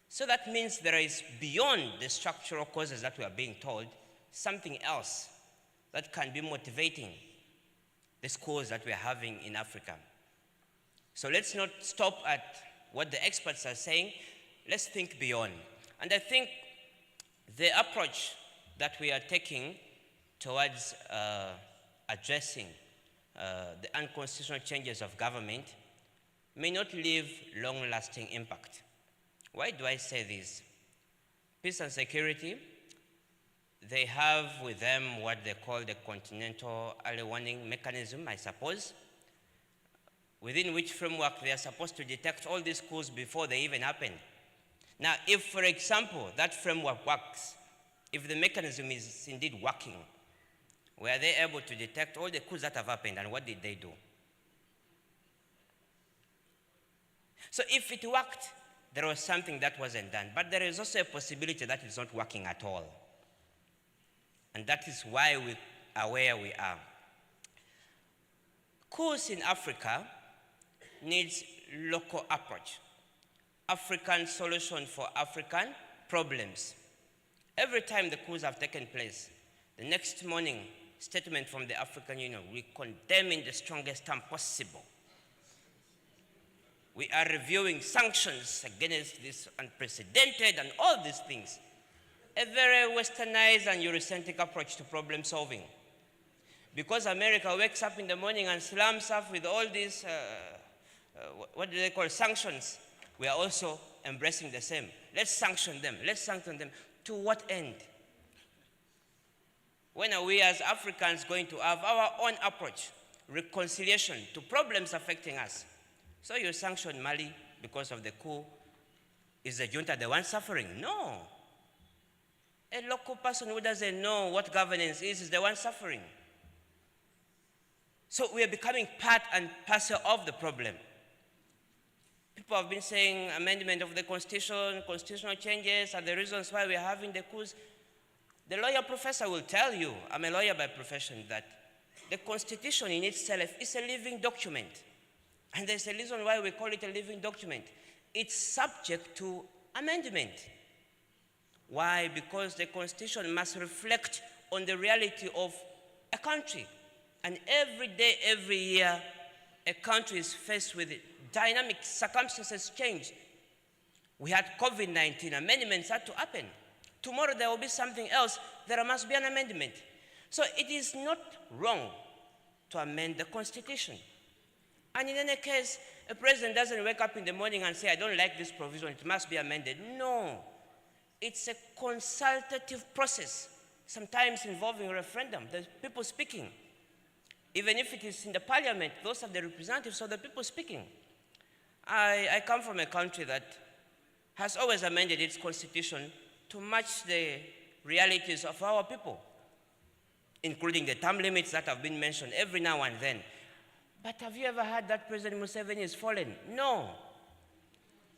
So that means there is, beyond the structural causes that we are being told, something else that can be motivating this cause that we are having in Africa. So let's not stop at what the experts are saying. Let's think beyond. And I think the approach that we are taking towards addressing the unconstitutional changes of government may not leave long-lasting impact. Why do I say this? Peace and security, they have with them what they call the continental early warning mechanism, I suppose, within which framework they are supposed to detect all these coups before they even happen. Now, if, for example, that framework works, if the mechanism is indeed working, were they able to detect all the coups that have happened, and what did they do? So if it worked, there was something that wasn't done. But there is also a possibility that it's not working at all. And that is why we are where we are. Coups in Africa needs local approach. African solution for African problems. Every time the coups have taken place, the next morning, statement from the African Union, we condemn in the strongest term possible. We are reviewing sanctions against this unprecedented and all these things. a very westernized and Eurocentric approach to problem solving. Because America wakes up in the morning and slams us with all these, what do they call, sanctions, we are also embracing the same. Let's sanction them. Let's sanction them. To what end? When are we as Africans going to have our own approach, reconciliation to problems affecting us? So you sanction Mali because of the coup. Is the junta the one suffering? No. A local person who doesn't know what governance is the one suffering. So we are becoming part and parcel of the problem. People have been saying amendment of the Constitution, constitutional changes are the reasons why we are having the coups. The lawyer professor will tell you, I'm a lawyer by profession, that the Constitution in itself is a living document. And there's a reason why we call it a living document. It's subject to amendment. Why? Because the Constitution must reflect on the reality of a country. And every day, every year, a country is faced with dynamic circumstances change. We had COVID-19, amendments had to happen. Tomorrow there will be something else, there must be an amendment. So it is not wrong to amend the Constitution. And in any case, a president doesn't wake up in the morning and say, I don't like this provision, it must be amended. No, it's a consultative process, sometimes involving a referendum, the people speaking. Even if it is in the parliament, those are the representatives of the people speaking. I come from a country that has always amended its constitution to match the realities of our people, including the term limits that have been mentioned every now and then. But have you ever heard that President Museveni is fallen? No.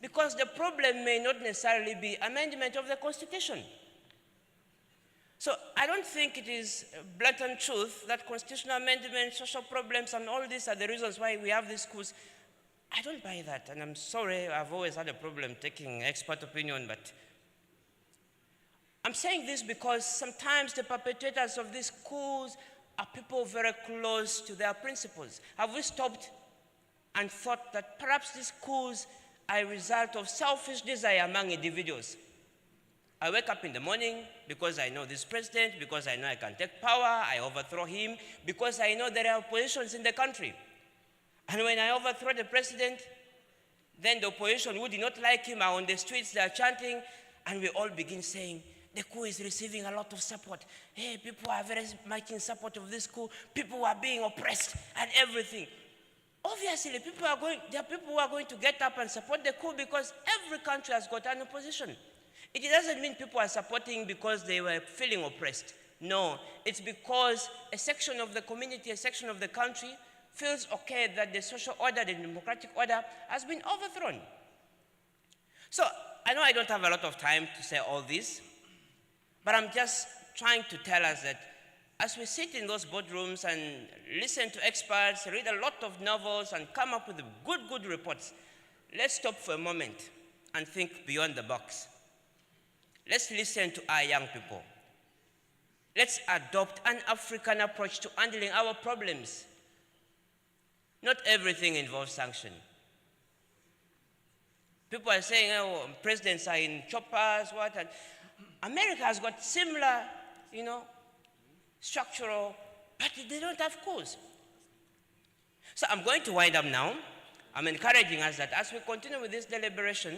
Because the problem may not necessarily be amendment of the Constitution. So I don't think it is blatant truth that constitutional amendments, social problems, and all these are the reasons why we have these coups. I don't buy that, and I'm sorry, I've always had a problem taking expert opinion, but I'm saying this because sometimes the perpetrators of these coups are people very close to their principles. Have we stopped and thought that perhaps these coups are a result of selfish desire among individuals? I wake up in the morning because I know this president, because I know I can take power, I overthrow him, because I know there are oppositions in the country. And when I overthrow the president, then the opposition who did not like him are on the streets, they are chanting, and we all begin saying, the coup is receiving a lot of support. Hey, people are very much in support of this coup. People are being oppressed and everything. Obviously, there are people who are going to get up and support the coup because every country has got an opposition. It doesn't mean people are supporting because they were feeling oppressed. No, it's because a section of the community, a section of the country feels okay that the social order, the democratic order has been overthrown. So I know I don't have a lot of time to say all this, but I'm just trying to tell us that as we sit in those boardrooms and listen to experts, read a lot of novels and come up with good reports, let's stop for a moment and think beyond the box. Let's listen to our young people. Let's adopt an African approach to handling our problems. Not everything involves sanction. People are saying, oh, presidents are in choppers, what? And America has got similar, structural, but they don't have coups. So I'm going to wind up now. I'm encouraging us that as we continue with this deliberation,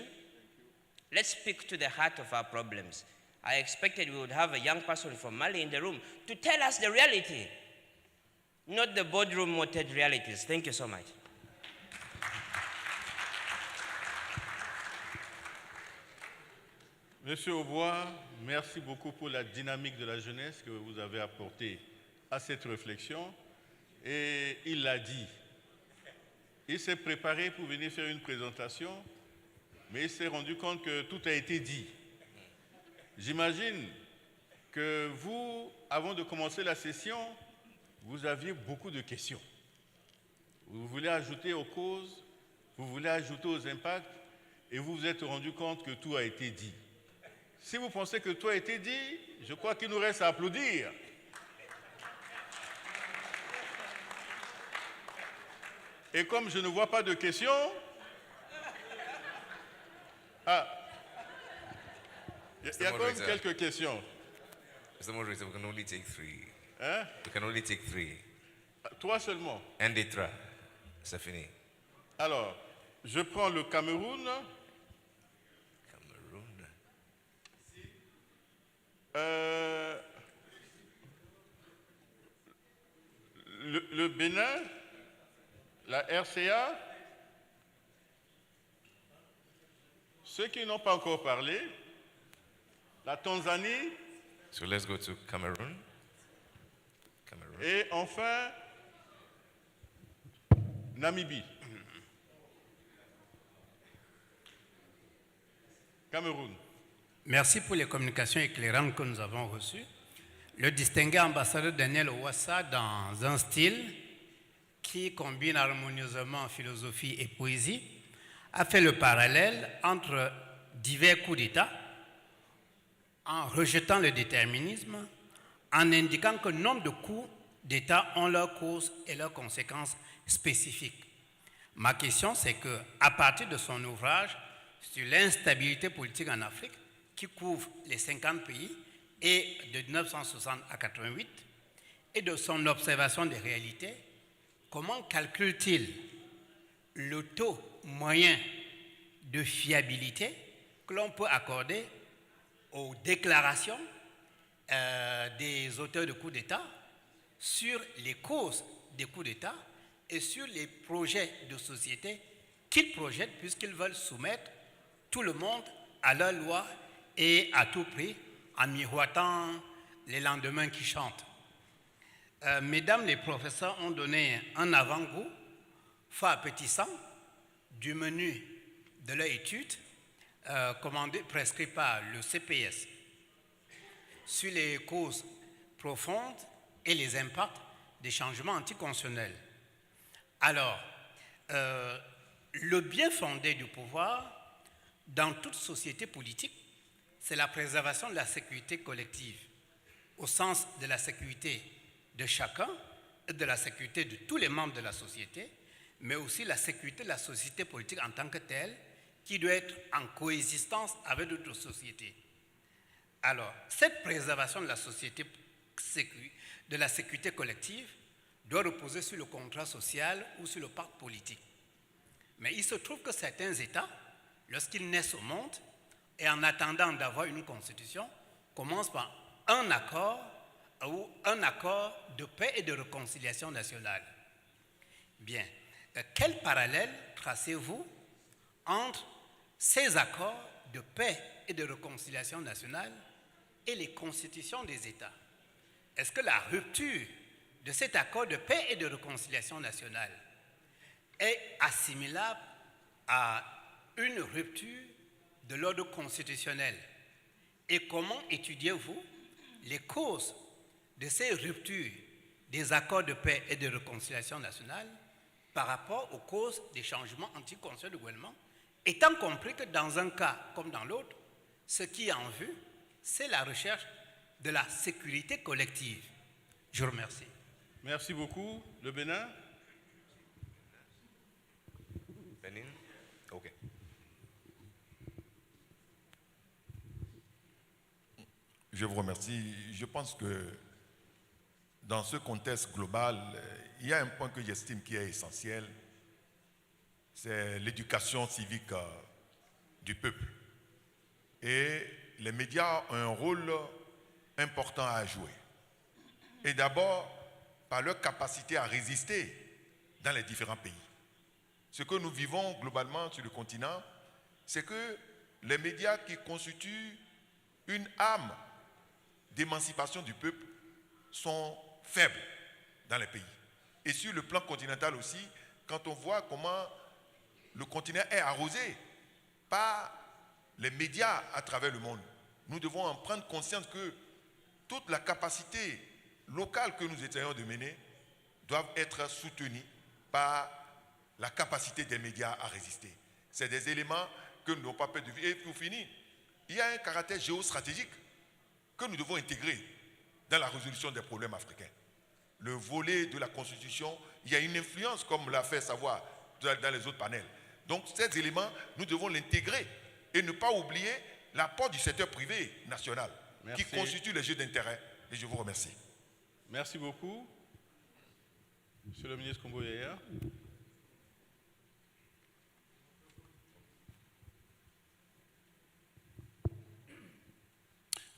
let's speak to the heart of our problems. I expected we would have a young person from Mali in the room to tell us the reality, not the boardroom-moted realities. Thank you so much. Monsieur Aubois, merci beaucoup pour la dynamique de la jeunesse que vous avez apportée à cette réflexion. Et il l'a dit, il s'est préparé pour venir faire une présentation, mais il s'est rendu compte que tout a été dit. J'imagine que vous, avant de commencer la session, vous aviez beaucoup de questions. Vous voulez ajouter aux causes, vous voulez ajouter aux impacts, et vous vous êtes rendu compte que tout a été dit. Si vous pensez que tout a été dit, je crois qu'il nous reste à applaudir. Et comme je ne vois pas de questions, Il y a quand même quelques questions. Mr. Moderator, we can only take 3. Hein? We can only take 3. 3 seulement. And Itra, c'est fini. Alors, je prends le Cameroun. Le Bénin, la RCA, ceux qui n'ont pas encore parlé, la Tanzanie. So let's go to Cameroon. Et enfin, Namibie. Cameroun. Merci pour les communications éclairantes que nous avons reçues. Le distingué ambassadeur Daniel Ouassa, dans un style qui combine harmonieusement philosophie et poésie, a fait le parallèle entre divers coups d'État en rejetant le déterminisme, en indiquant que nombre de coups d'État ont leurs causes et leurs conséquences spécifiques. Ma question, c'est qu'à partir de son ouvrage sur l'instabilité politique en Afrique, qui couvre les 50 pays, et de 1960 à 88, et de son observation des réalités, comment calcule-t-il le taux moyen de fiabilité que l'on peut accorder aux déclarations des auteurs de coups d'État sur les causes des coups d'État et sur les projets de société qu'ils projettent puisqu'ils veulent soumettre tout le monde à leur loi et à tout prix en miroitant les lendemains qui chantent. Mesdames les professeurs ont donné un avant-goût fort appétissant du menu de leur étude prescrit par le CPS sur les causes profondes et les impacts des changements anticonstitutionnels. Alors, le bien fondé du pouvoir dans toute société politique, c'est la préservation de la sécurité collective, au sens de la sécurité de chacun et de la sécurité de tous les membres de la société, mais aussi la sécurité de la société politique en tant que telle, qui doit être en coexistence avec d'autres sociétés. Alors, cette préservation de la société, de la sécurité collective, doit reposer sur le contrat social ou sur le pacte politique. Mais il se trouve que certains États, lorsqu'ils naissent au monde, et en attendant d'avoir une constitution, commencent par un accord ou un accord de paix et de réconciliation nationale. Bien, quel parallèle tracez-vous entre ces accords de paix et de réconciliation nationale et les constitutions des États? Est-ce que la rupture de cet accord de paix et de réconciliation nationale est assimilable à une rupture de l'ordre constitutionnel? Et comment étudiez-vous les causes de ces ruptures des accords de paix et de réconciliation nationale par rapport aux causes des changements anticonstitutionnels du gouvernement, étant compris que dans un cas comme dans l'autre, ce qui est en vue, c'est la recherche de la sécurité collective. Je vous remercie. Merci beaucoup. Le Bénin? Benin? OK. Je vous remercie. Je pense que dans ce contexte global, il y a un point que j'estime qui est essentiel, c'est l'éducation civique du peuple. Et les médias ont un rôle important à jouer. Et d'abord, par leur capacité à résister dans les différents pays. Ce que nous vivons globalement sur le continent, c'est que les médias qui constituent une arme d'émancipation du peuple sont faibles dans les pays. Et sur le plan continental aussi, quand on voit comment le continent est arrosé par les médias à travers le monde, nous devons en prendre conscience que toute la capacité locale que nous essayons de mener doivent être soutenues par la capacité des médias à résister. C'est des éléments que nous n'avons pas peur de vivre. Et pour finir, il y a un caractère géostratégique que nous devons intégrer dans la résolution des problèmes africains. Le volet de la Constitution, il y a une influence, comme l'a fait savoir dans les autres panels. Donc, ces éléments, nous devons l'intégrer et ne pas oublier l'apport du secteur privé national Merci. qui constitue le jeu d'intérêt. Et je vous remercie. Merci beaucoup. Monsieur le ministre Congo Yaya.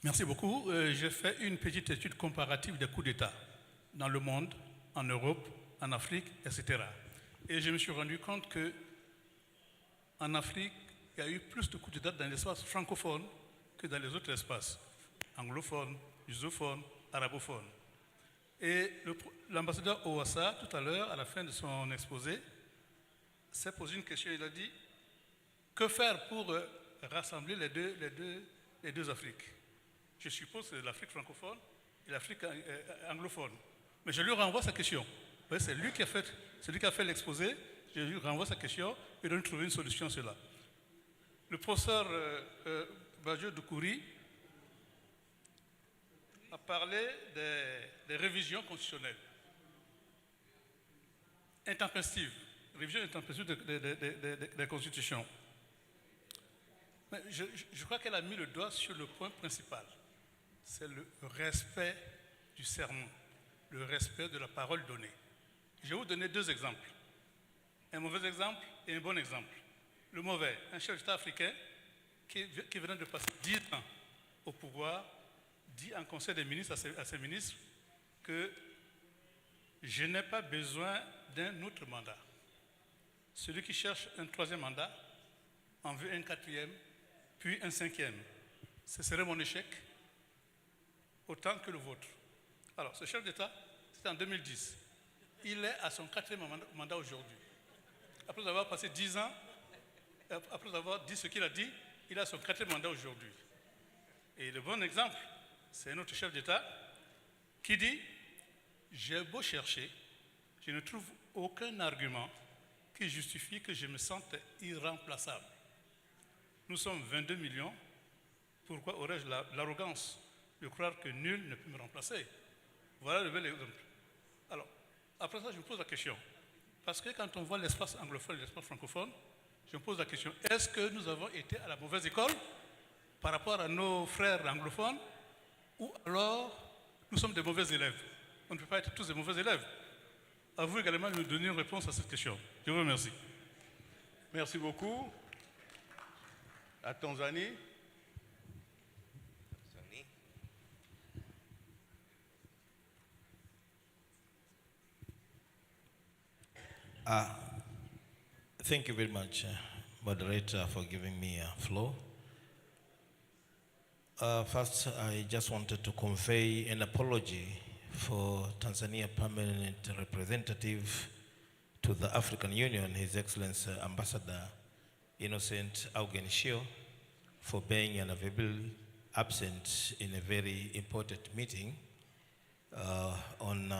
Merci beaucoup. J'ai fait une petite étude comparative des coups d'État dans le monde, en Europe, en Afrique, etc. Et je me suis rendu compte qu'en Afrique, il y a eu plus de coups d'État dans l'espace francophone que dans les autres espaces, anglophones, lusophones, arabophones. Et l'ambassadeur Ouassa, tout à l'heure, à la fin de son exposé, s'est posé une question. Il a dit, que faire pour rassembler les deux Afriques? Je suppose que c'est l'Afrique francophone et l'Afrique anglophone. Mais je lui renvoie sa question. C'est lui qui a fait l'exposé. Je lui renvoie sa question et doit trouver une solution à cela. Le professeur Badjo Doukouri a parlé des révisions constitutionnelles intempestives, révision intempestive des constitutions. Mais je crois qu'elle a mis le doigt sur le point principal. C'est le respect du serment, le respect de la parole donnée. Je vais vous donner deux exemples. Un mauvais exemple et un bon exemple. Le mauvais, un chef d'État africain qui venait de passer 10 ans au pouvoir, dit en conseil des ministres à ses ministres que je n'ai pas besoin d'un autre mandat. Celui qui cherche un troisième mandat en veut un quatrième, puis un cinquième. Ce serait mon échec autant que le vôtre. Alors, ce chef d'État, c'était en 2010. Il est à son quatrième mandat aujourd'hui. Après avoir passé 10 ans, après avoir dit ce qu'il a dit, il a son quatrième mandat aujourd'hui. Et le bon exemple, c'est un autre chef d'État qui dit « J'ai beau chercher, je ne trouve aucun argument qui justifie que je me sente irremplaçable. Nous sommes 22 millions, pourquoi aurais-je l'arrogance de croire que nul ne peut me remplacer ?» Voilà le bel exemple. Alors, après ça, je me pose la question. Parce que quand on voit l'espace anglophone et l'espace francophone, je me pose la question, est-ce que nous avons été à la mauvaise école par rapport à nos frères anglophones ou alors nous sommes des mauvais élèves? On ne peut pas être tous des mauvais élèves. À vous également de me donner une réponse à cette question. Je vous remercie. Merci beaucoup. La Tanzanie. Thank you very much, moderator, for giving me a floor. First, I just wanted to convey an apology for Tanzania permanent representative to the African Union, His Excellency Ambassador Innocent Augenshio, for being unavailable, absent in a very important meeting on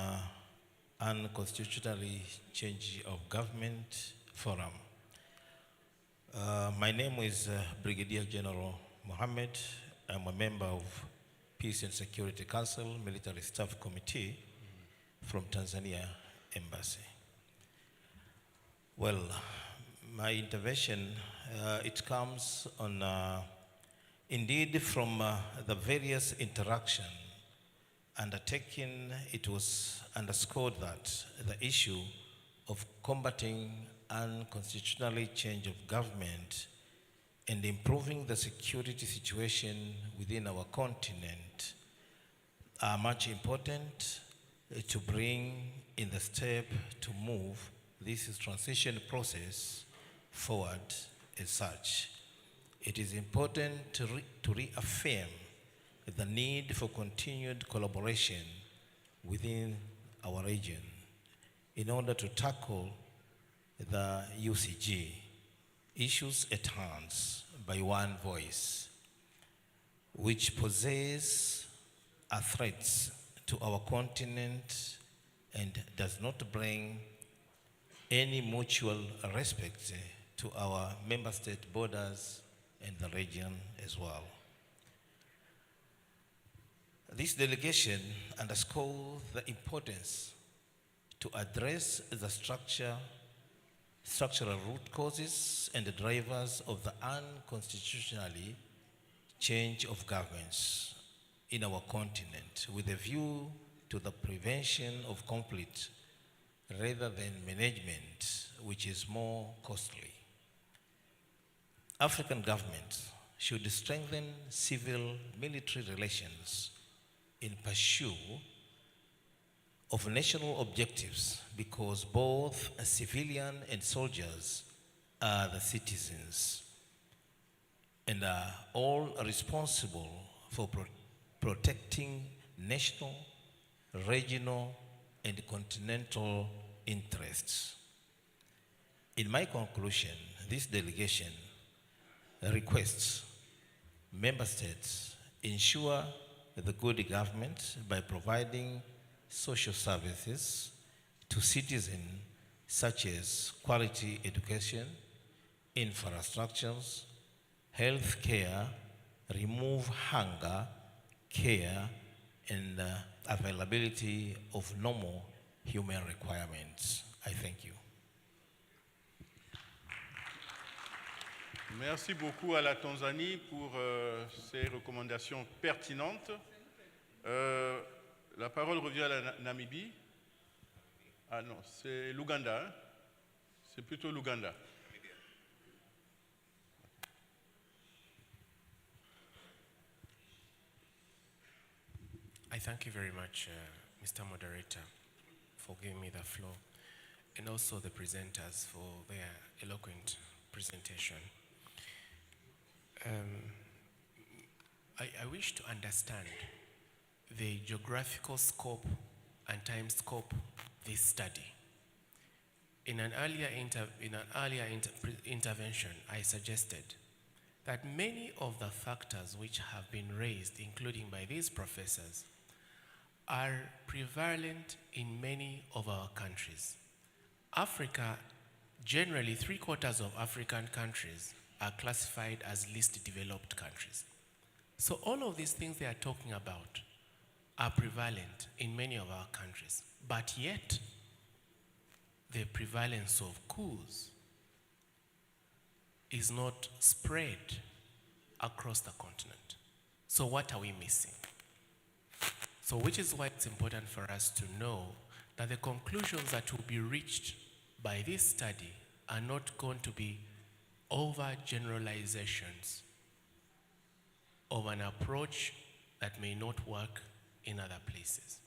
unconstitutionally change of government forum. My name is Brigadier General Mohammed. I'm a member of Peace and Security Council Military Staff Committee from Tanzania Embassy. Well, my intervention, it comes on, indeed from the various interaction undertaken, it was underscored that the issue of combating unconstitutionally change of government and improving the security situation within our continent are much important to bring in the step to move this transition process forward as such. It is important to reaffirm the need for continued collaboration within our region in order to tackle the UCG issues at hand by one voice, which poses a threat to our continent and does not bring any mutual respect to our member state borders and the region as well. This delegation underscores the importance to address the structural root causes and the drivers of the unconstitutionally change of governments in our continent with a view to the prevention of conflict rather than management, which is more costly. African governments should strengthen civil-military relations in pursuit of national objectives because both civilian and soldiers are the citizens and are all responsible for protecting national, regional, and continental interests. In my conclusion, this delegation requests member states ensure the good government by providing social services to citizens such as quality education, infrastructures, health care, remove hunger, care, and availability of normal human requirements. I thank you. Merci beaucoup à la Tanzanie pour ces recommandations pertinentes. La parole revient à la Namibie. Ah non, c'est l'Ouganda. Hein? C'est plutôt l'Ouganda. I thank you very much, Mr. Moderator, for giving me the floor, and also the presenters for their eloquent presentation. I wish to understand the geographical scope and time scope of this study. In an earlier intervention, I suggested that many of the factors which have been raised, including by these professors, are prevalent in many of our countries. Africa, generally 3/4 of African countries are classified as least developed countries. So all of these things they are talking about are prevalent in many of our countries, but yet the prevalence of coups is not spread across the continent. So what are we missing? So which is why it's important for us to know that the conclusions that will be reached by this study are not going to be overgeneralizations of an approach that may not work in other places.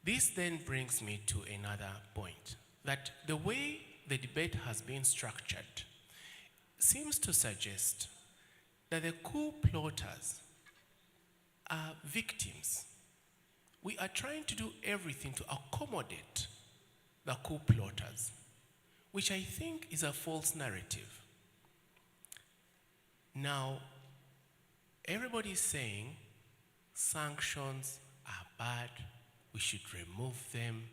This then brings me to another point, that the way the debate has been structured seems to suggest that the coup plotters are victims. We are trying to do everything to accommodate the coup plotters, which I think is a false narrative. Now, everybody is saying sanctions are bad, we should remove them.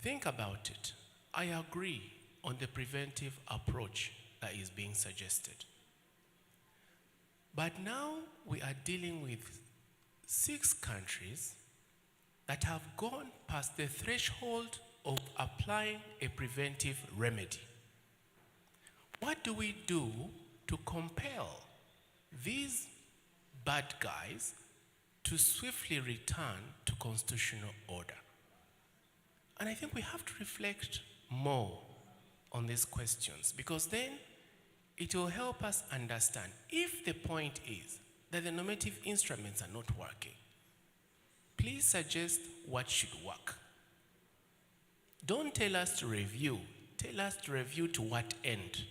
Think about it. I agree on the preventive approach that is being suggested. But now we are dealing with 6 countries that have gone past the threshold of applying a preventive remedy. What do we do to compel these bad guys to swiftly return to constitutional order? And I think we have to reflect more on these questions, because then it will help us understand if the point is that the normative instruments are not working. Please suggest what should work. Don't tell us to review. Tell us to review to what end.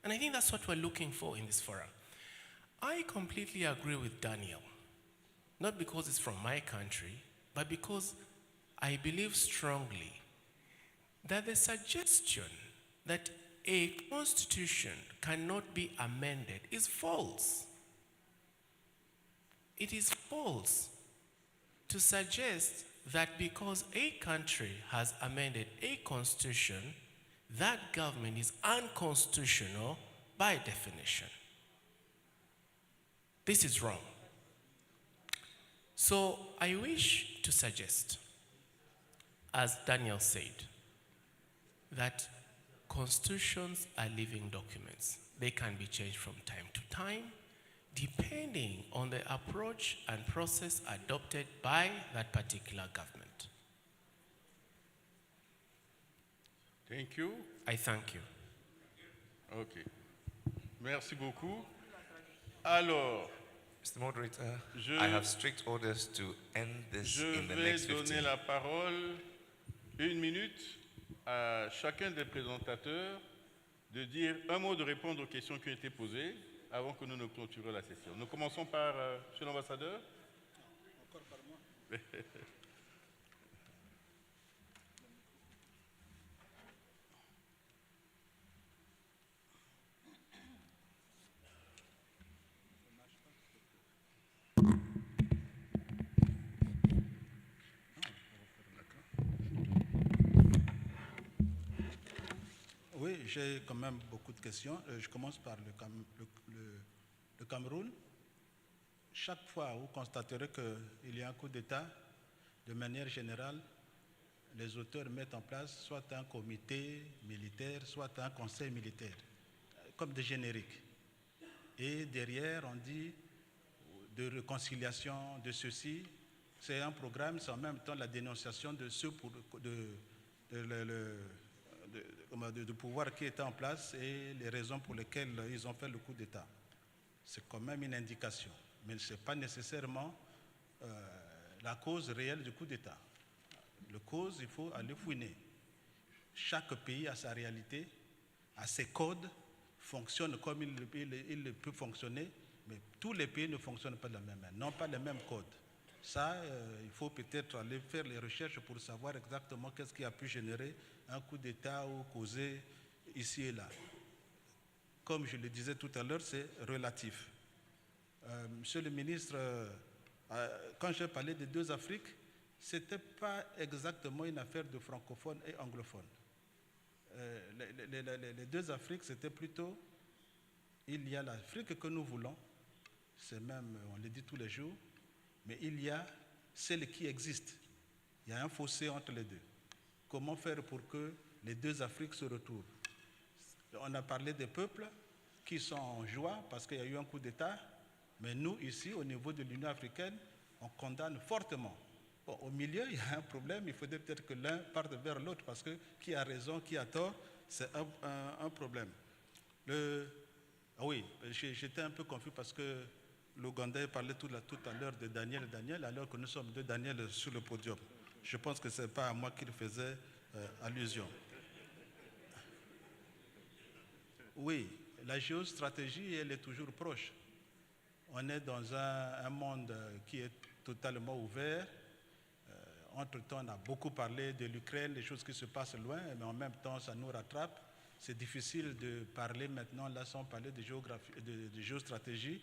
And I think that's what we're looking for in this forum. I completely agree with Daniel, not because it's from my country, but because I believe strongly that the suggestion that a constitution cannot be amended is false. It is false to suggest that because a country has amended a constitution, that government is unconstitutional by definition. This is wrong. So I wish to suggest, as Daniel said, that constitutions are living documents. They can be changed from time to time. depending on the approach and process adopted by that particular government. Thank you. I thank you. OK. Merci beaucoup. Alors, Mr. Moderator, I have strict orders to end this in the next 15 minutes. Je vais donner la parole 1 minute à chacun des présentateurs de dire un mot, de répondre aux questions qui ont été posées avant que nous ne clôturions la session. Nous commençons par Monsieur l'ambassadeur. Encore par moi. Oui, j'ai quand même beaucoup de questions. Je commence par le Cameroun. Chaque fois, vous constaterez qu'il y a un coup d'État, de manière générale, les auteurs mettent en place soit un comité militaire, soit un conseil militaire, comme des génériques. Et derrière, on dit de réconciliation, de ceci. C'est un programme, c'est en même temps la dénonciation de ceux de pouvoir qui était en place et les raisons pour lesquelles ils ont fait le coup d'État. C'est quand même une indication, mais ce n'est pas nécessairement la cause réelle du coup d'État. La cause, il faut aller fouiner. Chaque pays a sa réalité, a ses codes, fonctionne comme il peut fonctionner, mais tous les pays ne fonctionnent pas de la même manière, n'ont pas les mêmes codes. Ça, il faut peut-être aller faire les recherches pour savoir exactement qu'est-ce qui a pu générer un coup d'État ou causer ici et là. Comme je le disais tout à l'heure, c'est relatif. Monsieur le ministre, quand j'ai parlé des 2 Afriques, ce n'était pas exactement une affaire de francophones et anglophones. Les 2 Afriques, c'était plutôt, il y a l'Afrique que nous voulons, c'est même, on le dit tous les jours, mais il y a celle qui existe. Il y a un fossé entre les deux. Comment faire pour que les 2 Afriques se retrouvent? On a parlé des peuples qui sont en joie parce qu'il y a eu un coup d'État, mais nous, ici, au niveau de l'Union africaine, on condamne fortement. Bon, au milieu, il y a un problème, il faudrait peut-être que l'un parte vers l'autre parce que qui a raison, qui a tort, c'est un problème. Oui, j'étais un peu confus parce que l'Ougandais parlait tout à l'heure de Daniel, alors que nous sommes 2 Daniel sur le podium. Je pense que ce n'est pas à moi qu'il faisait allusion. Oui, la géostratégie, elle est toujours proche. On est dans un monde qui est totalement ouvert. Entre-temps, on a beaucoup parlé de l'Ukraine, des choses qui se passent loin, mais en même temps, ça nous rattrape. C'est difficile de parler maintenant, là, sans parler de géostratégie.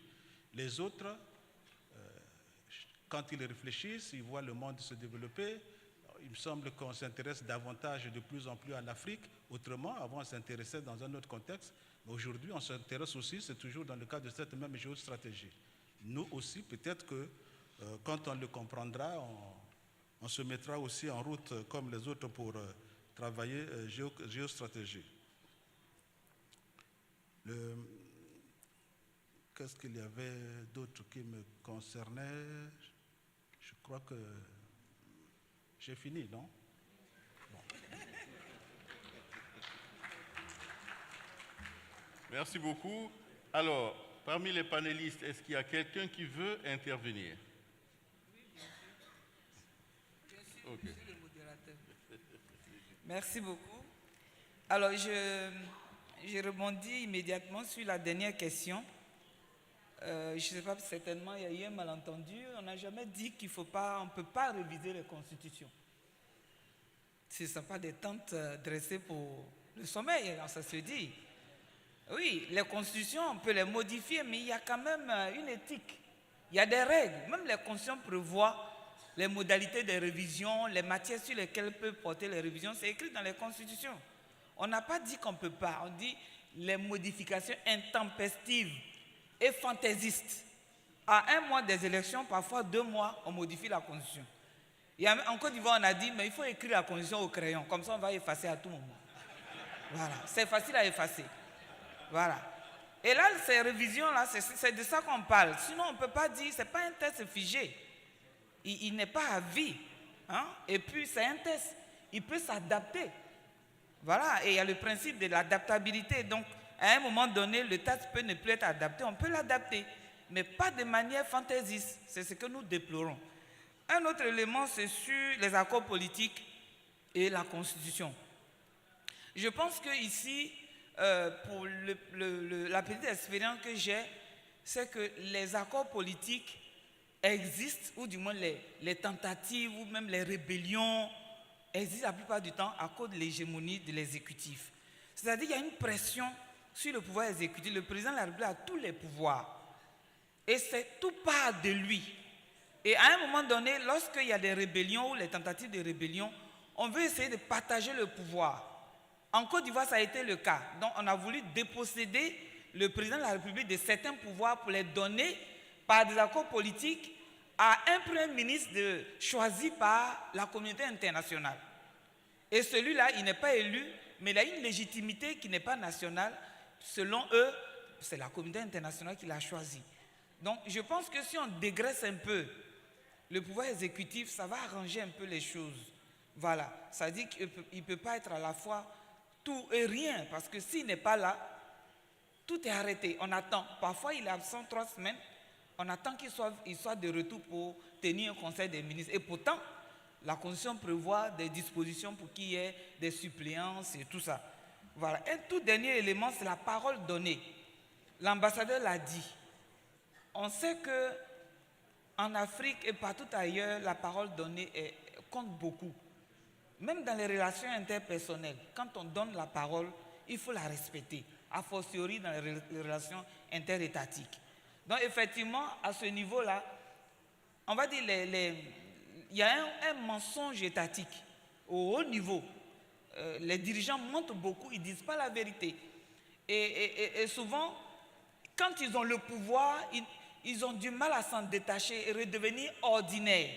Les autres, quand ils réfléchissent, ils voient le monde se développer. Il me semble qu'on s'intéresse davantage de plus en plus à l'Afrique. Autrement, avant, on s'intéressait dans un autre contexte. Mais aujourd'hui, on s'intéresse aussi, c'est toujours dans le cadre de cette même géostratégie. Nous aussi, peut-être que quand on le comprendra, on se mettra aussi en route comme les autres pour travailler géostratégie. Qu'est-ce qu'il y avait d'autre qui me concernait? Je crois que j'ai fini, non? Bon. Merci beaucoup. Alors, parmi les panélistes, est-ce qu'il y a quelqu'un qui veut intervenir? Oui, bien sûr, monsieur le modérateur. Merci beaucoup. Alors, je rebondis immédiatement sur la dernière question. Je ne sais pas, certainement, il y a eu un malentendu. On n'a jamais dit qu'on ne peut pas réviser les constitutions. Ce ne sont pas des tentes dressées pour le sommeil, ça se dit. Oui, les constitutions, on peut les modifier, mais il y a quand même une éthique. Il y a des règles. Même les constitutions prévoient les modalités de révision, les matières sur lesquelles peuvent porter les révisions. C'est écrit dans les constitutions. On n'a pas dit qu'on ne peut pas. On dit les modifications intempestives et fantaisistes. À 1 mois des élections, parfois 2 mois, on modifie la constitution. En Côte d'Ivoire, on a dit, mais il faut écrire la constitution au crayon. Comme ça, on va effacer à tout moment. Voilà. C'est facile à effacer. Voilà. Et là, ces révisions-là, c'est de ça qu'on parle. Sinon, on ne peut pas dire, ce n'est pas un test figé. Il n'est pas à vie. Hein? Et puis, c'est un test. Il peut s'adapter. Voilà, et il y a le principe de l'adaptabilité. Donc, à un moment donné, le test peut ne plus être adapté. On peut l'adapter, mais pas de manière fantaisiste. C'est ce que nous déplorons. Un autre élément, c'est sur les accords politiques et la Constitution. Je pense qu'ici, pour la petite expérience que j'ai, c'est que les accords politiques existent, ou du moins les tentatives, ou même les rébellions existent la plupart du temps à cause de l'hégémonie de l'exécutif. C'est-à-dire qu'il y a une pression sur le pouvoir exécutif. Le président de la République a tous les pouvoirs. Et c'est tout part de lui. Et à un moment donné, lorsqu'il y a des rébellions ou les tentatives de rébellion, on veut essayer de partager le pouvoir. En Côte d'Ivoire, ça a été le cas. Donc, on a voulu déposséder le président de la République de certains pouvoirs pour les donner par des accords politiques à un premier ministre choisi par la communauté internationale. Et celui-là, il n'est pas élu, mais il a une légitimité qui n'est pas nationale. Selon eux, c'est la communauté internationale qui l'a choisi. Donc, je pense que si on dégraisse un peu le pouvoir exécutif, ça va arranger un peu les choses. Voilà. Ça veut dire qu'il ne peut pas être à la fois tout et rien, parce que s'il n'est pas là, tout est arrêté. On attend. Parfois, il est absent 3 semaines. On attend qu'il soit de retour pour tenir un conseil des ministres. Et pourtant, la Constitution prévoit des dispositions pour qu'il y ait des suppléances et tout ça. Voilà. Un tout dernier élément, c'est la parole donnée. L'ambassadeur l'a dit. On sait qu'en Afrique et partout ailleurs, la parole donnée compte beaucoup. Même dans les relations interpersonnelles, quand on donne la parole, il faut la respecter, a fortiori dans les relations interétatiques. Donc effectivement, à ce niveau-là, on va dire il y a un mensonge étatique au haut niveau. Les dirigeants mentent beaucoup, ils ne disent pas la vérité. Et souvent, quand ils ont le pouvoir, ils ont du mal à s'en détacher et redevenir ordinaires.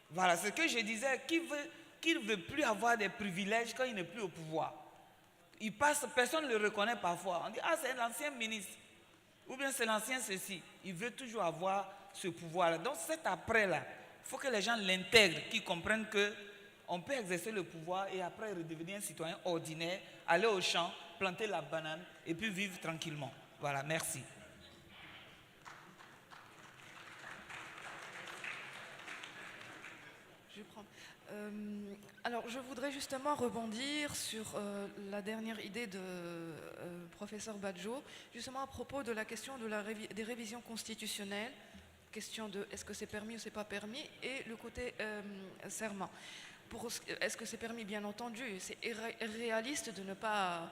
Voilà, ce que je disais, qui ne veut plus avoir des privilèges quand il n'est plus au pouvoir. Il passe, personne ne le reconnaît parfois. On dit, ah, c'est l'ancien ministre. Ou bien c'est l'ancien ceci. Il veut toujours avoir ce pouvoir-là. Donc cet après-là, il faut que les gens l'intègrent, qu'ils comprennent qu'on peut exercer le pouvoir et après redevenir un citoyen ordinaire, aller au champ, planter la banane et puis vivre tranquillement. Voilà, merci. Je prends. Alors, je voudrais justement rebondir sur la dernière idée de professeur Badjo, justement à propos de la question des révisions constitutionnelles, question de est-ce que c'est permis ou c'est pas permis, et le côté serment. Est-ce que c'est permis? Bien entendu, c'est irréaliste de ne pas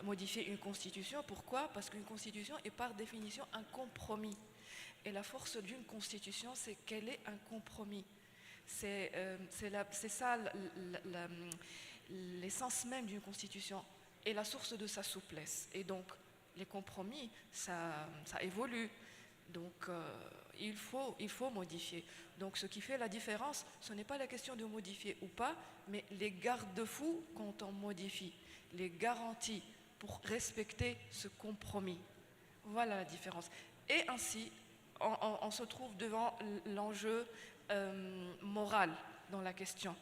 modifier une constitution. Pourquoi? Parce qu'une constitution est par définition un compromis. Et la force d'une constitution, c'est qu'elle est un compromis. C'est ça l'essence même d'une constitution et la source de sa souplesse. Et donc, les compromis, ça évolue. Donc, il faut modifier. Donc, ce qui fait la différence, ce n'est pas la question de modifier ou pas, mais les garde-fous quand on modifie, les garanties pour respecter ce compromis. Voilà la différence. Et ainsi, on se trouve devant l'enjeu moral dans la question.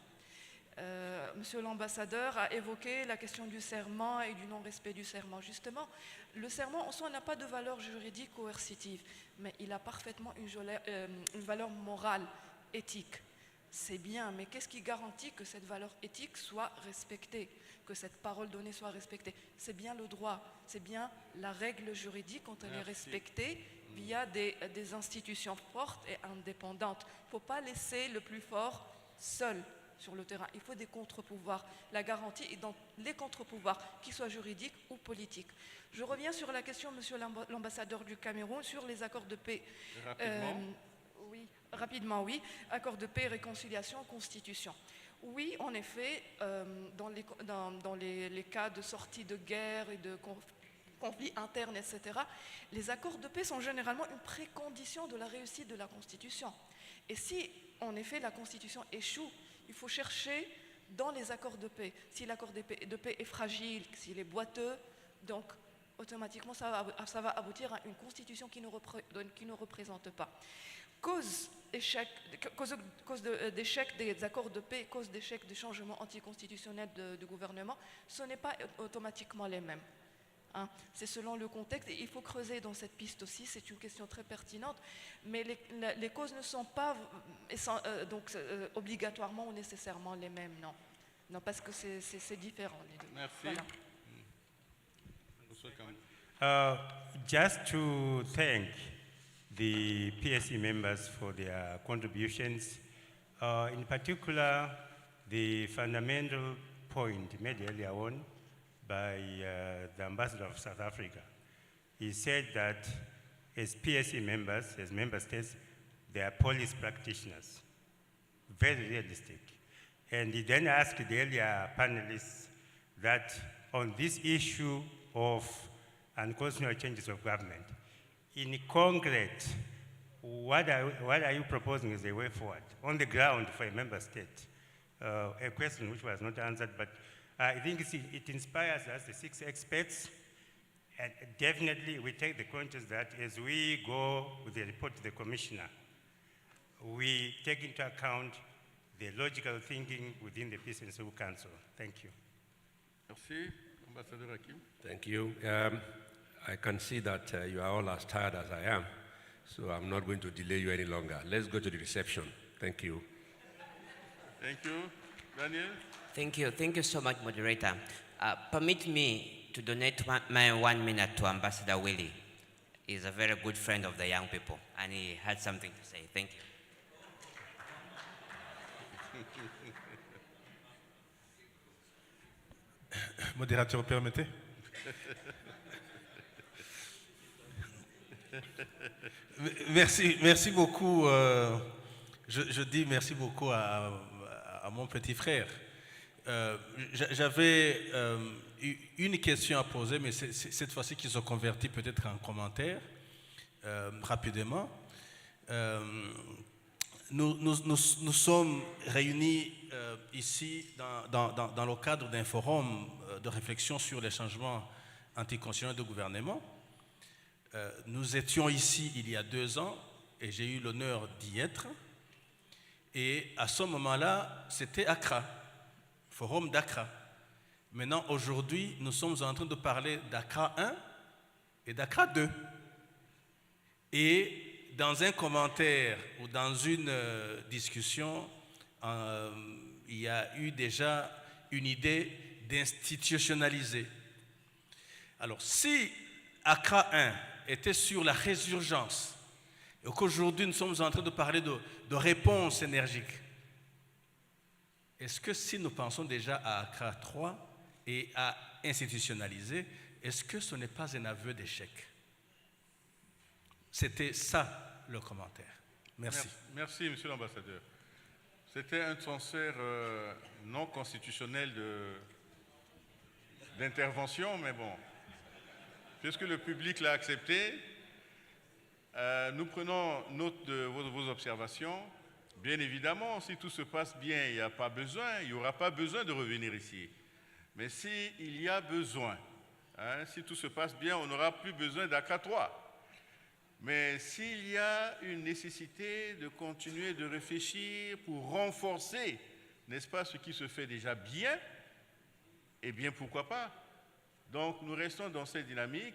Monsieur l'ambassadeur a évoqué la question du serment et du non-respect du serment. Justement, le serment en soi n'a pas de valeur juridique coercitive, mais il a parfaitement une valeur morale, éthique. C'est bien, mais qu'est-ce qui garantit que cette valeur éthique soit respectée, que cette parole donnée soit respectée? C'est bien le droit, c'est bien la règle juridique quand elle est respectée via des institutions fortes et indépendantes. Il ne faut pas laisser le plus fort seul sur le terrain. Il faut des contre-pouvoirs. La garantie est dans les contre-pouvoirs, qu'ils soient juridiques ou politiques. Je reviens sur la question, monsieur l'ambassadeur du Cameroun, sur les accords de paix. Rapidement. Oui, rapidement, oui. Accords de paix, réconciliation, constitution. Oui, en effet, dans les cas de sortie de guerre et de conflits internes, etc., les accords de paix sont généralement une précondition de la réussite de la Constitution. Et si, en effet, la Constitution échoue, il faut chercher dans les accords de paix. Si l'accord de paix est fragile, s'il est boiteux, donc automatiquement, ça va aboutir à une constitution qui ne représente pas. Cause d'échec des accords de paix, cause d'échec des changements anticonstitutionnels de gouvernement, ce n'est pas automatiquement les mêmes. Hein. C'est selon le contexte et il faut creuser dans cette piste aussi, c'est une question très pertinente, mais les causes ne sont pas obligatoirement ou nécessairement les mêmes, non. Non, parce que c'est différent les deux. Merci. Voilà. Just to thank the PSE members for their contributions, in particular the fundamental point made earlier on by the Ambassador of South Africa. He said that as PSE members, as member states, they are police practitioners, very realistic. And he then asked the earlier panelists that on this issue of unconstitutional changes of government, in concrete, what are you proposing as a way forward on the ground for a member state? A question which was not answered, but I think it inspires us, the 6 experts, and definitely we take the conscience that as we go with the report to the commissioner, we take into account the logical thinking within the Peace and Civil Council. Thank you. Merci. Ambassador Hakim. Thank you. I can see that you are all as tired as I am, so I'm not going to delay you any longer. Let's go to the reception. Thank you. Thank you. Daniel? Thank you. Thank you so much, moderator. Permit me to donate my 1 minute to Ambassador Willie. He's a very good friend of the young people, and he had something to say. Thank you. Modérateur, permettez. Merci beaucoup. Je dis merci beaucoup à mon petit frère. J'avais une question à poser, mais cette fois-ci qu'ils ont converti peut-être en commentaire rapidement. Nous sommes réunis ici dans le cadre d'un forum de réflexion sur les changements anticonstitutionnels de gouvernement. Nous étions ici il y a 2 ans et j'ai eu l'honneur d'y être. Et à ce moment-là, c'était ACCRA, forum d'ACCRA. Maintenant, aujourd'hui, nous sommes en train de parler d'ACCRA 1 et d'ACCRA 2. Et dans un commentaire ou dans une discussion, il y a eu déjà une idée d'institutionnaliser. Alors, si ACCRA 1 était sur la résurgence, et qu'aujourd'hui nous sommes en train de parler de réponse énergique, est-ce que si nous pensons déjà à ACCRA 3 et à institutionnaliser, est-ce que ce n'est pas un aveu d'échec? C'était ça le commentaire. Merci. Merci, monsieur l'ambassadeur. C'était un transfert non constitutionnel d'intervention, mais bon, puisque le public l'a accepté, nous prenons note de vos observations. Bien évidemment, si tout se passe bien, il n'y aura pas besoin de revenir ici. Mais s'il y a besoin, si tout se passe bien, on n'aura plus besoin d'ACCRA 3. Mais s'il y a une nécessité de continuer de réfléchir pour renforcer, n'est-ce pas, ce qui se fait déjà bien, eh bien, pourquoi pas? Donc, nous restons dans cette dynamique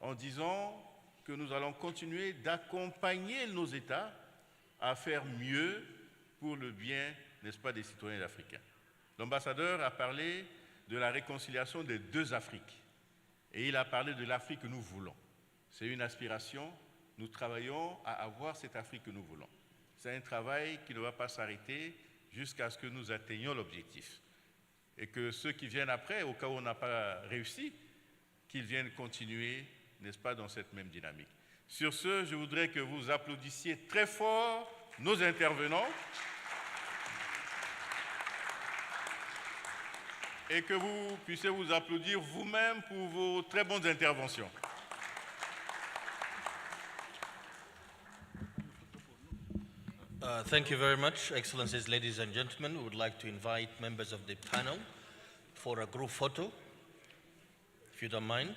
en disant que nous allons continuer d'accompagner nos États à faire mieux pour le bien, n'est-ce pas, des citoyens africains. L'ambassadeur a parlé de la réconciliation des 2 Afriques et il a parlé de l'Afrique que nous voulons. C'est une aspiration. Nous travaillons à avoir cette Afrique que nous voulons. C'est un travail qui ne va pas s'arrêter jusqu'à ce que nous atteignions l'objectif. Et que ceux qui viennent après, au cas où on n'a pas réussi, qu'ils viennent continuer, n'est-ce pas, dans cette même dynamique. Sur ce, je voudrais que vous applaudissiez très fort nos intervenants et que vous puissiez vous applaudir vous-même pour vos très bonnes interventions. Thank you very much, Excellencies, ladies and gentlemen. We would like to invite members of the panel for a group photo, if you don't mind.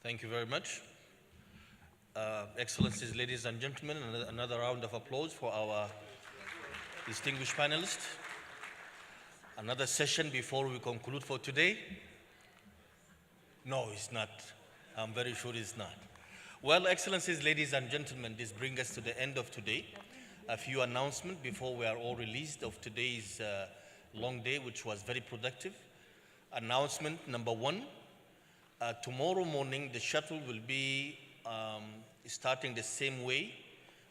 Thank you very much. Excellencies, ladies and gentlemen, another round of applause for our distinguished panelists. Another session before we conclude for today? No, it's not. I'm very sure it's not. Well, Excellencies, ladies and gentlemen, this brings us to the end of today. A few announcements before we are all released of today's long day, which was very productive. Announcement number one, tomorrow morning the shuttle will be starting the same way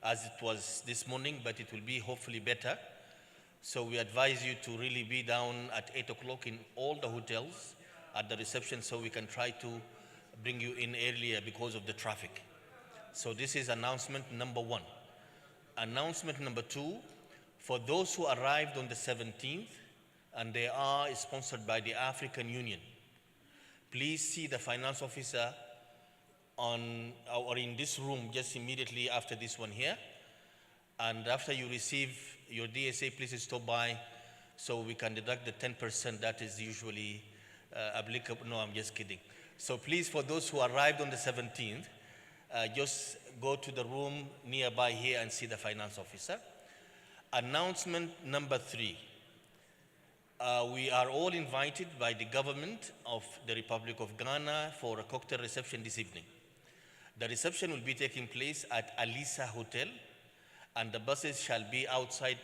as it was this morning, but it will be hopefully better. So we advise you to really be down at 8 o'clock in all the hotels at the reception so we can try to bring you in earlier because of the traffic. So this is announcement number one. Announcement number two, for those who arrived on the 17th, and they are sponsored by the African Union, please see the finance officer or in this room just immediately after this one here. And after you receive your DSA, please stop by so we can deduct the 10% that is usually applicable. No, I'm just kidding. So please, for those who arrived on the 17th, just go to the room nearby here and see the finance officer. Announcement number three. We are all invited by the government of the Republic of Ghana for a cocktail reception this evening. The reception will be taking place at Alisa Hotel, and the buses shall be outside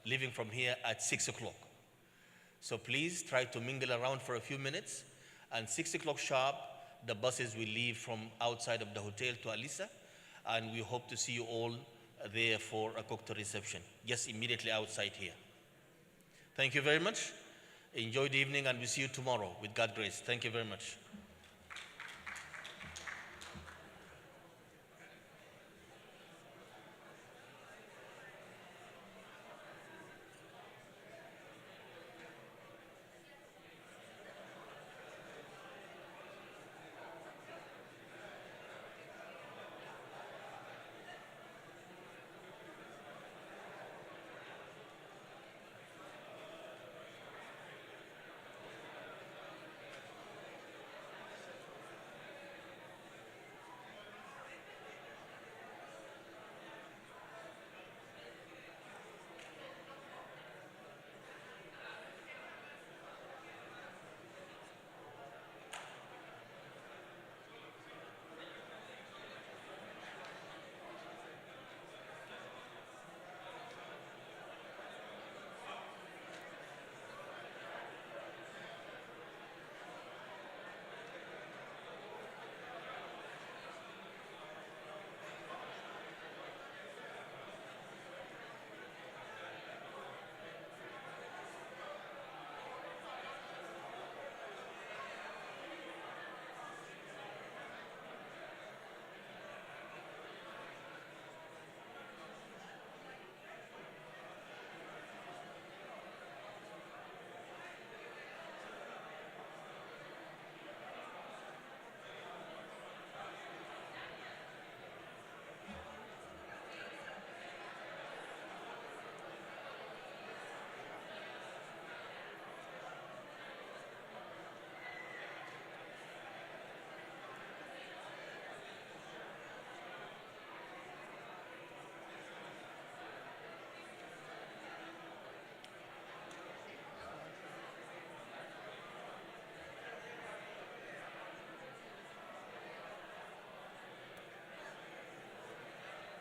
leaving from here at 6 o'clock. So please try to mingle around for a few minutes, and 6 o'clock sharp, the buses will leave from outside of the hotel to Alisa, and we hope to see you all there for a cocktail reception, just immediately outside here. Thank you very much. Enjoy the evening, and we'll see you tomorrow with God's grace. Thank you very much.